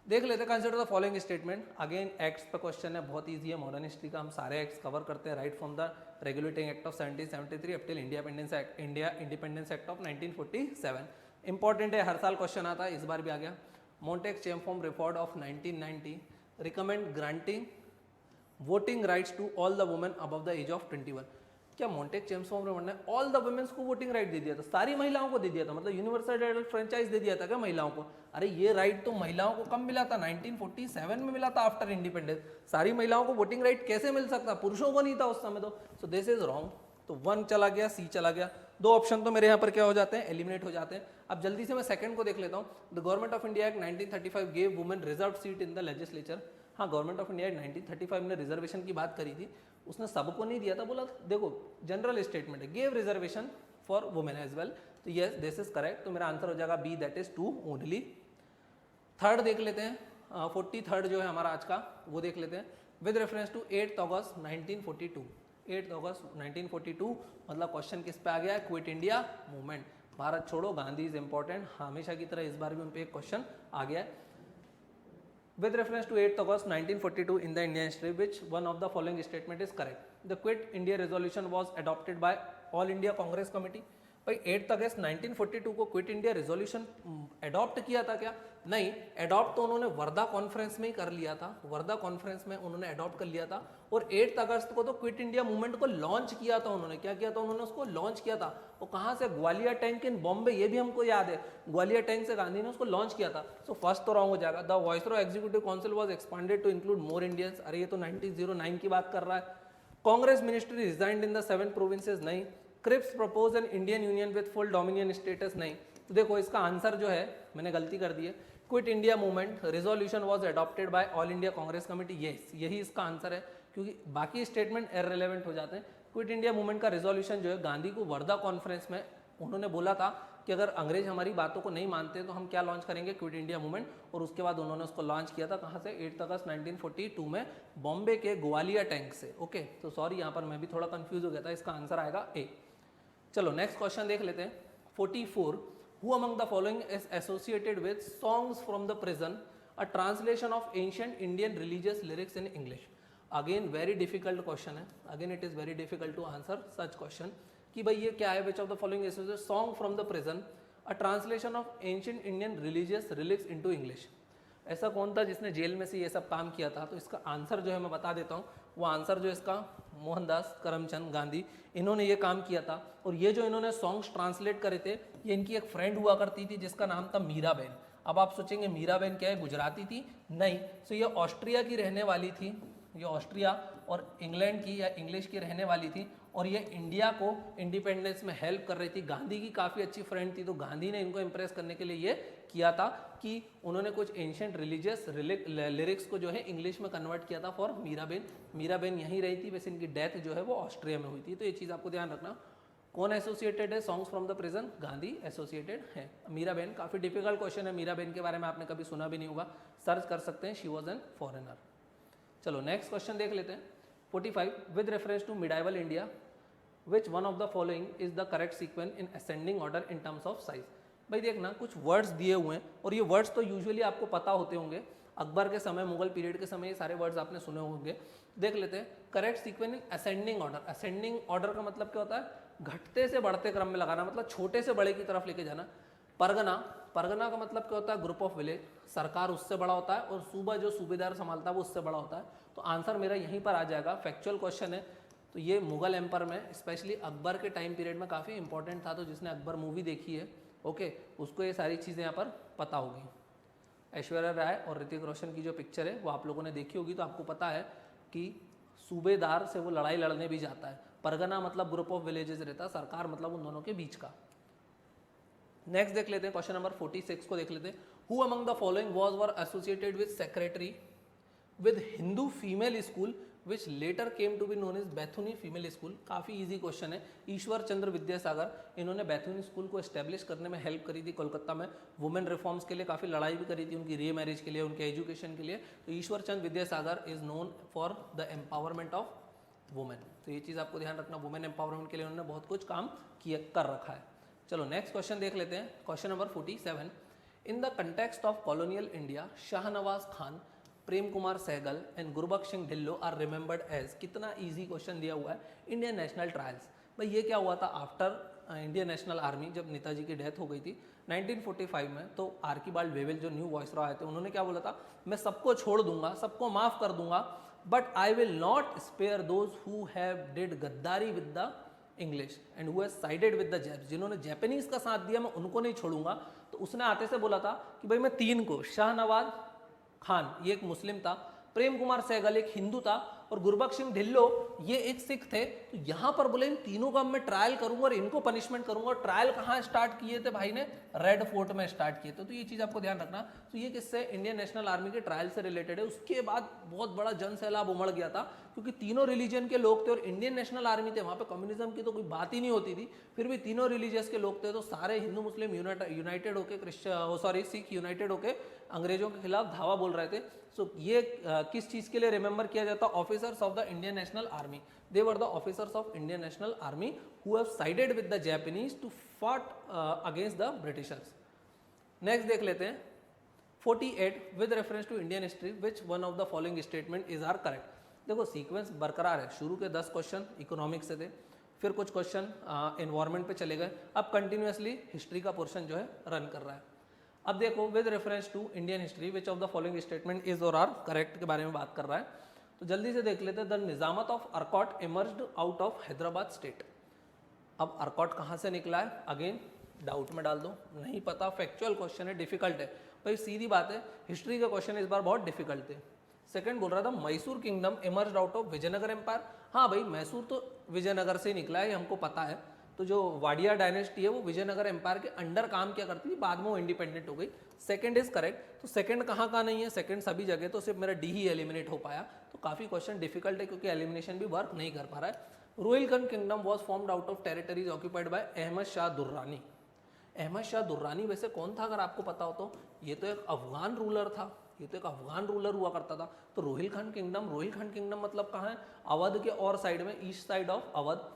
देख लेते हैं, consider the following statement. Again acts पे क्वेश्चन है, बहुत इजी है, मॉडर्न हिस्ट्री का हम सारे एक्ट्स कवर करते हैं, right from the regulating act of 1773 up till India independence act of 1947। Important है, हर साल क्वेश्चन आता है, इस बार भी आ गया। Montague-Chelmsford Report of 1990 recommend granting voting rights to all the women above the age of 21। क्या Montague-Chelmsford रिपोर्ट ने all the women's को वोटिंग राइट दे दिया था? सारी महिलाओं को दे दिया था, मतलब यूनिवर्सल एडल्ट फ्रेंचाइज दे दिया था क्या महिलाओं को? अरे ये राइट तो महिलाओं को कब मिला था? 1947 में मिला था, आफ्टर इंडिपेंडेंस। सारी महिलाओं को वोटिंग राइट कैसे मिल सकता? पुरुषों को नहीं था उस समय तो। सो दिस इज रॉन्ग। तो 1 चला गया, सी चला गया, 2 ऑप्शन तो मेरे यहाँ पर क्या हो जाते हैं? एलिमिनेट हो जाते हैं। अब जल्दी से मैं सेकंड को देख लेता हूँ। The government of India act 1935 gave women reserve seat in the legislature. हाँ, गवर्नमेंट ऑफ इंडिया एक्ट 1935 ने रिजर्वेशन की बात करी थी, उसने सबको नहीं दिया था, बोला देखो जनरल स्टेटमेंट है, gave reservation for women as well. तो यस, दिस इज करेक्ट, तो मेरा आंसर हो जाएगा B, that is 2 only. Third देख लेते हैं, 43rd जो है हमारा आज का, वो देख लेते हैं। विद रेफरेंस टू 8 अगस्त 1942। 8 अगस्त 1942 मतलब क्वेश्चन किस पे आ गया है? क्विट इंडिया मूवमेंट, भारत छोड़ो, गांधी इज इंपॉर्टेंट, हमेशा की तरह इस बार भी उन पे एक क्वेश्चन आ गया है। With reference to 8th August 1942 in the Indian history, which one of the following statement is correct? The Quit India resolution was adopted by All India Congress Committee। भाई 8 अगस्त 1942 को क्विट इंडिया रेजोल्यूशन अडॉप्ट किया था क्या? नहीं, adopt तो उन्होंने Wardha conference में ही कर लिया था, वर्धा कॉन्फ्रेंस में उन्होंने अडॉप्ट कर लिया था। और 8 अगस्त को तो क्विट इंडिया मूवमेंट को लॉन्च किया था उन्होंने। क्या किया था उन्होंने? उसको लॉन्च किया था। वो कहाँ से? ग्वालियर टैंक इन बॉम्बे, ये भी हमको याद है, ग्वालियर टैंक से गांधी ने उसको लॉन्च किया था। सो फर्स्ट तो रॉन्ग हो जाएगा। The viceroy executive council was expanded to include more Indians. अरे ये तो 1909 की बात कर रहा है। Congress ministry resigned in the 7 provinces. नहीं, Cripps propose an Indian union with full dominion status, नहीं। तो देखो इसका आंसर जो है, मैंने गलती कर दी है, quit India movement resolution was adopted by all India Congress committee, यही इसका आंसर है, क्योंकि बाकी स्टेटमेंट इररिलेवेंट हो जाते हैं। क्विट इंडिया मूवमेंट का रिजोल्यूशन जो है गांधी को वर्धा कॉन्फ्रेंस में उन्होंने बोला था कि अगर अंग्रेज हमारी बातों को नहीं मानते तो हम क्या लॉन्च करेंगे, क्विट इंडिया मूवमेंट, और उसके बाद उन्होंने उसको लॉन्च किया था कहाँ से, 8 अगस्त 1942 में बॉम्बे के ग्वालियर टैंक से। ओके, तो सॉरी यहाँ पर मैं भी थोड़ा कंफ्यूज हो गया था, इसका आंसर आएगा ए। चलो नेक्स्ट क्वेश्चन देख लेते हैं। 44, who among the following is associated with songs from the prison, a translation of ancient Indian religious lyrics in English. Again very difficult question है, again it is very difficult to answer such question कि भाई ये क्या है, which of the following associated song from the prison, a translation of ancient Indian religious lyrics into English. ऐसा कौन था जिसने जेल में से ये सब काम किया था? तो इसका आंसर जो है मैं बता देता हूँ, वो आंसर जो इसका मोहनदास करमचंद गांधी, इन्होंने ये काम किया था। और ये जो इन्होंने सॉन्ग्स ट्रांसलेट करे थे, ये इनकी एक फ्रेंड हुआ करती थी जिसका नाम था मीराबेन। अब आप सोचेंगे मीराबेन क्या है, गुजराती थी? नहीं, तो ये ऑस्ट्रिया की रहने वाली थी, ये ऑस्ट्रिया और इंग्लैंड की या इंग्लिश की रहने वाली थी, और ये इंडिया को इंडिपेंडेंस में हेल्प कर रही थी। गांधी की काफ़ी अच्छी फ्रेंड थी, तो गांधी ने इनको इम्प्रेस करने के लिए ये किया था कि उन्होंने कुछ एंशिएंट रिलीजियस लिरिक्स को जो है इंग्लिश में कन्वर्ट किया था फॉर मीराबेन। मीराबेन यहीं रही थी, वैसे इनकी डेथ जो है वो ऑस्ट्रिया में हुई थी। तो ये चीज़ आपको ध्यान रखना। कौन एसोसिएटेड है songs from the prison? Gandhi associated है। मीराबेन, काफ़ी डिफिकल्ट क्वेश्चन है, मीराबेन के बारे में आपने कभी सुना भी नहीं होगा, सर्च कर सकते हैं, शी वॉज एन फॉरेनर। चलो नेक्स्ट क्वेश्चन देख लेते हैं। 45, with reference to medieval India, which one of the following is the correct sequence in ascending order in terms of size. भाई देखना, कुछ वर्ड्स दिए हुए हैं और ये वर्ड्स तो यूजुअली आपको पता होते होंगे, अकबर के समय, मुगल पीरियड के समय ये सारे वर्ड्स आपने सुने होंगे। देख लेते हैं, correct sequence in ascending order. Ascending order का मतलब क्या होता है? घटते से बढ़ते क्रम में लगाना, मतलब छोटे से बड़े की तरफ लेके जाना। परगना, परगना का मतलब क्या होता है? ग्रुप ऑफ विलेज, सरकार उससे बड़ा होता है और सूबा जो सूबेदार संभालता है वो उससे बड़ा होता है। तो आंसर मेरा यहीं पर आ जाएगा, फैक्चुअल क्वेश्चन है। तो ये मुगल एम्पायर में, स्पेशली अकबर के टाइम पीरियड में काफ़ी इंपॉर्टेंट था, तो जिसने अकबर मूवी देखी है ओके, उसको ये सारी चीज़ें यहाँ पर पता होगी। ऐश्वर्या राय और ऋतिक रोशन की जो पिक्चर है वो आप लोगों ने देखी होगी, तो आपको पता है कि सूबेदार से वो लड़ाई लड़ने भी जाता है। परगना मतलब ग्रुप ऑफ विलेजेस रहता है, सरकार मतलब उन दोनों के बीच का। नेक्स्ट देख लेते हैं, क्वेश्चन नंबर 46 को देख लेते हैं। Who among the following was were associated with secretary with Hindu female school which later came to be known as Bethune female school. काफ़ी इजी क्वेश्चन है। ईश्वर चंद्र विद्यासागर, इन्होंने बैथुनी स्कूल को एस्टेब्लिश करने में हेल्प करी थी कोलकाता में। वुमेन रिफॉर्म्स के लिए काफ़ी लड़ाई भी करी थी, उनकी री मैरिज के लिए, उनके एजुकेशन के लिए। तो Ishwar Chandra Vidyasagar is known for the empowerment of women. तो ये चीज़ आपको ध्यान रखना, वुमेन एम्पावरमेंट के लिए उन्होंने बहुत कुछ काम किया कर रखा है। चलो नेक्स्ट क्वेश्चन देख लेते हैं, question number 47। In the context of colonial India, Shahnawaz Khan, Prem Kumar Sahgal and Gurbaksh Singh Dhillon are remembered as. कितना इजी क्वेश्चन दिया हुआ है। इंडियन नेशनल ट्रायल्स, भाई ये क्या हुआ था आफ्टर इंडियन नेशनल आर्मी, जब नेताजी की डेथ हो गई थी 1945 में, तो आर्कीबाल्ड वेवेल जो न्यू वॉइसरॉय आए थे, उन्होंने क्या बोला था? मैं सबको छोड़ दूंगा, सबको माफ कर दूंगा, but I will not spare those who have did गद्दारी with the English and who has sided with the Japs. जिन्होंने जैपनीज का साथ दिया मैं उनको नहीं छोड़ूंगा। तो उसने आते से बोला था कि भाई मैं 3 को, शाहनवाज खान ये एक मुस्लिम था, प्रेम कुमार सहगल एक हिंदू था, और गुरबख्श सिंह ढिल्लो ये एक सिख थे। तो यहाँ पर बोले इन तीनों का मैं ट्रायल करूंगा और इनको पनिशमेंट करूंगा। और ट्रायल कहाँ स्टार्ट किए थे भाई ने? रेड फोर्ट में स्टार्ट किए थे। तो ये चीज़ आपको ध्यान रखना। तो ये किससे? इंडियन नेशनल आर्मी के ट्रायल से रिलेटेड है। उसके बाद बहुत बड़ा जन सैलाब उमड़ गया था, क्योंकि तीनों रिलीजन के लोग थे और इंडियन नेशनल आर्मी थे, वहाँ पे कम्युनिज्म की तो कोई बात ही नहीं होती थी। फिर भी तीनों रिलीजियस के लोग थे, तो सारे हिंदू मुस्लिम यूनाइटेड होके सिख यूनाइटेड होके अंग्रेजों के खिलाफ धावा बोल रहे थे। सो ये किस चीज़ के लिए रिमेंबर किया जाता? Officers of the Indian National Army. They were the officers of Indian National Army who have sided with the Japanese to fought against the Britishers. Next देख लेते हैं 48, with reference to Indian history which one of the following statement is are correct. देखो सीक्वेंस बरकरार है, शुरू के 10 question economics से थे, फिर कुछ क्वेश्चन एनवायरमेंट पे चले गए, अब कंटिन्यूसली हिस्ट्री का पोर्शन जो है रन कर रहा है। अब देखो, with reference to Indian history which of the following statement is और आर करेक्ट के बारे में बात कर रहा है। तो जल्दी से देख लेते हैं। The Nizamat of Arcot emerged out of Hyderabad state. अब अर्कॉट कहाँ से निकला है? अगेन डाउट में डाल दो, नहीं पता, फैक्चुअल क्वेश्चन है, डिफिकल्ट है भाई, सीधी बात है। हिस्ट्री के क्वेश्चन इस बार बहुत डिफिकल्ट थे। सेकंड बोल रहा था Mysore kingdom emerged out of Vijayanagara empire. हाँ भाई, मैसूर तो विजयनगर से ही निकला है, ये हमको पता है। तो जो वाडिया डायनेस्टी है वो विजयनगर एम्पायर के अंडर काम किया करती थी, बाद में वो इंडिपेंडेंट हो गई। Second is correct. तो सेकंड कहाँ कहाँ नहीं है, सेकंड सभी जगह, तो सिर्फ मेरा डी ही एलिमिनेट हो पाया। तो काफी क्वेश्चन डिफिकल्ट है क्योंकि एलिमिनेशन भी वर्क नहीं कर पा रहा है। Rohilkhand kingdom was formed out of territories occupied by Ahmad Shah Durrani. Ahmad Shah Durrani वैसे कौन था अगर आपको पता हो तो? ये तो एक अफगान रूलर था, ये तो एक अफगान रूलर हुआ करता था। तो रोहिलखंड किंगडम मतलब कहाँ है? अवध के और साइड में, east side of Awadh,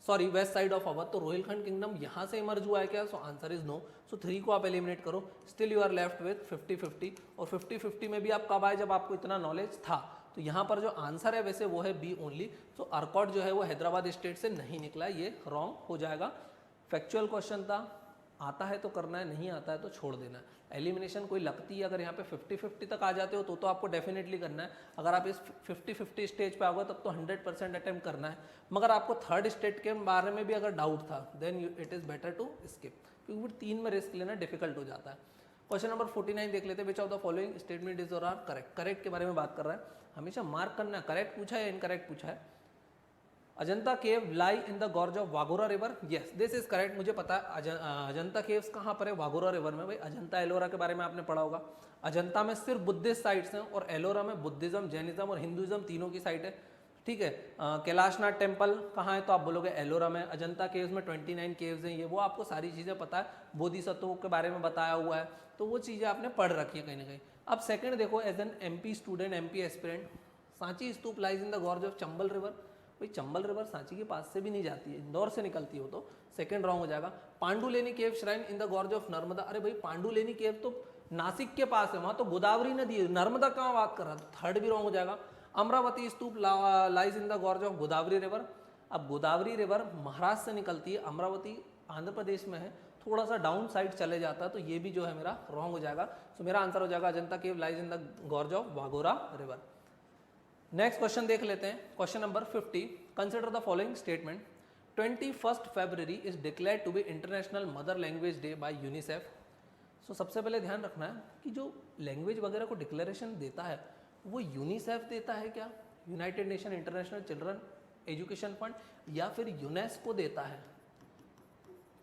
sorry west side of Awadh. तो रोहिलखंड किंगडम यहाँ से इमर्ज हुआ है क्या? So answer is no. So 3 को आप एलिमिनेट करो, still you are left with 50-50। और 50-50 में भी आप कब आए? जब आपको इतना नॉलेज था। तो यहाँ पर जो आंसर है वैसे वो है बी ओनली। तो अर्कॉट जो है वो हैदराबाद स्टेट से नहीं निकला, ये रॉन्ग हो जाएगा। फैक्चुअल क्वेश्चन था, आता है तो करना है, नहीं आता है तो छोड़ देना है। एलिमिनेशन कोई लगती है, अगर यहाँ पे 50-50 तक आ जाते हो तो आपको डेफिनेटली करना है। अगर आप इस 50-50 स्टेज पे आओगे तब तो 100% अटेम्प्ट करना है। मगर आपको थर्ड स्टेट के बारे में भी अगर डाउट था then it is better to skip, क्योंकि फिर 3 में रिस्क लेना डिफिकल्ट हो जाता है। क्वेश्चन नंबर 49 देख लेते हैं। विच of the following statement is और आर करेक्ट? करेक्ट के बारे में बात कर रहा है, हमेशा मार्क करना है करेक्ट पूछा है या इनकरेक्ट पूछा है। Ajanta cave lie in the gorge of Waghora river, yes this is correct. मुझे पता है अजंता केव्स कहाँ पर है? वाघोरा रिवर में। भाई अजंता एलोरा के बारे में आपने पढ़ा होगा। अजंता में सिर्फ बुद्धिस्ट साइट्स हैं और एलोरा में बुद्धिज्म, जैनिज्म और हिंदुइज्म तीनों की साइट है, ठीक है। कैलाशनाथ टेम्पल कहाँ है? तो आप बोलोगे एलोरा में। अजंता केव्स में 29 केव्स हैं, ये वो आपको सारी चीज़ें पता है। बोधिसत्वों के बारे में बताया हुआ है, तो वो चीज़ें आपने पढ़ रखी है कहीं ना कहीं। अब सेकंड देखो, as an MP student, MP aspirant, Sanchi stupa lies in the gorge of Chambal river. भाई चंबल रिवर सांची के पास से भी नहीं जाती है, इंदौर से निकलती हो, तो सेकंड रॉन्ग हो जाएगा। Pandulena cave shrine in the gorge of Narmada, अरे भाई पांडुलेनी केव तो नासिक के पास है, वहां तो गोदावरी नदी है, नर्मदा कहाँ बात कर रहा है? थर्ड भी रॉन्ग हो जाएगा। Amaravati stupa lies in the gorge of Godavari river. अब गोदावरी रिवर महाराष्ट्र से निकलती है, अमरावती आंध्र प्रदेश में है, थोड़ा सा डाउन साइड चले जाता है, तो ये भी जो है मेरा रॉन्ग हो जाएगा। तो मेरा आंसर हो जाएगा Ajanta cave lies in the gorge of Waghora river. Next question देख लेते हैं, question number 50। Consider the following statement. 21 February is declared to be International Mother Language Day by UNICEF. सो सबसे पहले ध्यान रखना है कि जो लैंग्वेज वगैरह को डिक्लेरेशन देता है वो यूनिसेफ देता है क्या, United nation international children education fund, या फिर यूनेस्को देता है,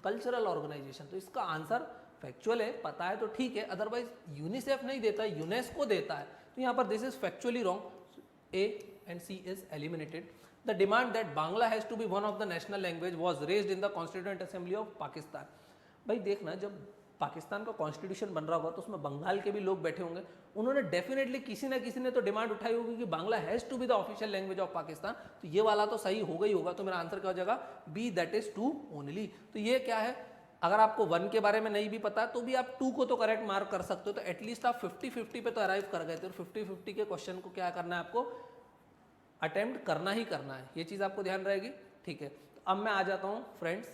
कल्चरल ऑर्गेनाइजेशन? तो इसका आंसर फैक्चुअल है, पता है तो ठीक है, अदरवाइज यूनिसेफ नहीं देता है, यूनेस्को देता है। तो यहाँ पर this is factually wrong, A and C is eliminated. The demand that Bangla has to be one of the national language was raised in the Constituent Assembly of Pakistan. भाई देखना, जब पाकिस्तान का कॉन्स्टिट्यूशन बन रहा होगा तो उसमें बंगाल के भी लोग बैठे होंगे, उन्होंने डेफिनेटली किसी ना किसी ने तो डिमांड उठाई होगी कि Bangla has to be the official language of Pakistan. तो ये वाला तो सही होगा ही होगा, तो मेरा आंसर क्या हो जाएगा? B, that is 2 only. तो ये क्या है, अगर आपको 1 के बारे में नहीं भी पता तो भी आप 2 को तो करेक्ट मार्क कर सकते हो। तो एटलीस्ट आप 50-50 पे तो अराइव कर गए थे, और 50-50 के क्वेश्चन को क्या करना है, आपको अटेम्प्ट करना ही करना है, ये चीज़ आपको ध्यान रहेगी, ठीक है। तो अब मैं आ जाता हूँ फ्रेंड्स,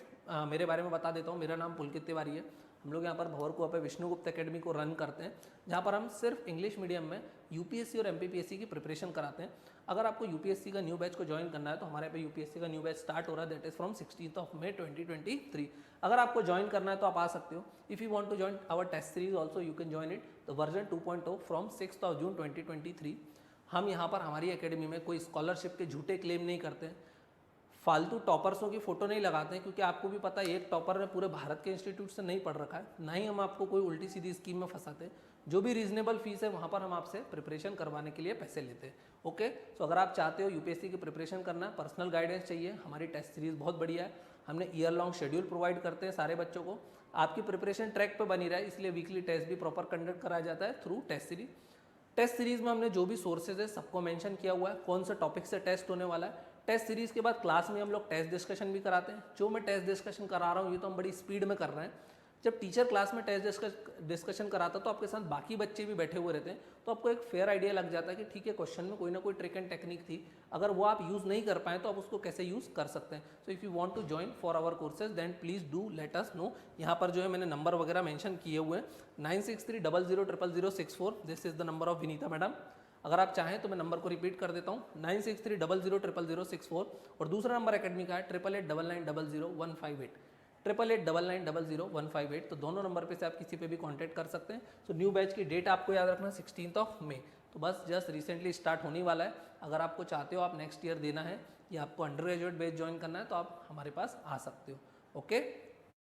मेरे बारे में बता देता हूँ। मेरा नाम पुलकित तिवारी है। हम लोग यहाँ पर भंवरकुआ पे विष्णुगुप्त एकेडमी को रन करते हैं, जहाँ पर हम सिर्फ इंग्लिश मीडियम में यूपीएससी और एमपीपीएससी की प्रिपरेशन कराते हैं। अगर आपको यूपीएससी का न्यू बैच को ज्वाइन करना है तो हमारे पे यूपीएससी का न्यू बैच स्टार्ट हो रहा है, दैट इज फ्रॉम 16 मई 2023। अगर आपको ज्वाइन करना है तो आप आ सकते हो। If you want to join our test series also you can join it, the version 2.0 from 6 June 2023। हम यहाँ पर हमारी एकेडमी में कोई स्कॉलरशिप के झूठे क्लेम नहीं करते हैं, फालतू टॉपर्सों की फोटो नहीं लगाते हैं, क्योंकि आपको भी पता है एक टॉपर ने पूरे भारत के इंस्टीट्यूट से नहीं पढ़ रखा है, ना ही हम आपको कोई उल्टी सीधी स्कीम में फंसाते हैं। जो भी रीजनेबल फीस है वहाँ पर हम आपसे प्रिपरेशन करवाने के लिए पैसे लेते हैं। ओके, तो अगर आप चाहते हो यूपीएससी की प्रिपरेशन करना, पर्सनल गाइडेंस चाहिए, हमारी टेस्ट सीरीज बहुत बढ़िया है। हमने ईयर लॉन्ग शेड्यूल प्रोवाइड करते हैं सारे बच्चों को, आपकी प्रिपरेशन ट्रैक पर बनी रहे, इसलिए वीकली टेस्ट भी प्रॉपर कंडक्ट कराया जाता है through test series. Test series में हमने जो भी सोर्सेज है सबको मेंशन किया हुआ है, कौन सा टॉपिक से टेस्ट होने वाला है। टेस्ट सीरीज के बाद क्लास में हम लोग टेस्ट डिस्कशन भी कराते हैं। जो मैं टेस्ट डिस्कशन करा रहा हूँ ये तो हम बड़ी स्पीड में कर रहे हैं। जब टीचर क्लास में टेस्ट डिस्कशन कराता तो आपके साथ बाकी बच्चे भी बैठे हुए रहते हैं, तो आपको एक फेयर आइडिया लग जाता है कि ठीक है क्वेश्चन में कोई ना कोई ट्रिक एंड टेक्निक थी, अगर वो आप यूज़ नहीं कर पाए तो आप उसको कैसे यूज़ कर सकते हैं। So if you want to join for our courses then please do let us know. यहाँ पर जो है मैंने नंबर वगैरह मेंशन किए हुए हैं, 9630000064, this is the number of Vinita madam. अगर आप चाहें तो मैं नंबर को रिपीट कर देता हूँ, 9630000064, और दूसरा नंबर एकेडमी का है 8889000158, 8889000158। तो दोनों नंबर पे से आप किसी पे भी कांटेक्ट कर सकते हैं। तो न्यू बैच की डेट आपको याद रखना 16 मई, तो बस जस्ट रिसेंटली स्टार्ट होने वाला है। अगर आपको चाहते हो आप नेक्स्ट ईयर देना है या आपको अंडर ग्रेजुएट बैच ज्वाइन करना है तो आप हमारे पास आ सकते हो। ओके।